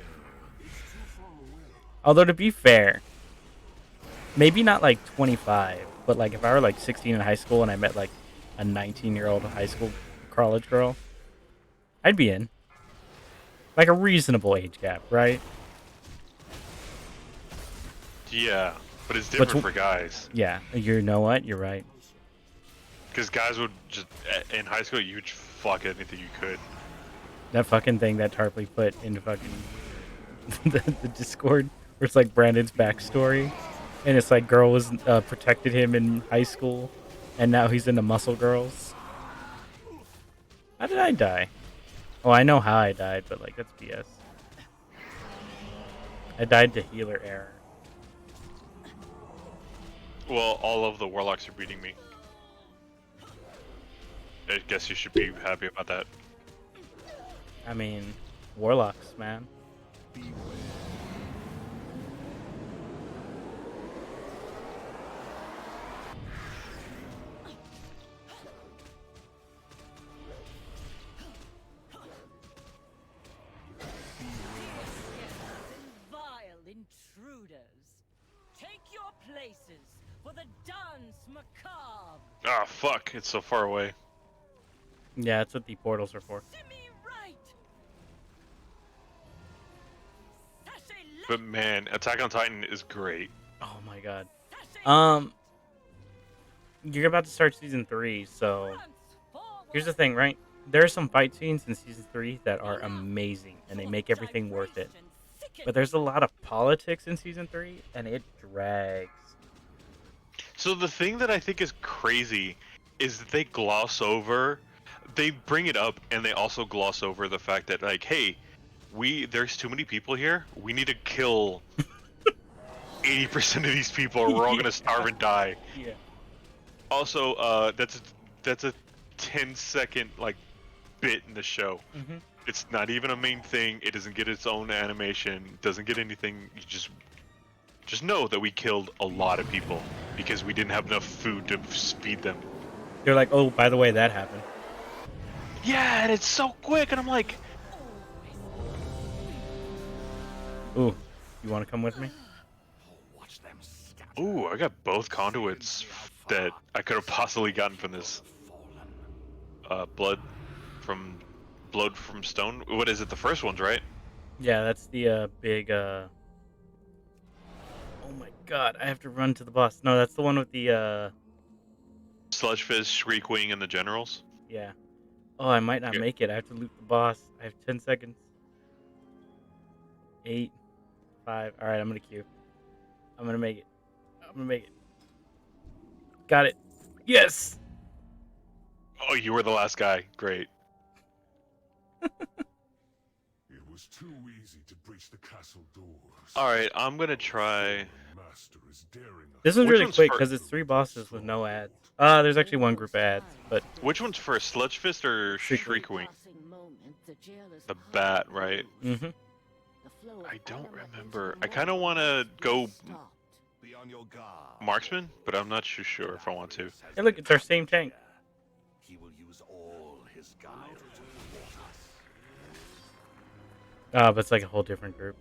Although to be fair, maybe not like 25, but like if I were like 16 in high school and I met like a 19-year-old high school college girl, I'd be in. Like a reasonable age gap, right? Yeah, but it's different for guys. Yeah, you know what? You're right. Because guys would just, in high school, you'd fuck anything you could. That fucking thing that Tarpley put into fucking the Discord, where it's like Brandon's backstory, and it's like girl was protected him in high school, and now he's into muscle girls. How did I die? Oh, I know how I died, but like that's BS. I died to healer error. Well, all of the warlocks are beating me. I guess you should be happy about that. I mean, warlocks, man. Vile intruders. Take your places for the dance macabre. Ah, fuck, it's so far away. Yeah, that's what the portals are for. But man, Attack on Titan is great. Oh my god. You're about to start season 3, so here's the thing, right? There are some fight scenes in season 3 that are amazing, and they make everything worth it. But there's a lot of politics in season 3, and it drags. So the thing that I think is crazy is that they gloss over, they bring it up, and they also gloss over the fact that, like, hey, there's too many people here. We need to kill 80% of these people, or we're all gonna starve and die. Yeah. Also, that's a 10-second like bit in the show. Mm-hmm. It's not even a main thing. It doesn't get its own animation. Doesn't get anything. You just know that we killed a lot of people because we didn't have enough food to feed them. They're like, oh, by the way, that happened. Yeah, and it's so quick, and I'm like, ooh, you want to come with me? ooh, I got both conduits that I could have possibly gotten from this. Blood from stone. What is it? The first one's right. Yeah, that's the big. Oh my god, I have to run to the boss. No, that's the one with the. Sludgefish, Shriekwing, and the generals. Yeah. Oh, I might not make it. I have to loot the boss. I have 10 seconds. 8, 5. All right, I'm gonna queue. I'm gonna make it. Got it. Yes. Oh, you were the last guy. Great. It was too easy to breach the castle doors. All right, I'm gonna try. Master is daring us. This one's Which really one's quick fir- because it's 3 bosses with no ads. There's actually one group of ads, but Which one's first, Sludgefist or Shriekwing? The bat, right? mm-hmm. I don't remember. I kind of want to go Be on your guard. marksman, but I'm not too sure if I want to. Hey, look, it's our same tank. He will use all his guile to thwart us. But it's like a whole different group.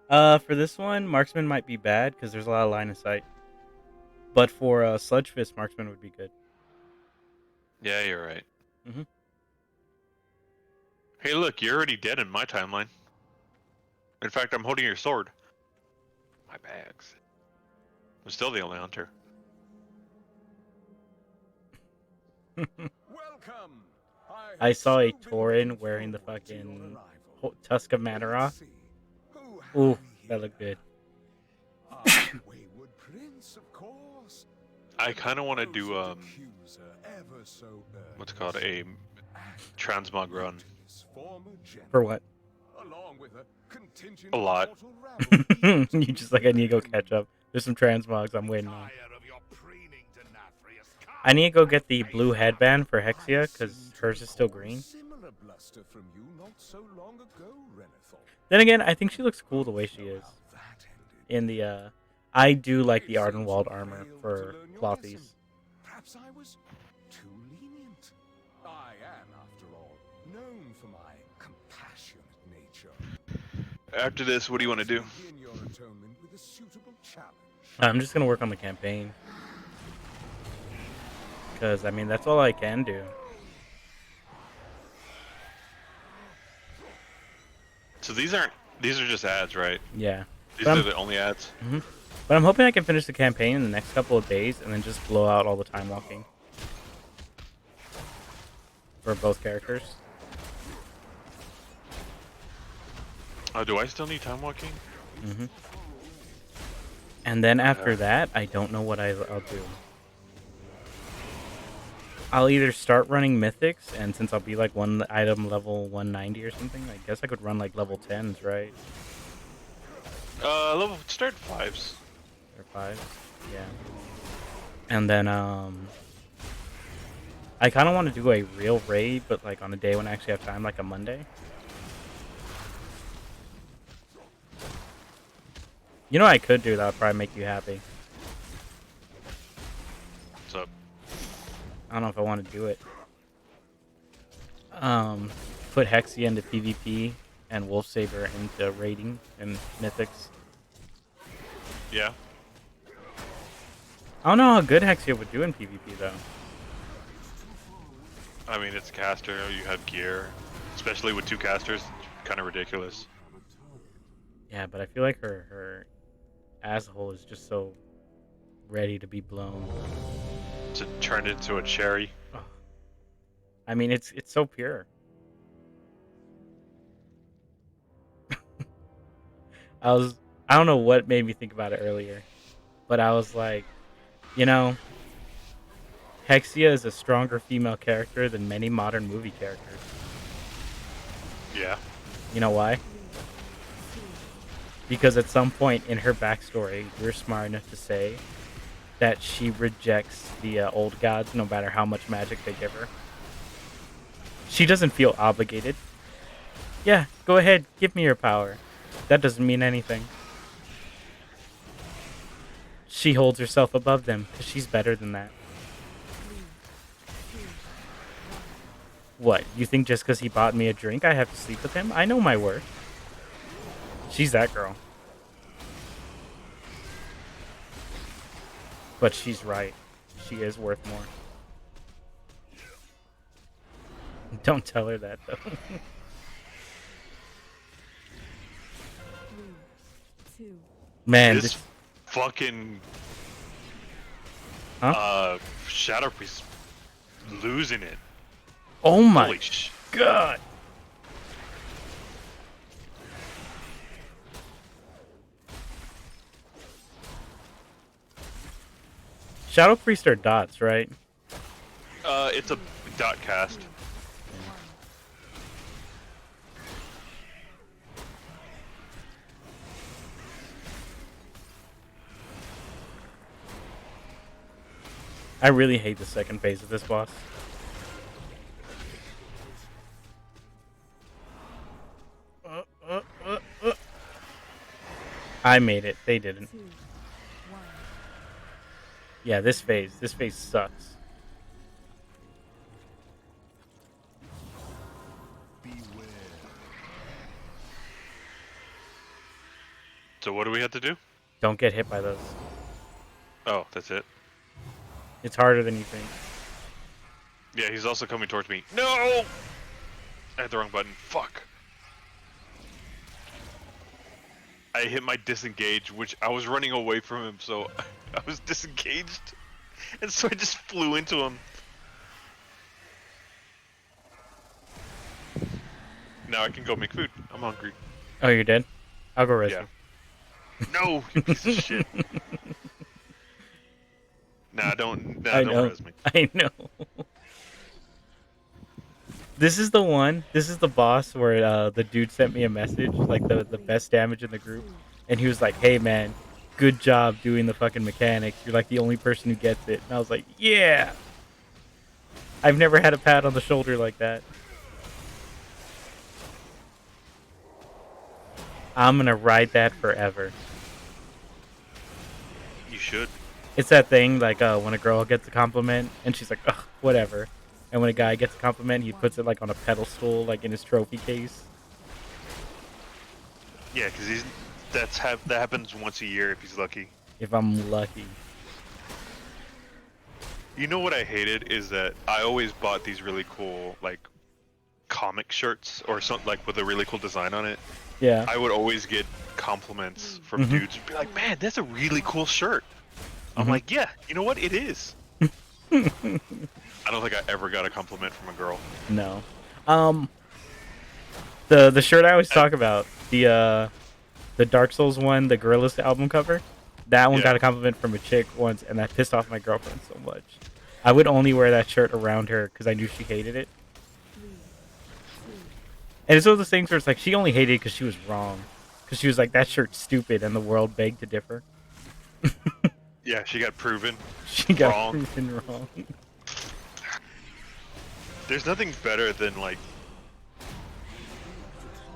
For this one, marksman might be bad because there's a lot of line of sight. But for Sludgefist, marksman would be good. Yeah, you're right. Mhm. Hey, look, you're already dead in my timeline. In fact, I'm holding your sword. My bags. I'm still the only hunter. Welcome. I have saw so a been Tauren looking wearing the forward to your fucking arrival. Tusk of Manaroth. Let's see. Who have Ooh, we that here? looked good. Our wayward prince, of course. I kind of want to do Supposed accuser, ever so what's it called, a earnest. transmog run. His former general, For what? along with a contingent A lot. mortal rabble eager to You just like, I need to go catch defend. up. There's some transmogs I'm waiting on. Tired of your preening, Denathrius. I need to go get the blue headband for Hexia because hers is still green. Similar bluster from you not so long ago, Renethor. Then again, I think she looks cool the way she is. That ended. In the, I do like the It Ardenwald seems you armor failed for to learn your Clothies. lesson. Perhaps I was too lenient. I am, after all, known for my compassionate nature. After this, what do you want to do? Begin your atonement with a suitable challenge. I'm just gonna work on the campaign. Because, I mean, that's all I can do. So these are just ads, right? Yeah. These But are I'm, the only ads. but I'm hoping I can finish the campaign in the next couple of days and then just blow out all the time walking. For both characters. Oh, do I still need time walking? Mm-hmm. And then after that, I don't know what I'll do. I'll either start running mythics, and since I'll be like one item level 190 or something, I guess I could run like level 10s, right? Level start 5s. Or 5s, yeah. And then I kind of want to do a real raid, but like on a day when I actually have time, like a Monday. You know what I could do that would probably make you happy. What's up? I don't know if I want to do it. Put Hexia into PvP and Wolfsaber into raiding and mythics. Yeah. I don't know how good Hexia would do in PvP though. I mean, it's a caster. You have gear, especially with 2 casters. Kind of ridiculous. Yeah, but I feel like her asshole is just so ready to be blown. To turn into a cherry. Oh. I mean, it's so pure. I don't know what made me think about it earlier, but I was like, you know, Hexia is a stronger female character than many modern movie characters. Yeah. You know why? Because at some point in her backstory, we're smart enough to say that she rejects the old gods no matter how much magic they give her. She doesn't feel obligated. Yeah, go ahead, give me your power. That doesn't mean anything. She holds herself above them because she's better than that. What, you think just because he bought me a drink I have to sleep with him? I know my worth. She's that girl. But she's right. She is worth more. Don't tell her that, though. 3, 2. Man, This this... fucking Shadow Priest losing it. Oh my Holy god! Shadow Priest are dots, right? It's a dot cast. I really hate the second phase of this boss. I made it. They didn't. 2, 1. Yeah, this phase sucks. Beware. So what do we have to do? Don't get hit by those. Oh, that's it. It's harder than you think. Yeah, he's also coming towards me. No! I hit the wrong button. Fuck. I hit my disengage, which I was running away from him, so I was disengaged. And so I just flew into him. Now I can go make food. I'm hungry. Oh, you're dead? I'll go res Yeah. you. No, you piece of shit. Don't I know. res me. I know. This is the one. This is the boss where the dude sent me a message, like the best damage in the group, and he was like, "Hey man, good job doing the fucking mechanics. You're like the only person who gets it." And I was like, "Yeah." I've never had a pat on the shoulder like that. I'm gonna ride that forever. You should. It's that thing like when a girl gets a compliment and she's like, "Ugh, whatever," and when a guy gets a compliment, he puts it like on a pedestal, like in his trophy case. Yeah, because that happens once a year if he's lucky. If I'm lucky. You know what I hated is that I always bought these really cool like comic shirts or something like with a really cool design on it. Yeah. I would always get compliments from dudes and be like, "Man, that's a really cool shirt." I'm like, "Yeah, you know what? It is." I don't think I ever got a compliment from a girl. No. The shirt I always talk about, the Dark Souls one, the Gorillaz album cover, that one got a compliment from a chick once, and that pissed off my girlfriend so much. I would only wear that shirt around her because I knew she hated it. And it's one of those things where it's like she only hated it because she was wrong. Because she was like, that shirt's stupid, and the world begged to differ. Yeah, she got proven She got wrong. proven wrong. There's nothing better than like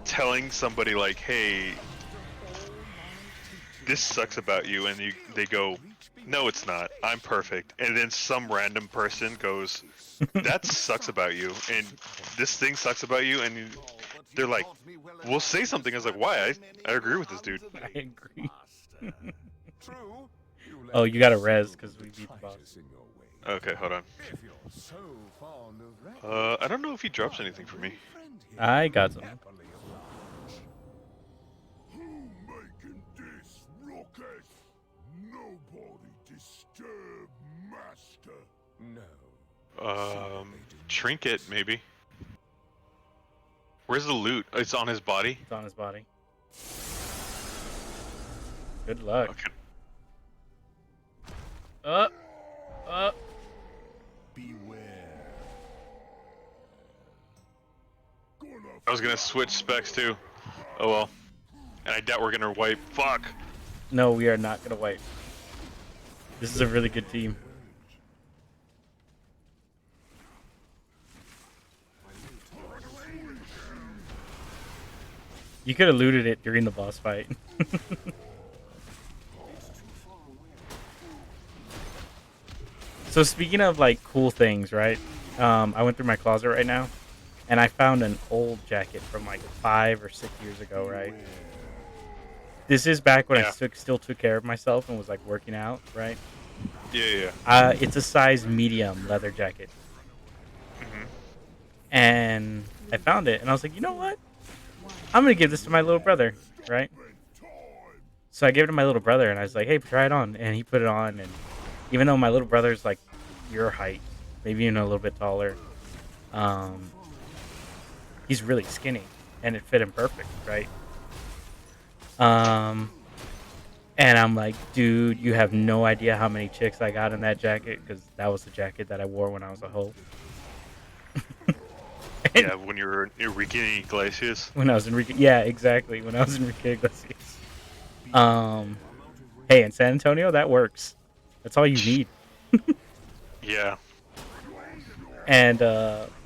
telling somebody like, "Hey, this sucks about you," and they go, "No, it's not. I'm perfect." And then some random person goes, "That sucks about you," and this thing sucks about you, and they're like, "We'll say something." I was like, "Why? I agree with this dude." I agree. True. Oh, you got a res because we beat the boss. Okay, hold on. If you're so fond of I don't know if he drops anything for me. I got some. happily obliged. Who making this ruckus? Nobody disturb master. No. Trinket maybe. Where's the loot? It's on his body. It's on his body. Good luck. Okay. Up. Beware. I was gonna switch specs too. Oh well. And I doubt we're gonna wipe. Fuck. No, we are not gonna wipe. This is a really good team. You could have looted it during the boss fight. So speaking of like cool things, right? I went through my closet right now, and I found an old jacket from like 5 or 6 years ago, right? This is back when I still took care of myself and was like working out, right? Yeah. It's a size medium leather jacket. And I found it, and I was like, you know what? I'm going to give this to my little brother, right? So I gave it to my little brother, and I was like, hey, try it on. And he put it on, and even though my little brother's like your height, maybe even a little bit taller, he's really skinny, and it fit him perfect, right? And I'm like, dude, you have no idea how many chicks I got in that jacket, because that was the jacket that I wore when I was a hoe. Yeah, when you were in Enrique Iglesias. When I was in yeah, exactly. When I was in Enrique Iglesias. Hey, in San Antonio, that works. That's all you need. Yeah. And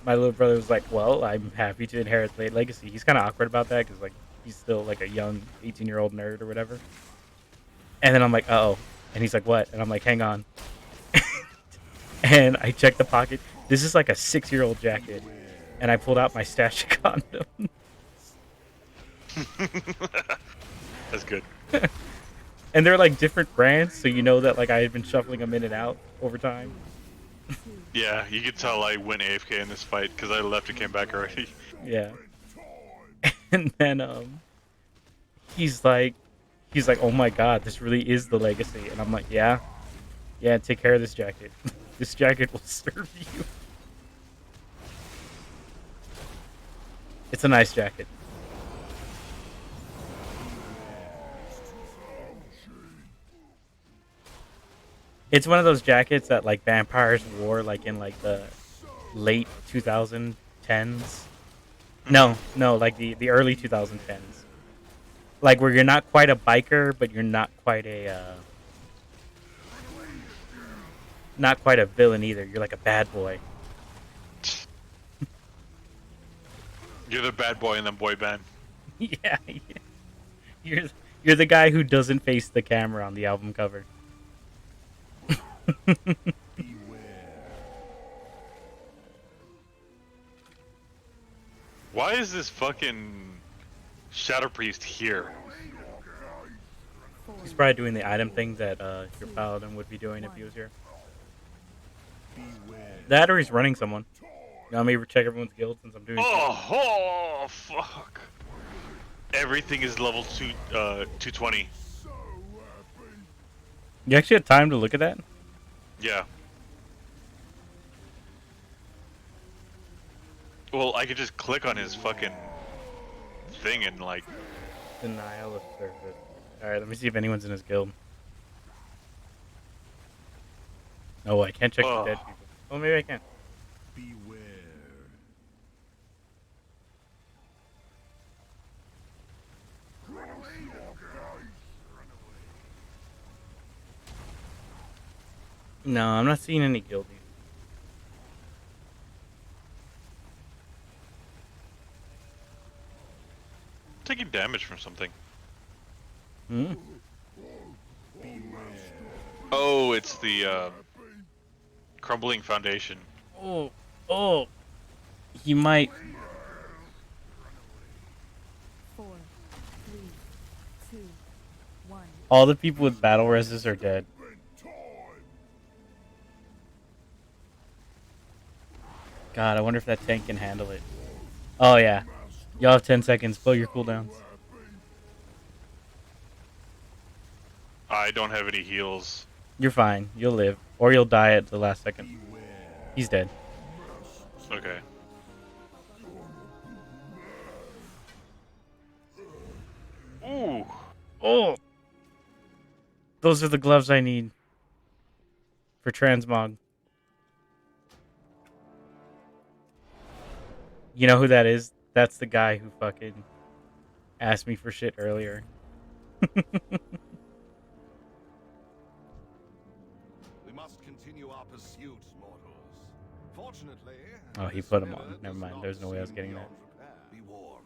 my little brother was like, well, I'm happy to inherit the legacy. He's kind of awkward about that because like he's still like a young 18-year-old nerd or whatever. And then I'm like, uh-oh. And he's like, what? And I'm like, hang on. And I checked the pocket. This is like a 6-year-old jacket. And I pulled out my stash of condoms. That's good. And they're like different brands, so you know that like I had been shuffling them in and out over time. Yeah, you could tell I went AFK in this fight because I left and came back already. Yeah. And then he's like, oh my god, this really is the legacy. And I'm like, yeah, take care of this jacket. This jacket will serve you. It's a nice jacket. It's one of those jackets that like vampires wore like in like the late 2010s. No, like the early 2010s. Like where you're not quite a biker, but you're not quite a villain either. You're like a bad boy. You're the bad boy in the boy band. Yeah. You're the guy who doesn't face the camera on the album cover. Why is this fucking Shadow Priest here? He's probably doing the item thing that your paladin would be doing if he was here. That or he's running someone. You want me to check everyone's guild since I'm doing Oh, fuck. Everything is level 220. You actually had time to look at that? Yeah. Well, I could just click on his fucking thing and like... Denial of service. Alright, let me see if anyone's in his guild. Oh, I can't check the dead people. Oh, maybe I can. Beware. No, I'm not seeing any guildies. Taking damage from something. Hmm? Oh, it's the crumbling foundation. Oh. He might. 4, 3, 2, 1. All the people with battle reses are dead. God, I wonder if that tank can handle it. Oh, yeah. Y'all have 10 seconds. Blow your cooldowns. I don't have any heals. You're fine. You'll live. Or you'll die at the last second. He's dead. Okay. Ooh. Oh! Those are the gloves I need. For transmog. You know who that is? That's the guy who fucking asked me for shit earlier. We must continue our pursuit, mortals. Fortunately, Oh, he put him on. Never mind. There's no way I was getting that. Be warned.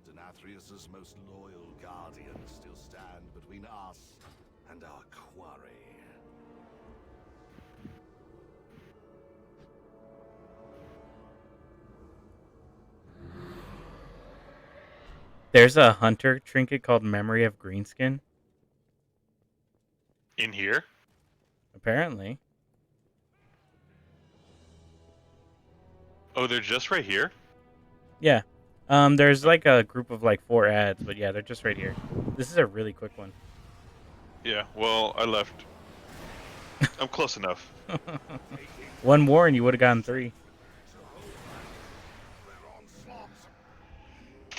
Denathrius's most loyal guardians still stand between us and our quarry. There's a hunter trinket called Memory of Greenskin. In here? Apparently. Oh, they're just right here? Yeah. There's like a group of like 4 ads, but yeah, they're just right here. This is a really quick one. Yeah, well, I left. I'm close enough. One more and you would have gotten 3.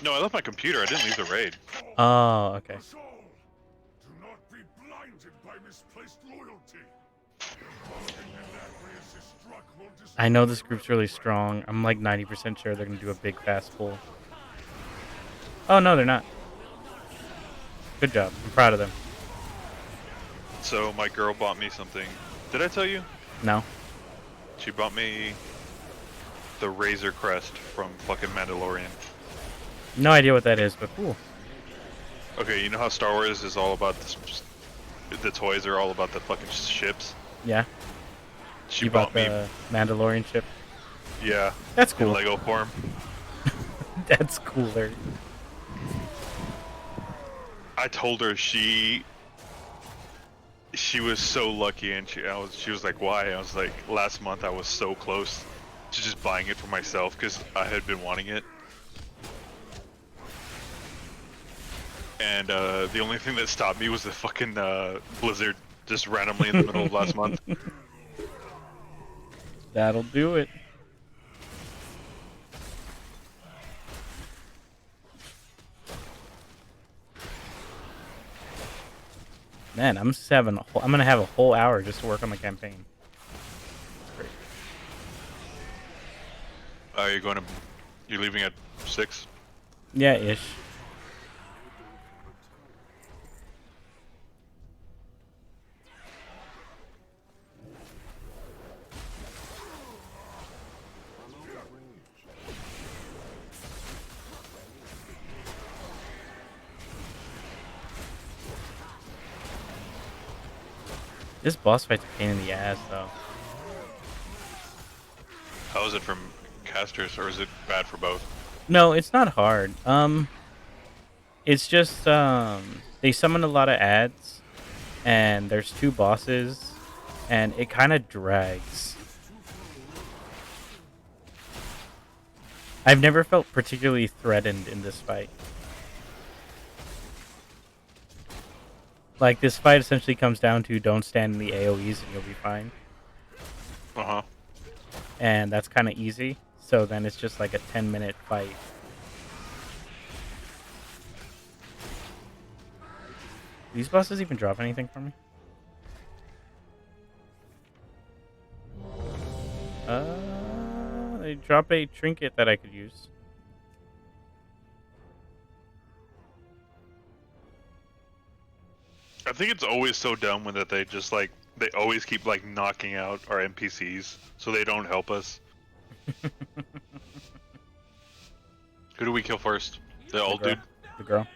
No, I left my computer. I didn't leave the raid. Oh, okay. Do not be blinded by misplaced loyalty. I know this group's really strong. I'm like 90% sure they're going to do a big fast pull. Oh, no, they're not. Good job. I'm proud of them. So my girl bought me something. Did I tell you? No. She bought me the Razor Crest from fucking Mandalorian. No idea what that is, but cool. Okay, you know how Star Wars is all about the toys are all about the fucking ships? Yeah. She You bought bought me, the Mandalorian ship? yeah. That's In cool. Lego form. That's cooler. I told her she was so lucky, and she was like, "Why?" I was like, "Last month I was so close to just buying it for myself because I had been wanting it." And the only thing that stopped me was the fucking blizzard just randomly in the middle of last month. That'll do it. Man, I'm gonna have a whole hour just to work on the campaign. You're leaving at 6? Yeah, ish. This boss fight's a pain in the ass, though. How is it from casters, or is it bad for both? No, it's not hard. It's just they summon a lot of ads, and there's 2 bosses, and it kind of drags. I've never felt particularly threatened in this fight. Like, this fight essentially comes down to don't stand in the AoEs and you'll be fine. Uh-huh. And that's kind of easy. So then it's just like a 10-minute fight. These bosses even drop anything for me? They drop a trinket that I could use. I think it's always so dumb when that they just like they always keep like knocking out our NPCs so they don't help us. Who do we kill first? The old dude? The girl.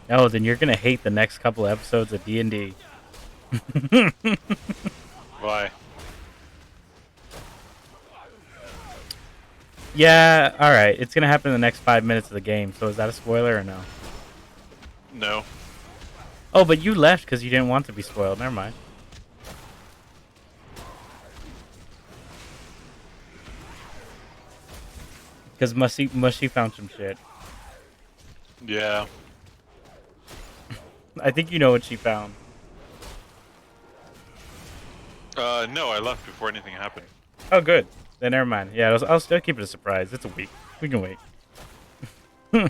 Oh, then you're gonna hate the next couple episodes of D&D. Why? Yeah, alright. It's gonna happen in the next 5 minutes of the game, so is that a spoiler or no? No. Oh, but you left because you didn't want to be spoiled. Never mind. Because Mushy found some shit. Yeah. I think you know what she found. No, I left before anything happened. Oh, good. Then never mind. Yeah, I'll still keep it a surprise. It's a week. We can wait. Do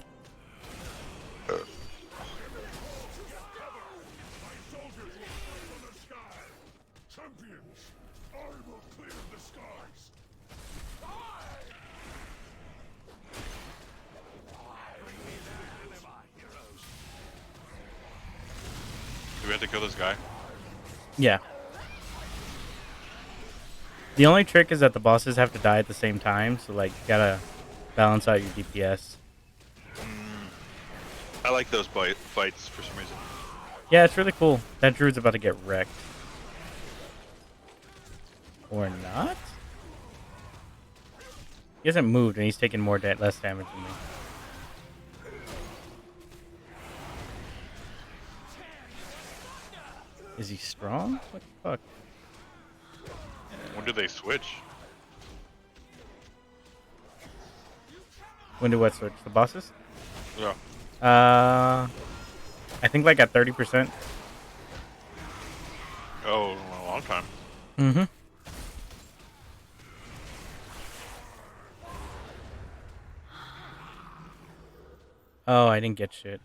we have to kill this guy? Yeah. The only trick is that the bosses have to die at the same time, so like you gotta balance out your DPS. I like those fights for some reason. Yeah, it's really cool. That druid's about to get wrecked. Or not? He hasn't moved and he's taking less damage than me. Is he strong? What the fuck? When do they switch? When do what switch? The bosses? Yeah. I think like at 30%. Oh, a long time. Mm-hmm. Oh, I didn't get shit.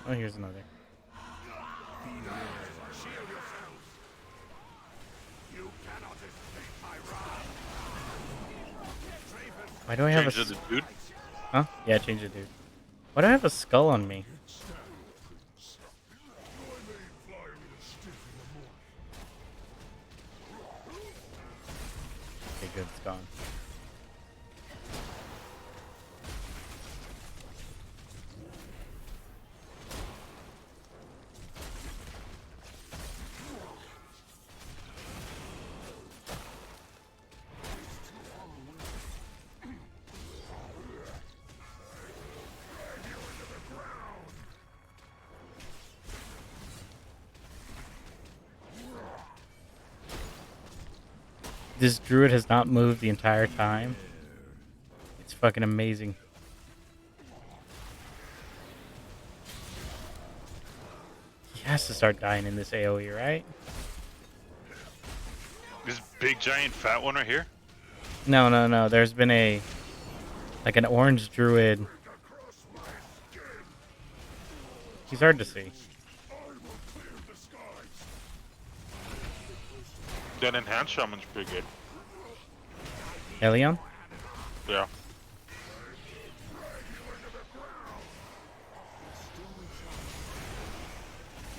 Oh, here's another. Why do I have Change a... the dude? Huh? Yeah, change the dude. Why do I have a skull on me? Okay, good, it's gone. This druid has not moved the entire time. It's fucking amazing. He has to start dying in this AoE, right? This big giant fat one right here. No. There's been an orange druid. He's hard to see. That enhanced shaman's pretty good. Elion? Yeah.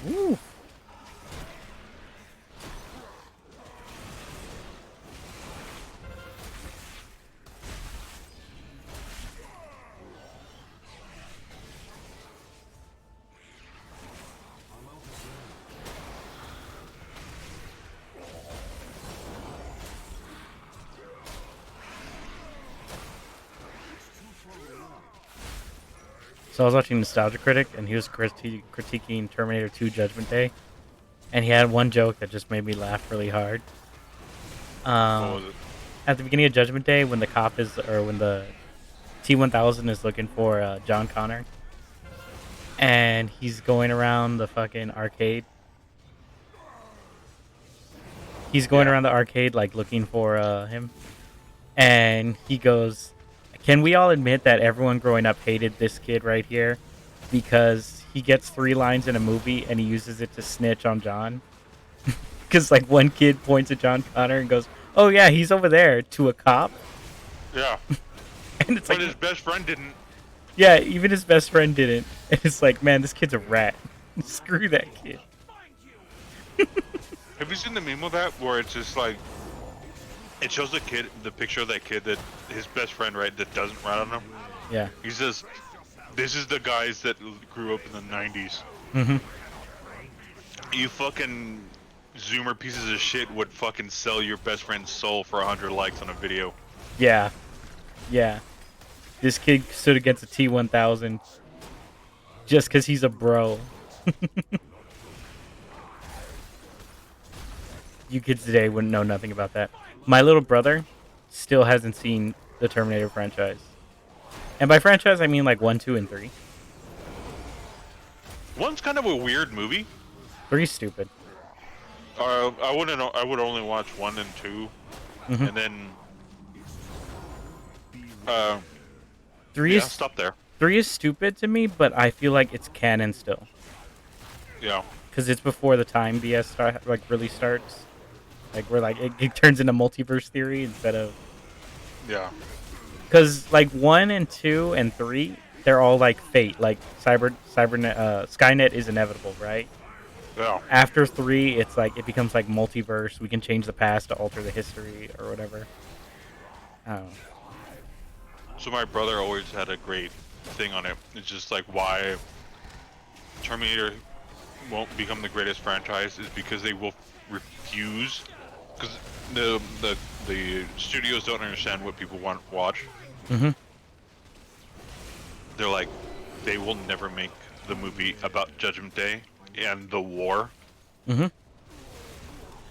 Ooh. So I was watching Nostalgia Critic, and he was critiquing Terminator 2 Judgment Day, and he had one joke that just made me laugh really hard. What was it? At the beginning of Judgment Day, when the when the T-1000 is looking for John Connor, and he's going around the fucking arcade. He's going around the arcade, like, looking for him, and he goes, "Can we all admit that everyone growing up hated this kid right here because he gets 3 lines in a movie and he uses it to snitch on John?" Because, like, one kid points at John Connor and goes, "Oh yeah, he's over there," to a cop. Yeah. And it's but like, his best friend didn't. Yeah, even his best friend didn't. And it's like, man, this kid's a rat. Screw that kid. Have you seen the meme of that where it's just like it shows the picture of that kid that his best friend, right, that doesn't rat on him? Yeah. He says, "This is the guys that grew up in the 90s. Mm-hmm. You fucking Zoomer pieces of shit would fucking sell your best friend's soul for 100 likes on a video." Yeah. Yeah. This kid stood against a T-1000 just because he's a bro. You kids today wouldn't know nothing about that. My little brother still hasn't seen the Terminator franchise. And by franchise, I mean like 1, 2, and 3. One's kind of a weird movie. 3's stupid. I would only watch 1 and 2, Mhm. and then 3 yeah, is stop there. 3 is stupid to me, but I feel like it's canon still. Yeah. Because it's before the time BS really starts. Like, where like it turns into multiverse theory instead of... Yeah. Because like 1 and 2 and 3, they're all like fate. Like Skynet is inevitable, right? Yeah. After 3, it's like it becomes like multiverse. We can change the past to alter the history or whatever. I don't know. So my brother always had a great thing on it. It's just like why Terminator won't become the greatest franchise is because they will refuse, because the studios don't understand what people want to watch. Mm-hmm. They're like, they will never make the movie about Judgment Day and the war. Mm-hmm.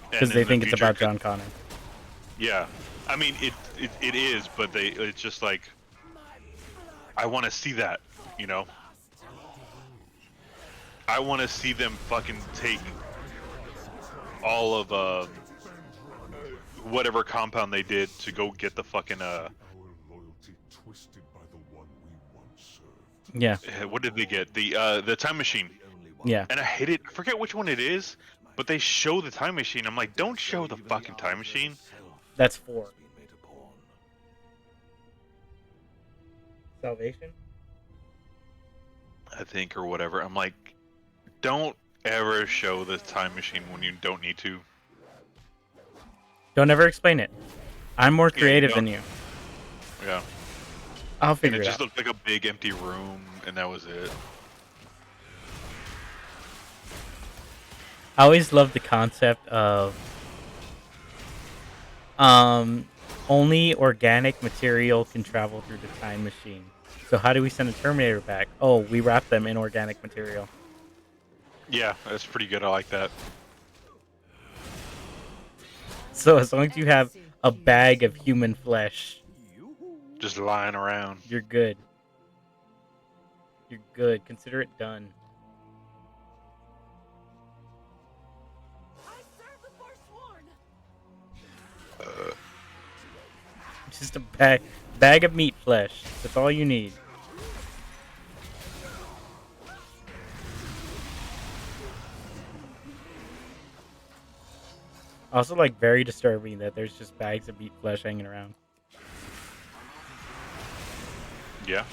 Because they think it's about John Connor. Yeah, I mean it is, but it's just like, I want to see that, you know. I want to see them fucking take all of whatever compound they did to go get the fucking Our loyalty twisted by the one we once served. Yeah. what did they get? The time machine. Yeah. And I hate it. I forget which one it is, but they show the time machine. I'm like, don't show the fucking time machine. That's 4. Salvation? I think, or whatever. I'm like, don't ever show the time machine when you don't need to. Don't ever explain it. I'm more Yeah, creative no. than you. Yeah. I'll And figure it it just out. looked like a big empty room, and that was it. I always loved the concept of only organic material can travel through the time machine. So how do we send a Terminator back? Oh, we wrap them in organic material. Yeah, that's pretty good. I like that. So as long as you have a bag of human flesh. Just lying around. You're good. You're good. Consider it done. I serve the Forsworn. Just a bag of meat flesh. That's all you need. Also, like, very disturbing that there's just bags of meat flesh hanging around. Yeah.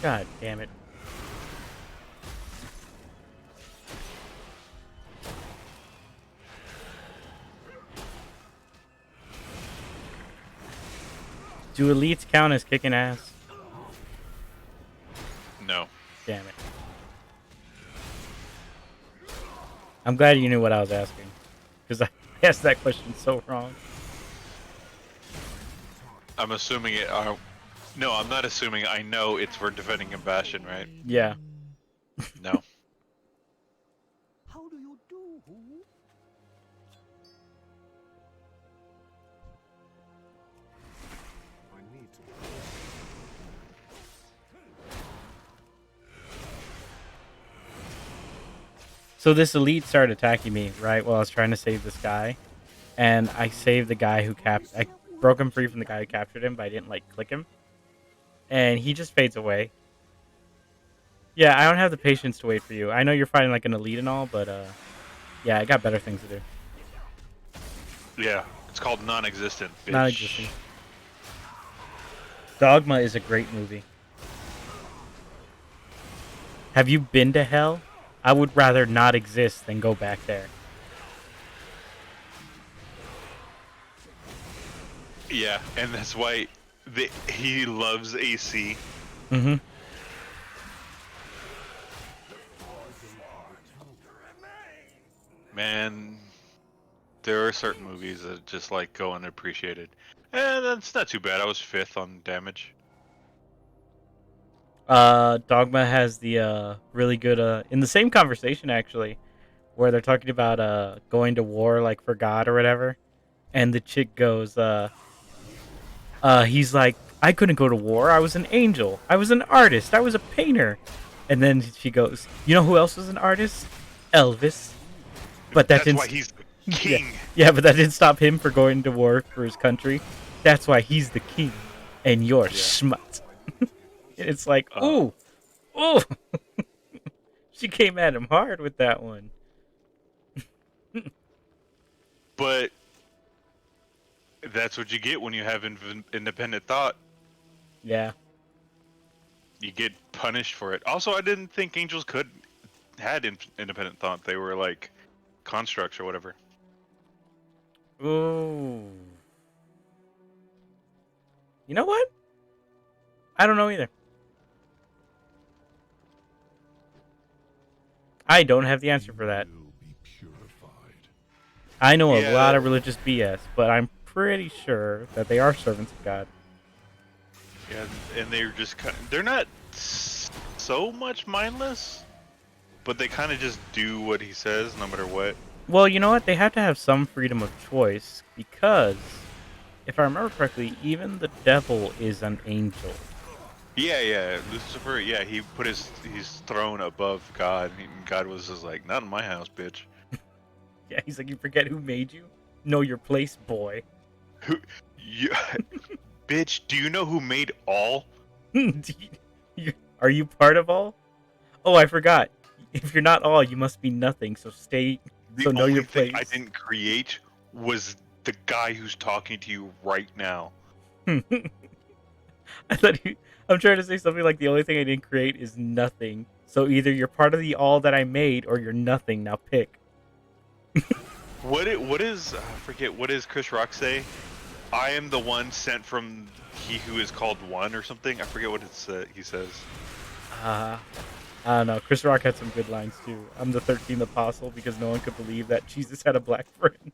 God damn it. Do elites count as kicking ass? No. Damn it. I'm glad you knew what I was asking. Because I asked that question so wrong. I'm assuming it. No, I'm not assuming. I know it's for defending a Bastion, right? Yeah. No. How do you do? I need to. So this elite started attacking me, right, while I was trying to save this guy. And I saved the guy who I broke him free from the guy who captured him, but I didn't, like, click him. And he just fades away. Yeah, I don't have the patience to wait for you. I know you're fighting, like, an elite and all, but, yeah, I got better things to do. Yeah, it's called non-existent, bitch. Non-existent. Dogma is a great movie. Have you been to hell? I would rather not exist than go back there. Yeah, and that's why he loves AC. Mm-hmm. Man, there are certain movies that just like go unappreciated. And that's not too bad. I was 5th on damage. Dogma has the really good in the same conversation actually, where they're talking about going to war like for God or whatever, and the chick goes he's like, I couldn't go to war. I was an angel. I was an artist. I was a painter. And then she goes, you know who else was an artist? Elvis. But that's why he's the king. Yeah, but that didn't stop him for going to war for his country. That's why he's the king, and you're schmutz. It's like, ooh, ooh. She came at him hard with that one. But that's what you get when you have independent thought. Yeah. You get punished for it. Also, I didn't think angels had independent thought. They were like constructs or whatever. Ooh. You know what? I don't know either. I don't have the answer for that. I know a lot of religious BS, but I'm pretty sure that they are servants of God. Yeah, and they're just they're not so much mindless, but they kind of just do what he says no matter what. Well, you know what? They have to have some freedom of choice because, if I remember correctly, even the devil is an angel. Yeah, Lucifer. Yeah, he put his throne above God, and God was just like, "Not in my house, bitch." Yeah, he's like, "You forget who made you? Know your place, boy." Who? Bitch, do you know who made all? Are you part of all? Oh, I forgot. If you're not all, you must be nothing. So so know your place. The only thing I didn't create was the guy who's talking to you right now. I thought I'm trying to say something like the only thing I didn't create is nothing. So either you're part of the all that I made, or you're nothing. Now pick. What is I forget, what does Chris Rock say? I am the one sent from he who is called one or something. I forget what he says. I don't know. Chris Rock had some good lines too. I'm the 13th apostle because no one could believe that Jesus had a black friend.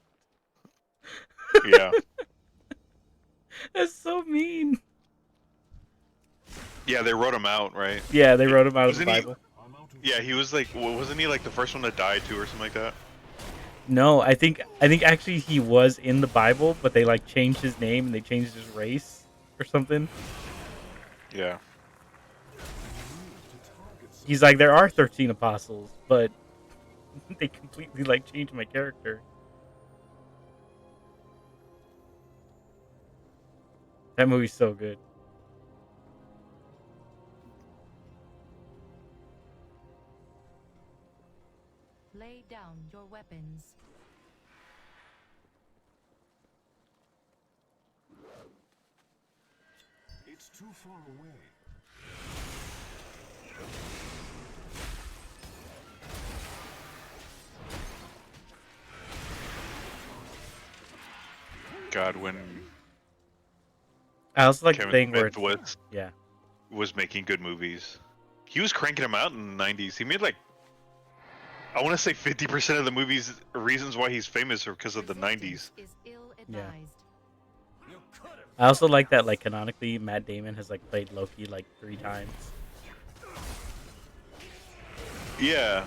Yeah. That's so mean. Yeah, they wrote him out, right? Yeah, they wrote him out of the Wasn't he? Bible. Yeah, he was like, wasn't he like the first one to die too, or something like that? No, I think actually he was in the Bible, but they like changed his name and they changed his race or something. Yeah. He's like, there are 13 apostles, but they completely like changed my character. That movie's so good. Lay down your weapons. It's too far away. God, when I also like the Kevin thing where Smith it's, yeah. was making good movies, he was cranking them out in the 90s. He made like, I want to say 50% of the movies, reasons why he's famous are because of the 90s. Yeah. I also like that, like, canonically, Matt Damon has like played Loki like 3 times. Yeah.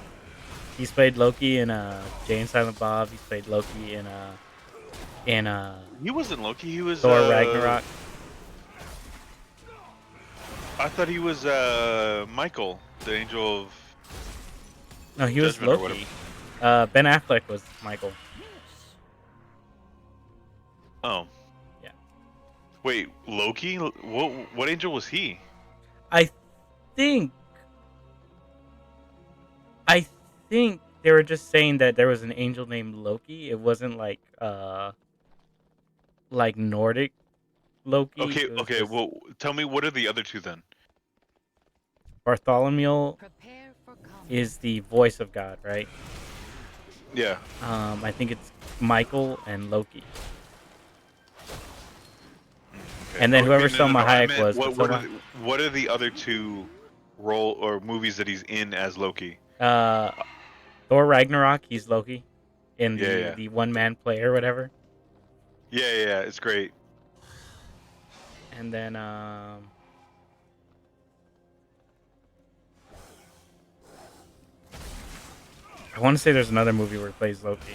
He's played Loki in Jay and Silent Bob. He's played Loki in He wasn't Loki. He was Thor Ragnarok. I thought he was Michael, the angel of. No, he was Judgment or Loki. Ben Affleck was Michael. Oh. Yeah. Wait, Loki? What angel was he? I think they were just saying that there was an angel named Loki. It wasn't like Nordic Loki. Okay, It was okay. just Well, tell me, what are the other two then? Bartholomew is the voice of God, right? Yeah. I think it's Michael and Loki. Okay. And then whoever no, Selma I Hayek meant, was. what are the other two role or movies that he's in as Loki? Thor Ragnarok, he's Loki in Yeah. the one man play or whatever. Yeah, it's great. And then I want to say there's another movie where he plays Loki.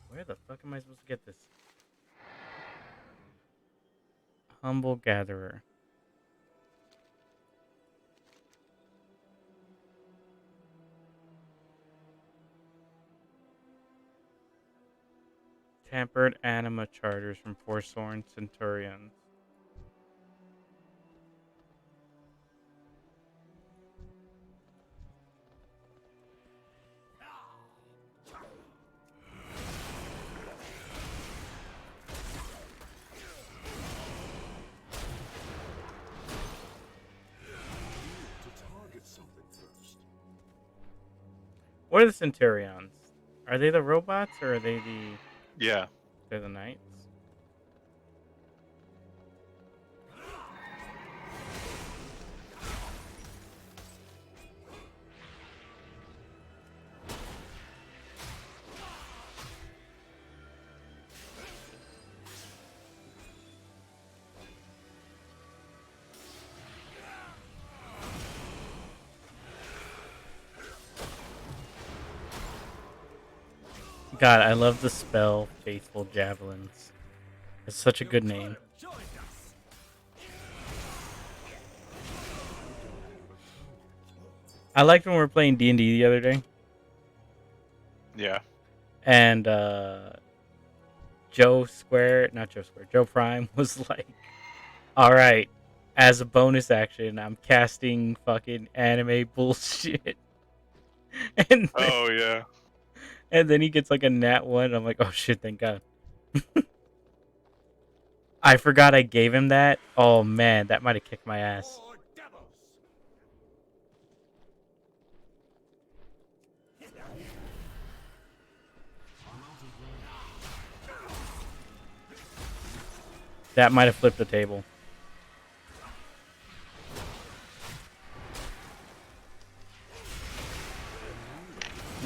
Where the fuck am I supposed to get this? Humble Gatherer. Tempered anima charters from Forsworn Centurions. What are the Centurions? Are they the robots or are they the... Yeah. They're the knights? God, I love the spell Faithful Javelins. It's such a good name. I liked when we were playing D&D the other day. Yeah. And Joe Prime was like, alright, as a bonus action, I'm casting fucking anime bullshit. And then, Oh, yeah. And then he gets like a nat 1. I'm like, oh shit, thank God. I forgot I gave him that. Oh man, that might have kicked my ass. That might have flipped the table.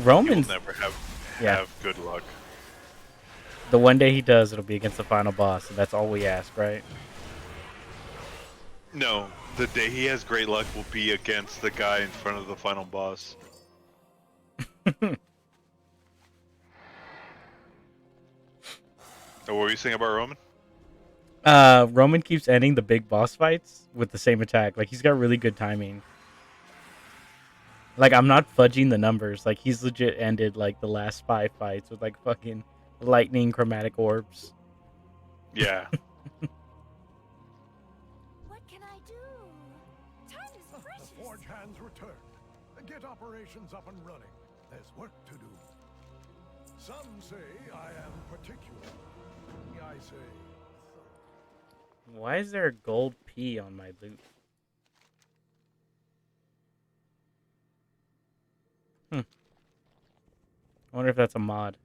Roman's never have yeah. good luck. The one day he does, it'll be against the final boss, and that's all we ask, right? No, the day he has great luck will be against the guy in front of the final boss. So what were you saying about Roman? Roman keeps ending the big boss fights with the same attack. Like, he's got really good timing. Like, I'm not fudging the numbers. Like, he's legit ended, like, the last 5 fights with, like, fucking lightning chromatic orbs. Yeah. What can I do? Time is precious. The Forge Hands return. Get operations up and running. There's work to do. Some say I am particular. I say Why is there a gold P on my loot? I wonder if that's a mod.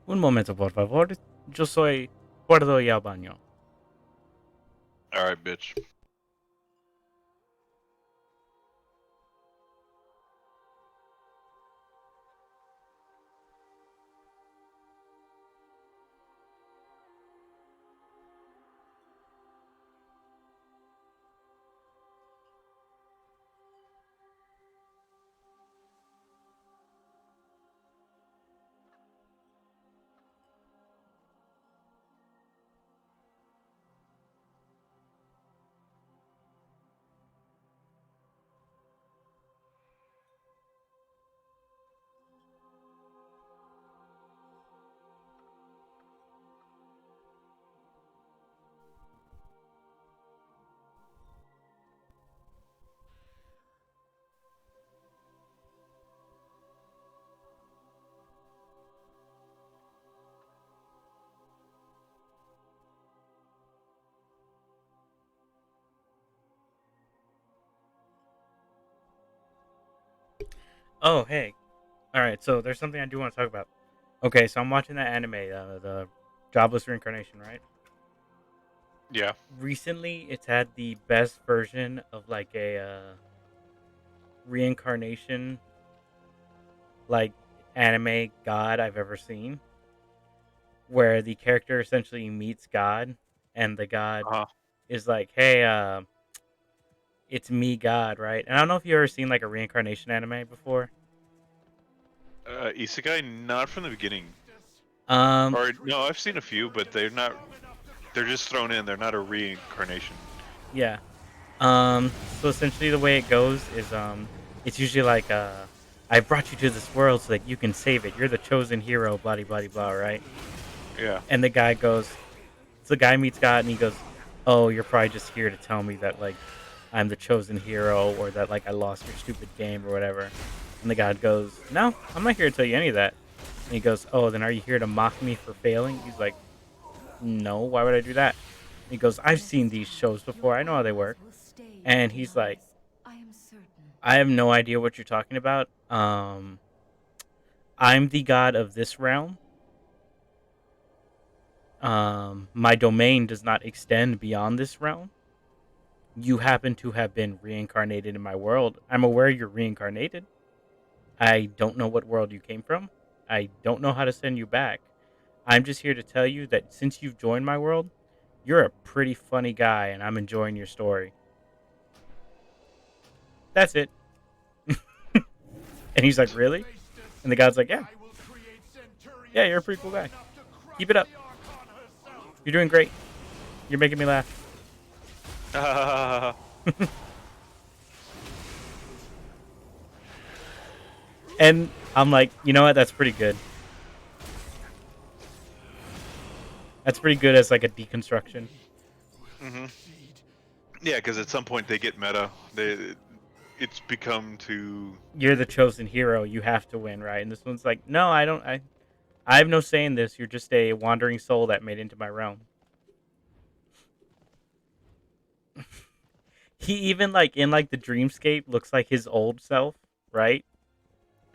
Un momento, por favor. Yo soy Puerto y al baño. Alright, bitch. Oh, hey. Alright, so there's something I do want to talk about. Okay, so I'm watching that anime, the Jobless Reincarnation, right? Yeah. Recently, it's had the best version of, like, a reincarnation, like, anime god I've ever seen. Where the character essentially meets God, and the God is like, hey, it's me, God, right? And I don't know if you've ever seen, like, a reincarnation anime before. Isekai, not from the beginning. Or no, I've seen a few, but they're not. They're just thrown in. They're not a reincarnation. Yeah. So essentially, the way it goes is, it's usually like, I brought you to this world so that you can save it. You're the chosen hero, blah blah blah, right? Yeah. And the guy goes, so the guy meets God, and he goes, "Oh, you're probably just here to tell me that, like, I'm the chosen hero, or that, like, I lost your stupid game or whatever." And the God goes, "No, I'm not here to tell you any of that." And he goes, "Oh, then are you here to mock me for failing?" He's like, "No, why would I do that?" And he goes, "I've seen these shows before. I know how they work." And he's like, "I have no idea what you're talking about. I'm the god of this realm. My domain does not extend beyond this realm. You happen to have been reincarnated in my world. I'm aware you're reincarnated. I don't know what world you came from. I don't know how to send you back. I'm just here to tell you that since you've joined my world, you're a pretty funny guy, and I'm enjoying your story." That's it. And he's like, "Really?" And the guy's like, "Yeah. Yeah, you're a pretty cool guy. Keep it up. You're doing great. You're making me laugh." And I'm like, you know what? That's pretty good. That's pretty good as, like, a deconstruction. Mm-hmm. Yeah, because at some point they get meta. It's become to... You're the chosen hero. You have to win, right? And this one's like, no, I don't. I have no say in this. You're just a wandering soul that made into my realm. He even, like, in, like, the dreamscape looks like his old self, right?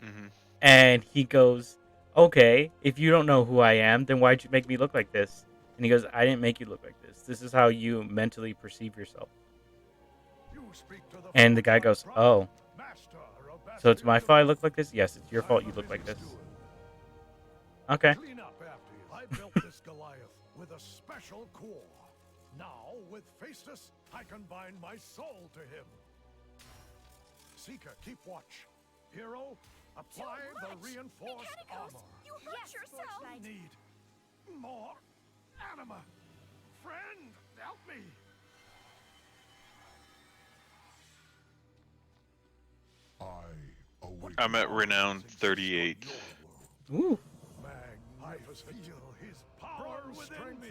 Mm-hmm. And he goes, okay, if you don't know who I am, then why'd you make me look like this? And he goes, I didn't make you look like this. This is how you mentally perceive yourself. You speak to the And the guy goes, oh, master of so it's my Bastion. fault I look like this? Yes, it's your fault you look like this. Okay. Clean up after you. I built this Goliath with a special core. Now, with Faceless, I can bind my soul to him. Seeker, keep watch. Hero, apply the reinforced armor. You hurt yourself! Need more anima. Friend, help me. I'm at renown 38. Ooh. Magnificent. Feel his power within me.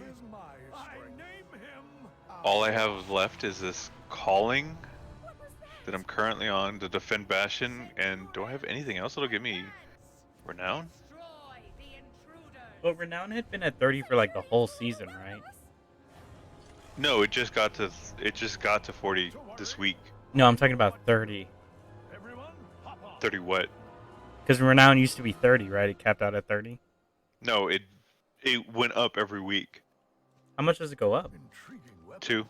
I name him. All I have left is this calling that I'm currently on to defend Bastion, and do I have anything else that'll give me renown? Well, Renown had been at 30 for like the whole season, right? No, it just got to 40 this week. No, I'm talking about 30. 30 what? Because Renown used to be 30, right? It capped out at 30. No, it went up every week. How much does it go up? 2.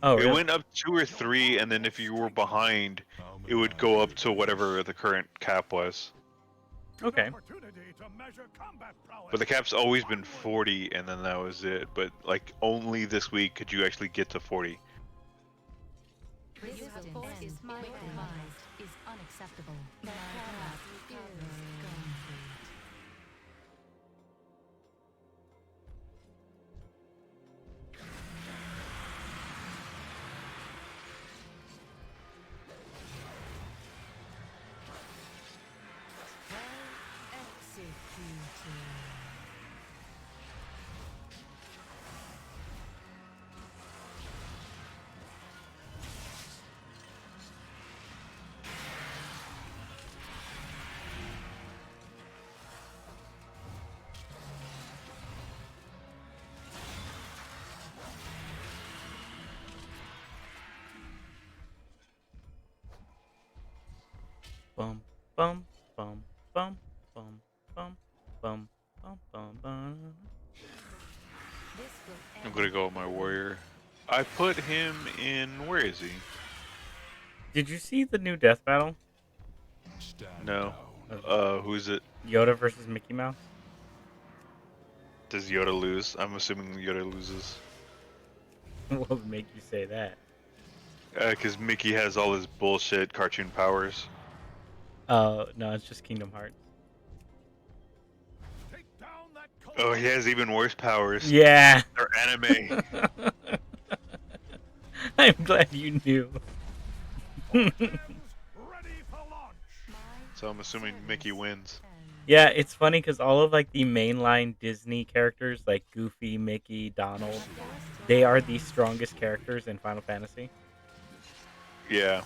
Oh, It really? went up 2 or 3, and then if you were behind, it would go up to whatever the current cap was. Okay. But the cap's always been 40, and then that was it. But like only this week could you actually get to 40. Resistance is compromised is unacceptable. My path is complete. Executed. Bum, bum, bum, bum, bum, bum, bum, bum, bum, bum. I'm gonna go with my warrior. I put him in. Where is he? Did you see the new death battle? No. Who's it? Yoda versus Mickey Mouse? Does Yoda lose? I'm assuming Yoda loses. What would make you say that? Because Mickey has all his bullshit cartoon powers. Oh, no, it's just Kingdom Hearts. Oh, he has even worse powers. Yeah. They're anime. I'm glad you knew. So I'm assuming Mickey wins. Yeah, it's funny because all of like the mainline Disney characters, like Goofy, Mickey, Donald, they are the strongest characters in Final Fantasy. Yeah.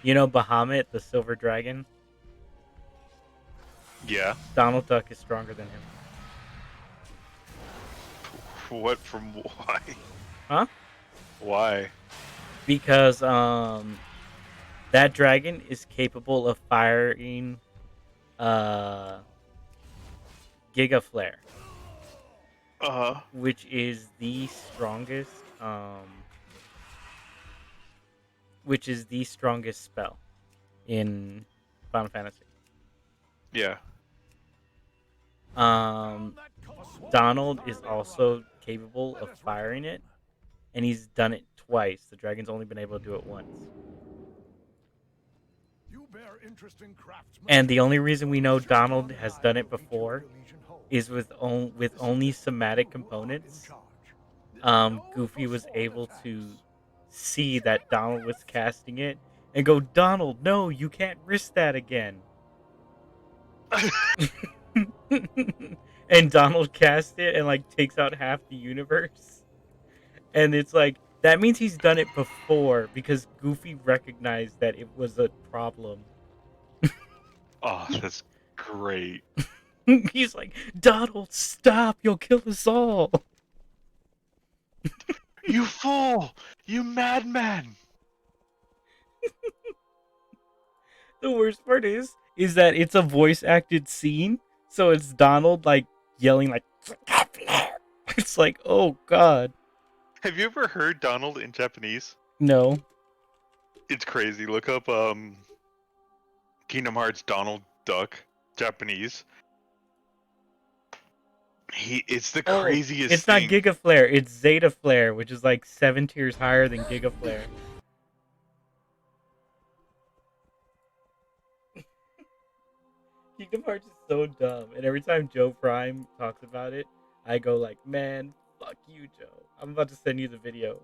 You know Bahamut, the silver dragon? Yeah. Donald Duck is stronger than him. What from why? Huh? Why? Because that dragon is capable of firing Giga Flare. Uh-huh. Which is the strongest spell in Final Fantasy. Yeah. Donald is also capable of firing it, and he's done it twice. The dragon's only been able to do it once. And the only reason we know Donald has done it before is with only somatic components. Goofy was able to see that Donald was casting it and go, Donald, no, you can't risk that again. And Donald cast it and like takes out half the universe. And it's like, that means he's done it before because Goofy recognized that it was a problem. Oh, that's great. He's like, Donald, stop, you'll kill us all. You fool! You madman! The worst part is is that it's a voice acted scene, so it's Donald like yelling like it's like, oh god. Have you ever heard Donald in Japanese? No. It's crazy. Look up Kingdom Hearts Donald Duck Japanese. It's the craziest it's not thing. Giga Flare, it's Zeta Flare, which is like 7 tiers higher than Giga Flare. Kingdom Hearts is so dumb, and every time Joe Prime talks about it, I go like, man, fuck you, Joe. I'm about to send you the video.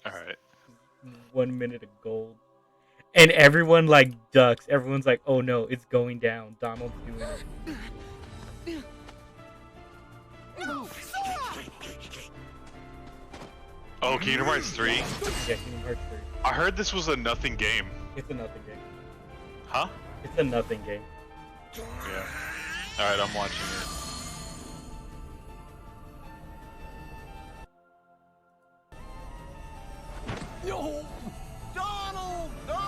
Alright. 1 minute of gold. And everyone like ducks. Everyone's like, oh no, it's going down. Donald's doing it. Oh, Kingdom Hearts 3? Yeah, Kingdom Hearts 3. I heard this was a nothing game. It's a nothing game. Huh? It's a nothing game. Yeah. Alright, I'm watching it. No! Donald! No!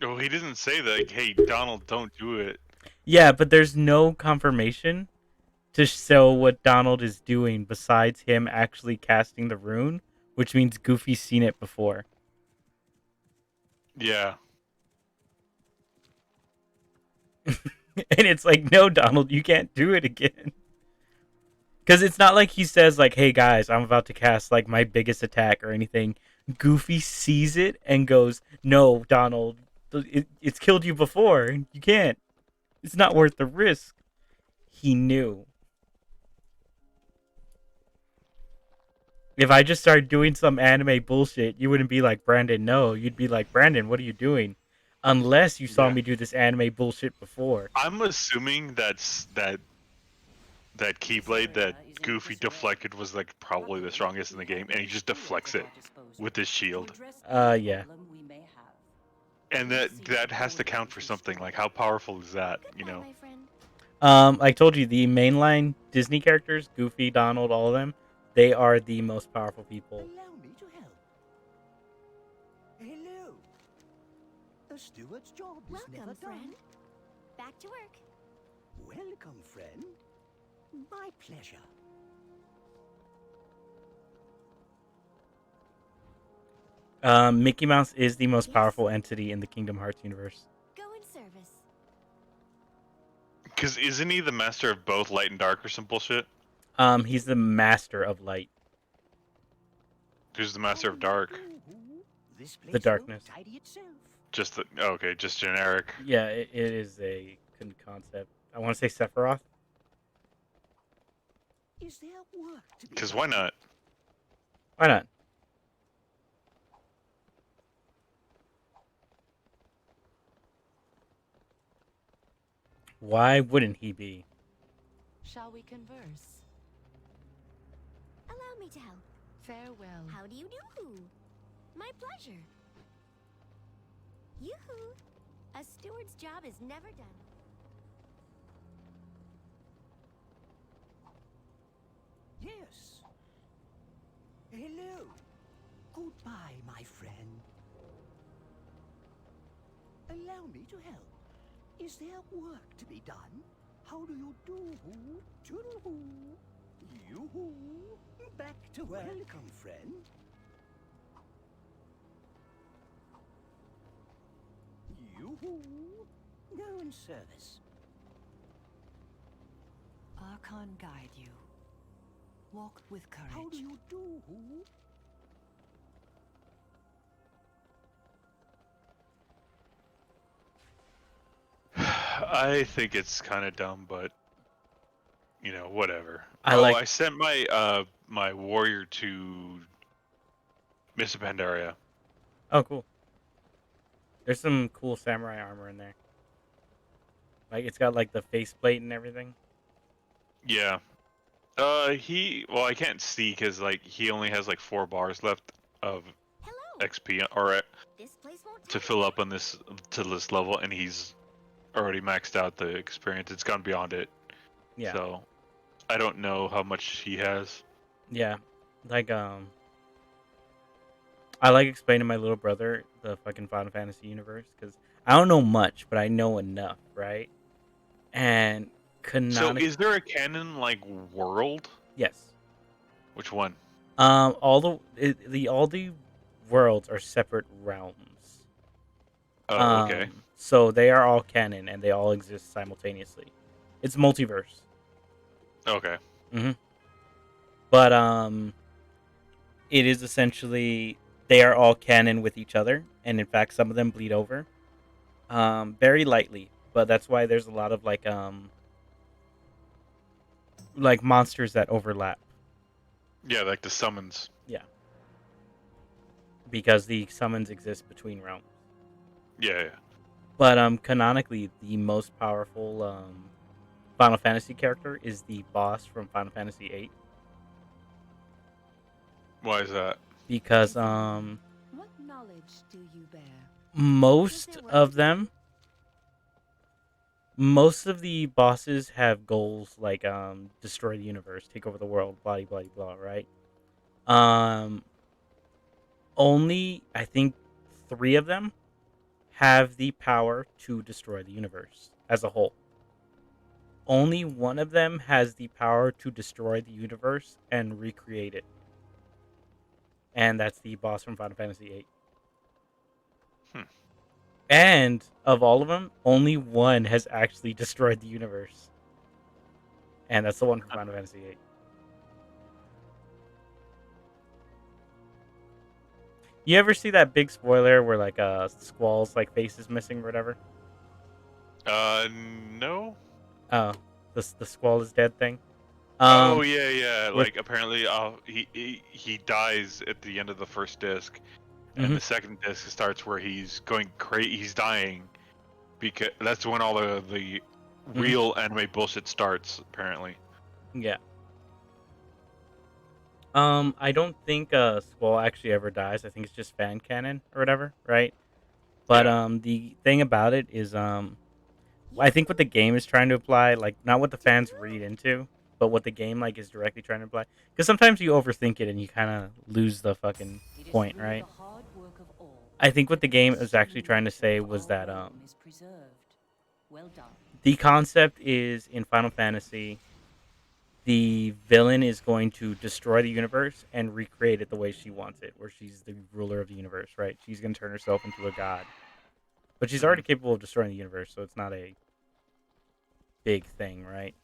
Oh, he didn't say that. Hey, Donald, don't do it. Yeah, but there's no confirmation to show what Donald is doing besides him actually casting the rune, which means Goofy's seen it before. Yeah. And it's like, no, Donald, you can't do it again. Because it's not like he says, like, hey, guys, I'm about to cast, like, my biggest attack or anything. Goofy sees it and goes, no, Donald, it's killed you before. You can't. It's not worth the risk. He knew. If I just started doing some anime bullshit, you wouldn't be like, Brandon, no. You'd be like, Brandon, what are you doing? Unless you saw me do this anime bullshit before. I'm assuming that Keyblade that Goofy deflected was like probably the strongest in the game, and he just deflects it with his shield. Yeah. And that has to count for something. Like, how powerful is that? You know. I told you, the mainline Disney characters, Goofy, Donald, all of them, they are the most powerful people. Allow me to help. Hello. A steward's job is never Welcome, done. friend. Back to work. Welcome, friend. My pleasure. Mickey Mouse is the most powerful entity in the Kingdom Hearts universe. Go in service. Because isn't he the master of both light and dark or some bullshit? He's the master of light. Who's the master of dark? The darkness. Just the okay, just generic. Yeah, it is a concept. I want to say Sephiroth. Is there work to be Because why not? Why not? Why wouldn't he be? Shall we converse? Allow me to help. Farewell. How do you do? My pleasure. Yoo-hoo. A steward's job is never done. Yes. Hello. Goodbye, my friend. Allow me to help. Is there work to be done? How do you do? Toodle-hoo. You-hoo. Back to work. Welcome, friend. You-hoo. Go in service. Archon guide you. Walk with courage. How do you do? I think it's kind of dumb, but you know, whatever. I I sent my my warrior to Miss Pandaria. Oh, cool. There's some cool samurai armor in there. Like, it's got, like, the faceplate and everything. Yeah. Well, I can't see because, like, he only has, like, 4 bars left of XP, or to fill up on this, to this level, and he's already maxed out the experience. It's gone beyond it. Yeah. So, I don't know how much he has. Yeah. Like, I like explaining to my little brother the fucking Final Fantasy universe, because I don't know much, but I know enough, right? And So, is there a canon, like, world? Yes. Which one? All the worlds are separate realms. Oh, okay. So they are all canon, and they all exist simultaneously. It's multiverse. Okay. But, it is essentially, they are all canon with each other, and in fact, some of them bleed over. Very lightly, but that's why there's a lot of, like monsters that overlap. Yeah, like the summons. Yeah. Because the summons exist between realms. Yeah. But, canonically, the most powerful, Final Fantasy character is the boss from Final Fantasy VIII. Why is that? Because, What knowledge do you bear? most of the bosses have goals like, destroy the universe, take over the world, blah, blah, blah, right? Only, I think, 3 of them have the power to destroy the universe as a whole. Only one of them has the power to destroy the universe and recreate it. And that's the boss from Final Fantasy VIII. And of all of them, only one has actually destroyed the universe. And that's the one from Final Fantasy VIII. You ever see that big spoiler where, like, Squall's, like, face is missing or whatever? No. Oh, the Squall is dead thing? Oh, yeah. Like, apparently, he dies at the end of the first disc. And the second disc starts where he's going crazy. He's dying. Because that's when all the real anime bullshit starts, apparently. Yeah. I don't think Squall actually ever dies. I think it's just fan canon or whatever, right? But the thing about it is I think what the game is trying to apply, like, not what the fans read into, but what the game, like, is directly trying to apply. Because sometimes you overthink it and you kind of lose the fucking point, right? I think what the game is actually trying to say was that the concept is in Final Fantasy, the villain is going to destroy the universe and recreate it the way she wants it, where she's the ruler of the universe, right? She's going to turn herself into a god. But she's already capable of destroying the universe, so it's not a big thing, right?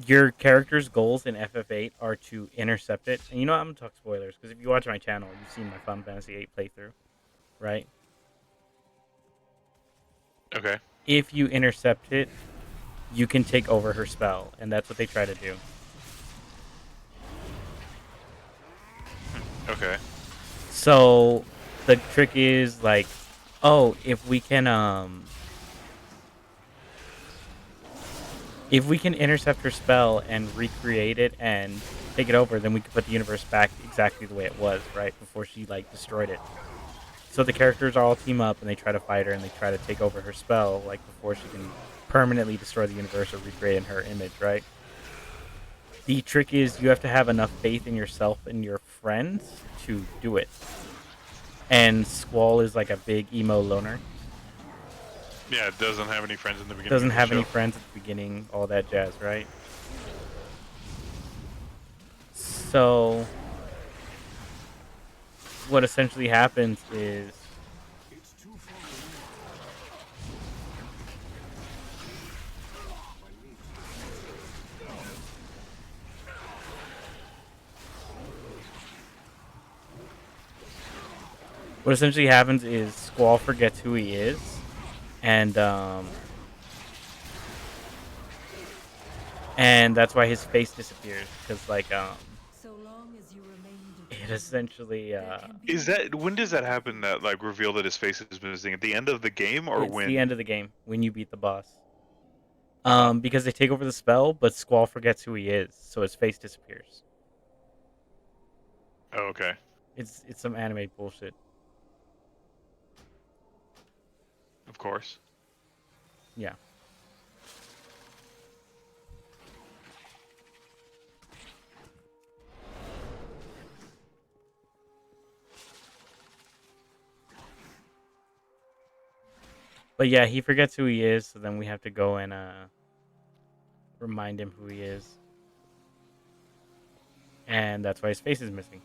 Your character's goals in FF8 are to intercept it. And you know what? I'm going to talk spoilers, because if you watch my channel, you've seen my Final Fantasy VIII playthrough, right? Okay. If you intercept it, you can take over her spell, and that's what they try to do. Okay. So the trick is, like, oh, if we can intercept her spell and recreate it and take it over, then we can put the universe back exactly the way it was, right, before she, like, destroyed it. So the characters all team up and they try to fight her and they try to take over her spell, like, before she can permanently destroy the universe or recreate in her image, right? The trick is you have to have enough faith in yourself and your friends to do it. And Squall is like a big emo loner. Yeah, it doesn't have any friends in the beginning. Doesn't have any friends at the beginning, all that jazz, right? So what essentially happens is It's too far away. Squall forgets who he is, and that's why his face disappears because So long as you remain it essentially Is that when does that happen? That like reveal that his face is missing at the end of the game, or it's when? the end of the game when you beat the boss. Uh-huh. Because they take over the spell, but Squall forgets who he is, so his face disappears. Oh, okay. It's some anime bullshit. Of course. Yeah. But yeah, he forgets who he is, so then we have to go and remind him who he is. And that's why his face is missing.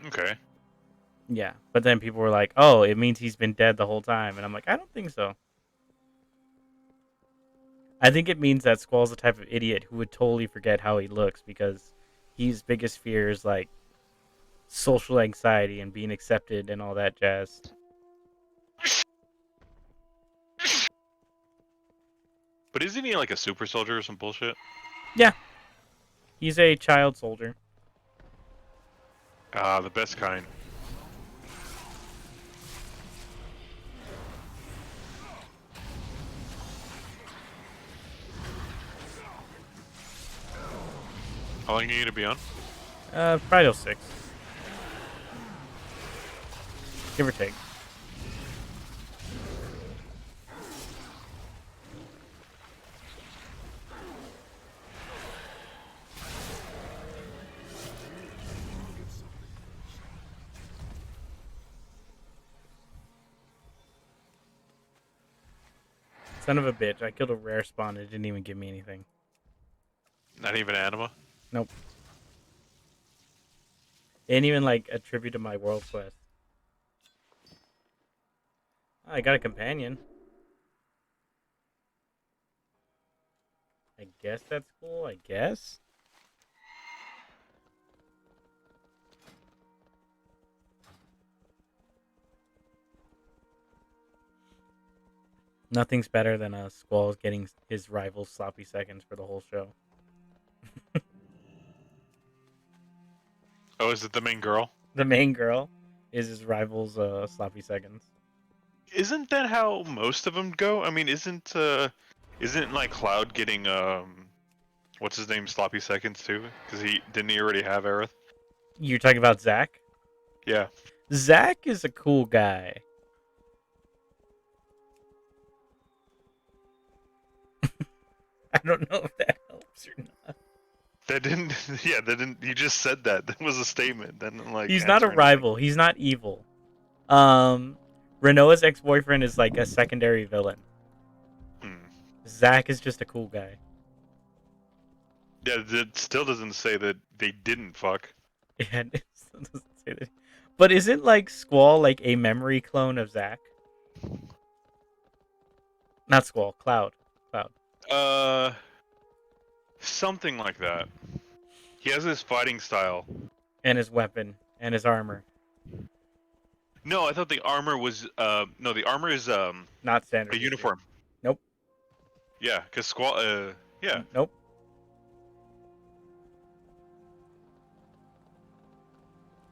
Okay. Yeah, but then people were like, "Oh, it means he's been dead the whole time," and I'm like, "I don't think so. I think it means that Squall's the type of idiot who would totally forget how he looks because his biggest fear is like social anxiety and being accepted and all that jazz." But isn't he like a super soldier or some bullshit? Yeah, he's a child soldier. Ah, the best kind. How long are you gonna be on? Probably till 6. Give or take. Son of a bitch, I killed a rare spawn, it didn't even give me anything. Not even anima? Nope. It didn't even like attribute to my world quest. Oh, I got a companion. I guess that's cool, I guess. Nothing's better than Squall getting his rival's sloppy seconds for the whole show. Oh, is it the main girl? The main girl is his rival's sloppy seconds. Isn't that how most of them go? I mean, isn't like Cloud getting what's his name, sloppy seconds too? Because he already have Aerith? You're talking about Zack? Yeah. Zack is a cool guy. I don't know if that helps or not. That didn't. Yeah, that didn't. You just said that. That was a statement. Then like. He's not a rival. He's not evil. Renoa's ex-boyfriend is like a secondary villain. Zack is just a cool guy. Yeah, it still doesn't say that they didn't fuck. Yeah, it still doesn't say that. But isn't like Squall like a memory clone of Zack? Not Squall, Cloud. Something like that. He has his fighting style. And his weapon and his armor. No, I thought the armor was no, the armor is not standard. A uniform. Nope. Yeah, cuz Squall yeah. Nope.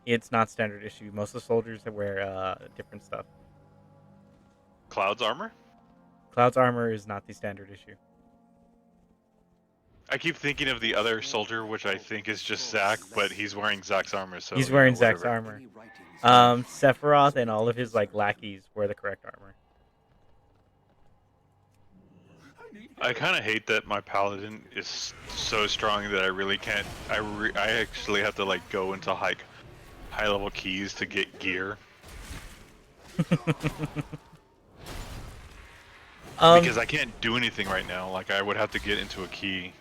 It's not standard issue. Most of the soldiers wear different stuff. Cloud's armor? Cloud's armor is not the standard issue. I keep thinking of the other soldier, which I think is just Zack, but he's wearing Zack's armor. So he's wearing Zack's armor. Sephiroth and all of his like lackeys wear the correct armor. I kind of hate that my paladin is so strong that I really can't. I actually have to like go into high level keys to get gear. Because I can't do anything right now. Like I would have to get into a key.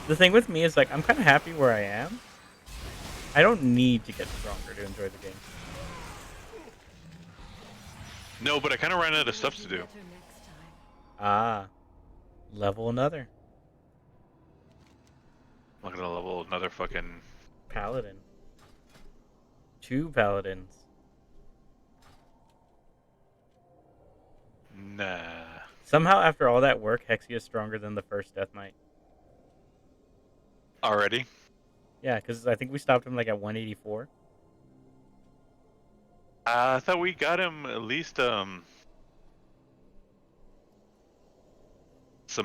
The thing with me is like I'm kind of happy where I am. I don't need to get stronger to enjoy the game. No, but I kind of ran out of stuff to do. Ah, level another I'm not gonna level another fucking. paladin. 2 paladins. Nah. Somehow, after all that work, Hexia is stronger than the first Death Knight. Already? Yeah, because I think we stopped him like at 184. I thought we got him at least some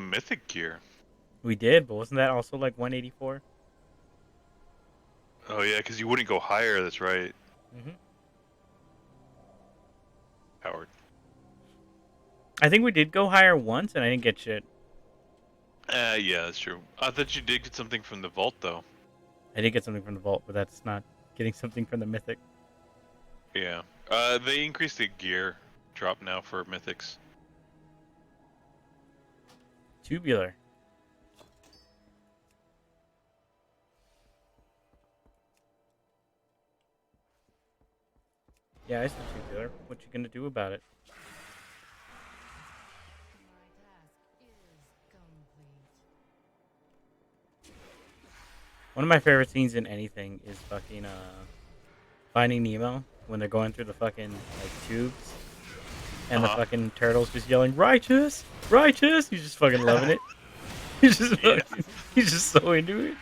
mythic gear. We did, but wasn't that also like 184? Oh yeah, because you wouldn't go higher. That's right. Mm-hmm. Howard. I think we did go higher once, and I didn't get shit. Yeah, that's true. I thought you did get something from the vault though. I did get something from the vault, but that's not getting something from the mythic. Yeah. They increased the gear drop now for mythics. Tubular. Yeah, I said tubular. What you gonna do about it? One of my favorite scenes in anything is fucking Finding Nemo when they're going through the fucking like tubes, and the fucking turtle's just yelling righteous, righteous. He's just fucking loving it. He's just he's just so into it.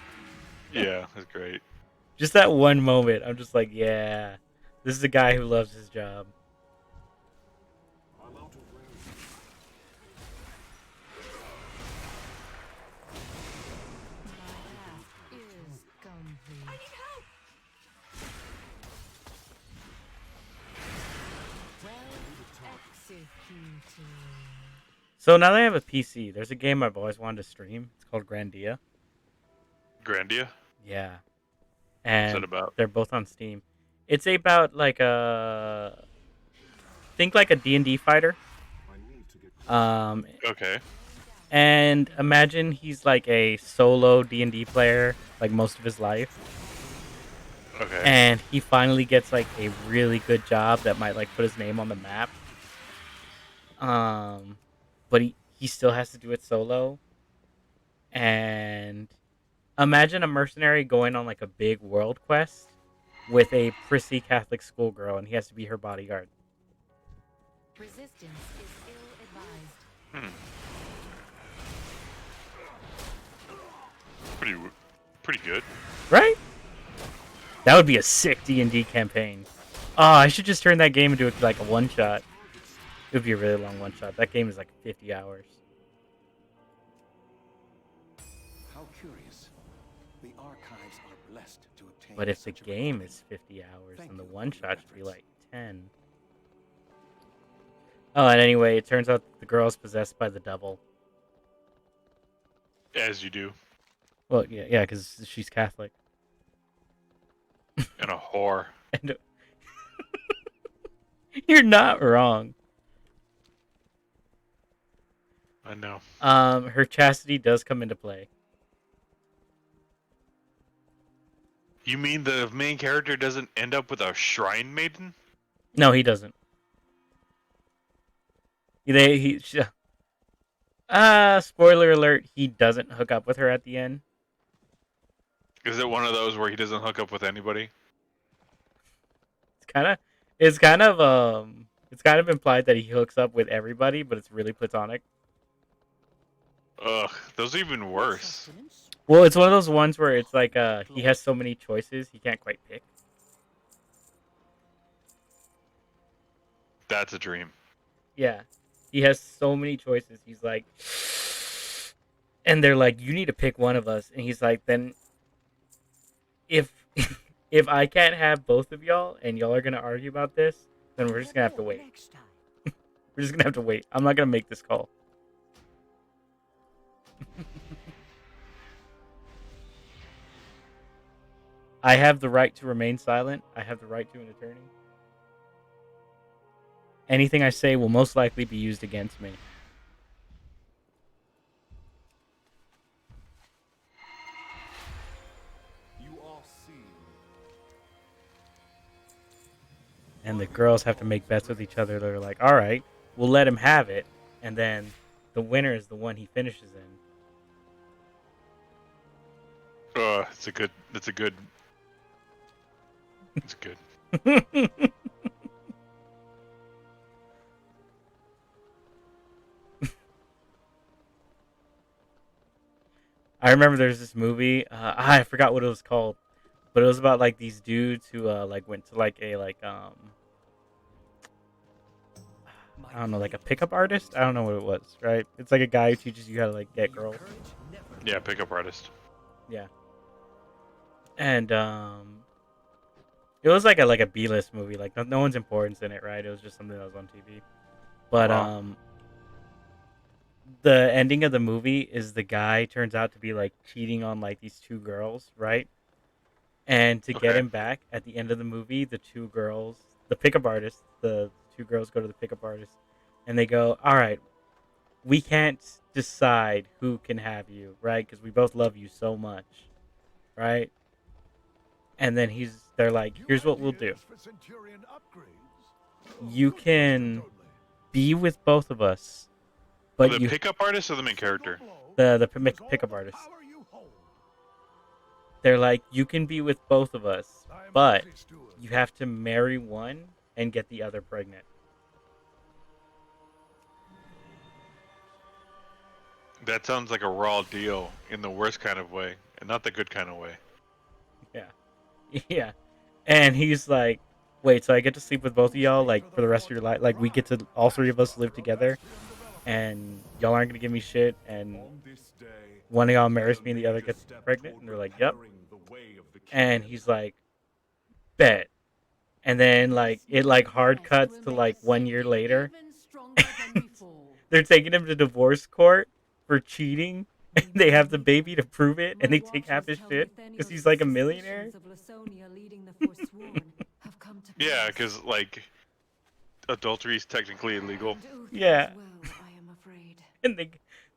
Yeah, that's great. Just that one moment, I'm just like, yeah, this is a guy who loves his job. So now that I have a PC, there's a game I've always wanted to stream. It's called Grandia. Grandia? Yeah. And What's that about? they're both on Steam. It's about like a think like a D&D fighter. Okay. And imagine he's like a solo D&D player like most of his life. Okay. And he finally gets like a really good job that might like put his name on the map. But he still has to do it solo. And imagine a mercenary going on like a big world quest with a prissy Catholic schoolgirl, and he has to be her bodyguard. Resistance is ill-advised. Pretty good. Right? That would be a sick D&D campaign. Oh, I should just turn that game into like a one-shot. It would be a really long one-shot. That game is like 50 hours. How curious. The archives are blessed to obtain. But if the game is 50 hours, then the one-shot should be like 10. Oh, and anyway, it turns out the girl is possessed by the devil. As you do. Well, yeah, because she's Catholic. And a whore. And you're not wrong. I know. Her chastity does come into play. You mean the main character doesn't end up with a shrine maiden? No, he doesn't. Spoiler alert, he doesn't hook up with her at the end. Is it one of those where he doesn't hook up with anybody? It's kind of implied that he hooks up with everybody, but it's really platonic. Ugh, those are even worse. Well, it's one of those ones where it's like he has so many choices he can't quite pick. That's a dream. Yeah. He has so many choices. He's like, and they're like, you need to pick one of us. And he's like, then if I can't have both of y'all and y'all are going to argue about this, then we're just going to have to wait. We're just going to have to wait. I'm not going to make this call. I have the right to remain silent. I have the right to an attorney. Anything I say will most likely be used against me. and the girls have to make bets with each other. They're like, all right, we'll let him have it, and then the winner is the one he finishes in. It's a good. It's good. I remember there's this movie. I forgot what it was called, but it was about like these dudes who like went to like a I don't know, like a pickup artist. I don't know what it was. Right? It's like a guy who teaches you how to like get girls. Yeah, pickup artist. Yeah. And it was like a B-list movie. Like no one's importance in it, right? It was just something that was on TV. But the ending of the movie is the guy turns out to be like cheating on like these two girls, right? And to get him back at the end of the movie, the two girls, the pickup artist, the two girls go to the pickup artist and they go, "All right, we can't decide who can have you, right? Because we both love you so much, right?" And then they're like, "Here's what we'll do. You can be with both of us, but the pickup artist or the main character? The pickup artist. They're like, you can be with both of us, but you have to marry one and get the other pregnant." That sounds like a raw deal in the worst kind of way, and not the good kind of way. Yeah. Yeah. And he's like, "Wait, so I get to sleep with both of y'all, like, for the rest of your life? Like, we get to, all three of us live together, and y'all aren't going to give me shit, and one of y'all marries me and the other gets pregnant?" And they're like, "Yep." And he's like, "Bet." And then, like, it, like, hard cuts to, like, 1 year later. They're taking him to divorce court for cheating, and they have the baby to prove it, and they take half his shit because he's like a millionaire. Yeah, because like adultery is technically illegal. Yeah. And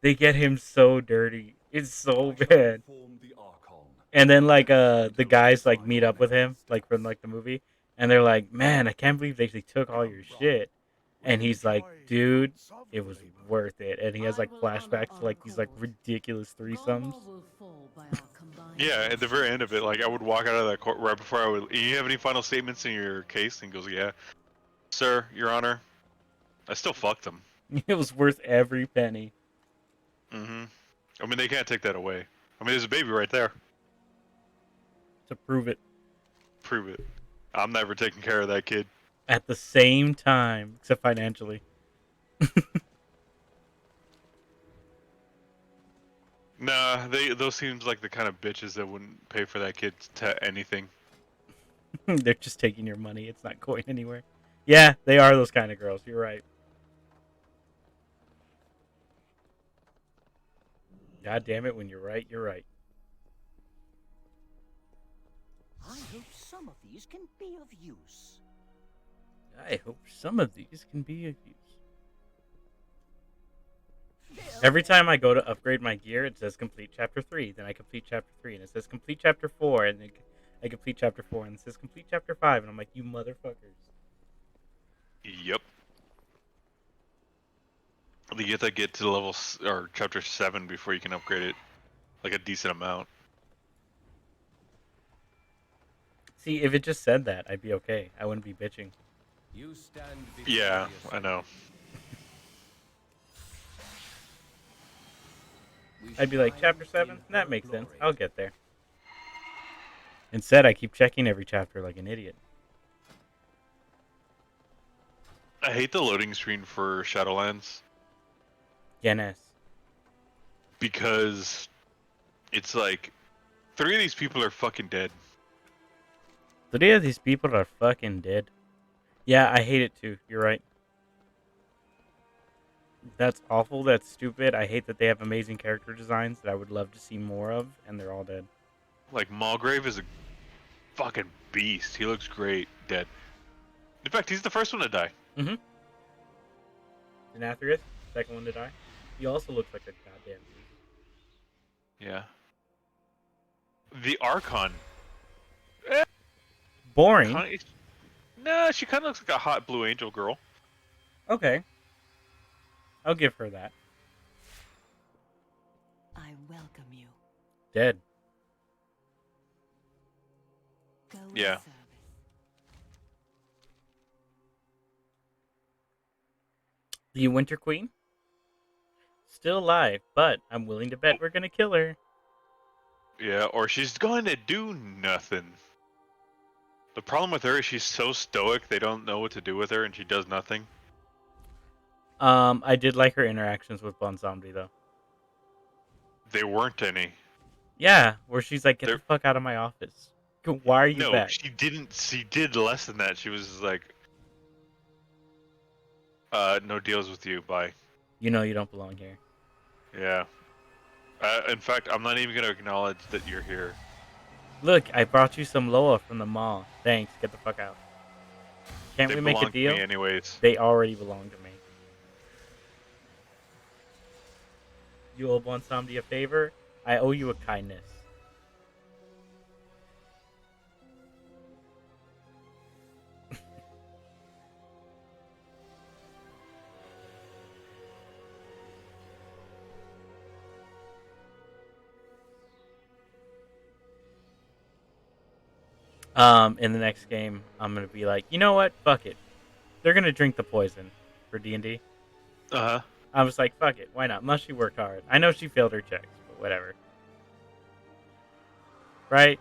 they get him so dirty. It's so bad. And then like the guys like meet up with him like from like the movie, and they're like, "Man, I can't believe they took all your shit." And he's like, "Dude, it was worth it." And he has like flashbacks to like these like ridiculous threesomes. Yeah, at the very end of it, like I would walk out of that court right before I would. "You have any final statements in your case?" And he goes, "Yeah, sir, Your Honor, I still fucked him." It was worth every penny. Mm-hmm. I mean, they can't take that away. I mean, there's a baby right there. To prove it. Prove it. I'm never taking care of that kid. At the same time, except financially. Nah, those seems like the kind of bitches that wouldn't pay for that kid to anything. They're just taking your money. It's not going anywhere. Yeah, they are those kind of girls. You're right. God damn it, when you're right, you're right. I hope some of these can be of use. I hope some of these can be of use. Every time I go to upgrade my gear, it says complete chapter 3. Then I complete chapter 3, and it says complete chapter 4, and then I complete chapter 4, and it says complete chapter 5, and I'm like, you motherfuckers. Yep. You have to get to level or chapter 7 before you can upgrade it, like a decent amount. See, if it just said that, I'd be okay. I wouldn't be bitching. Yeah, I know. I'd be like, chapter 7? That makes sense. I'll get there. Instead, I keep checking every chapter like an idiot. I hate the loading screen for Shadowlands. Yes. Because it's like 3 of these people are fucking dead. 3 of these people are fucking dead. Yeah, I hate it too. You're right. That's awful. That's stupid. I hate that they have amazing character designs that I would love to see more of, and they're all dead. Like, Mulgrave is a fucking beast. He looks great. Dead. In fact, he's the first one to die. Mm-hmm. Denathrius, second one to die. He also looks like a goddamn beast. Yeah. The Archon. Boring. Nah, she kind of looks like a hot Blue Angel girl. Okay. I'll give her that. I welcome you. Dead. Go with Yeah. service. The Winter Queen? Still alive, but I'm willing to bet we're gonna kill her. Yeah, or she's going to do nothing. The problem with her is she's so stoic, they don't know what to do with her, and she does nothing. I did like her interactions with Bon Zombie though. There weren't any. Yeah, where she's like, "Get There- the fuck out of my office. Why are you No, back?" she didn't. She did less than that. She was like, no deals with you, bye. You know you don't belong here. Yeah. In fact, I'm not even going to acknowledge that you're here. Look, I brought you some Loa from the mall. Thanks. Get the fuck out. Can't They we make a belong to deal? me anyways. They already belong to me. You owe Bon Zombie a favor. I owe you a kindness. In the next game, I'm gonna be like, you know what? Fuck it. They're gonna drink the poison for D&D. Uh-huh. I was like, fuck it. Why not? Mushy worked hard. I know she failed her checks, but whatever. Right?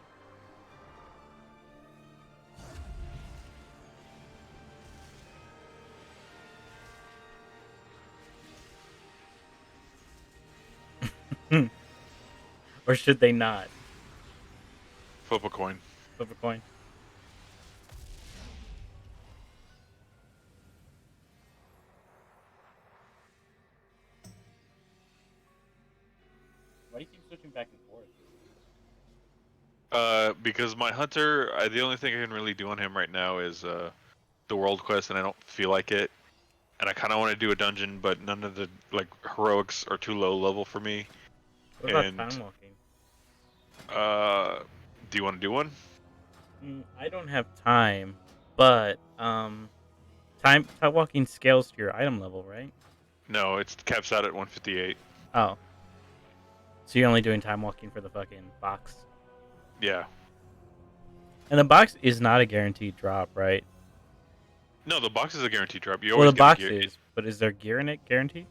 Or should they not? Flip a coin. Flip a coin. Why do you keep switching back and forth? Because my hunter, the only thing I can really do on him right now is the world quest, and I don't feel like it. And I kind of want to do a dungeon, but none of the like heroics are too low level for me. What about And, time walking? Do you want to do one? I don't have time, but time walking scales to your item level, right? No, it's caps out at 158. Oh, so you're only doing time walking for the fucking box, Yeah. and the box is not a guaranteed drop, right? No, the box is a guaranteed drop. You Well, always the get box a gear. is, but is there gear in it guaranteed?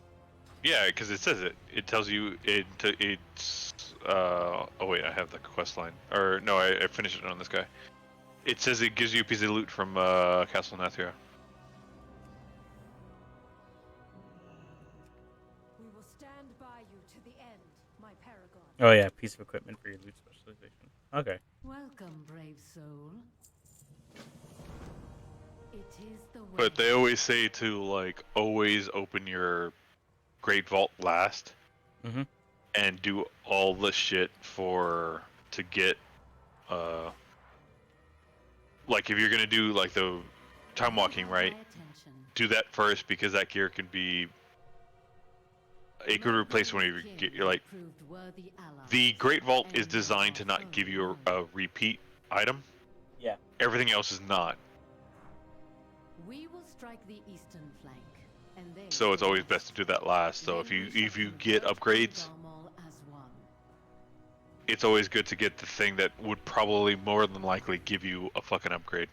Yeah, because it says it. It tells you it's. Oh wait, I have the quest line. Or no, I finished it on this guy. It says it gives you a piece of loot from Castle Nathria. We will stand by you to the end, my paragon. Oh yeah, piece of equipment for your loot specialization. Okay. Welcome, brave soul. It is the way. But they always say to like always open your Great Vault last, and do all the shit to get like if you're gonna do like the time walking, right? Do that first because that gear can be. It could replace one of your gear. You're like the Great Vault is designed to not give you a repeat item. Yeah. Everything else is not. We will strike the eastern flank, and they So it's always best to do that last. So if you get upgrades, it's always good to get the thing that would probably more than likely give you a fucking upgrade.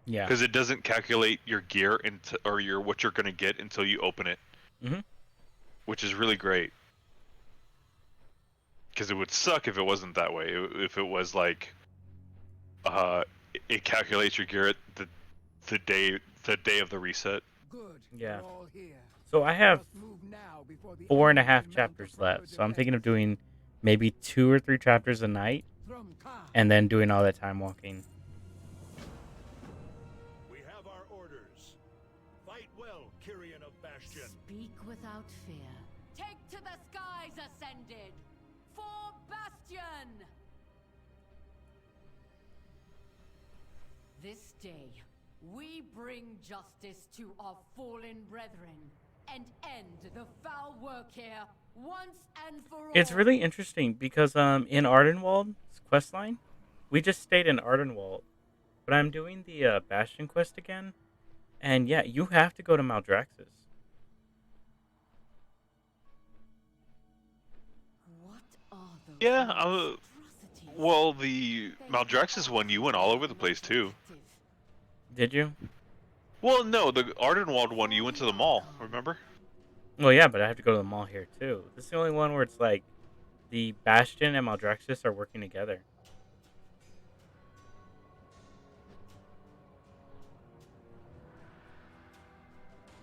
Yeah. Because it doesn't calculate your gear or what you're gonna get until you open it. Which is really great. Because it would suck if it wasn't that way. If it was like, it calculates your gear at the day of the reset. Good. Yeah. We're all here. So I have Must move now before the 4.5 chapters left. So I'm thinking of doing maybe 2 or 3 chapters a night, and then doing all that time walking. We have our orders. Fight well, Kyrian of Bastion. Speak without fear. Take to the skies, Ascended! For Bastion! This day, we bring justice to our fallen brethren and end the foul work here once and for all. It's really interesting because in Ardenwald's questline, we just stayed in Ardenwald, But I'm doing the Bastion quest again, and yeah, you have to go to Maldraxxus. What are those Yeah, monstrosities? well, the Maldraxxus one, you went all over the place too. Did you? Well, no, the Ardenwald one, you went to the mall, remember? Well, yeah, but I have to go to the mall here too. This is the only one where it's like the Bastion and Maldraxxus are working together.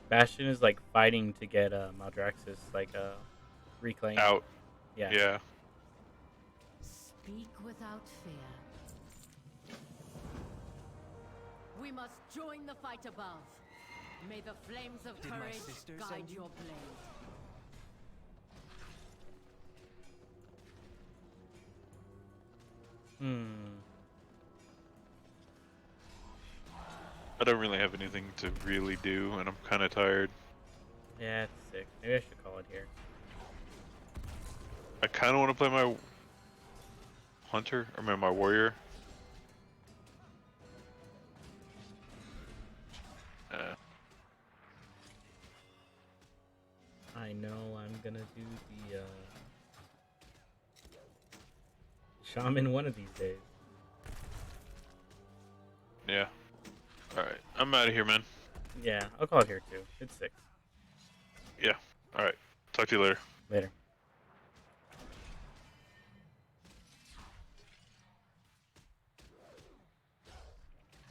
Bastion is like fighting to get Maldraxxus like reclaimed. Out. Yeah. Yeah. Speak without fear. We must join the fight above. May the flames of Did my courage sister guide send you? your blade. I don't really have anything to really do, and I'm kind of tired. Yeah, it's sick. Maybe I should call it here. I kind of want to play my hunter, or my warrior. I know I'm gonna do the shaman one of these days. Yeah. Alright, I'm out of here, man. Yeah, I'll call it here too. It's 6. Yeah. Alright. Talk to you later. Later.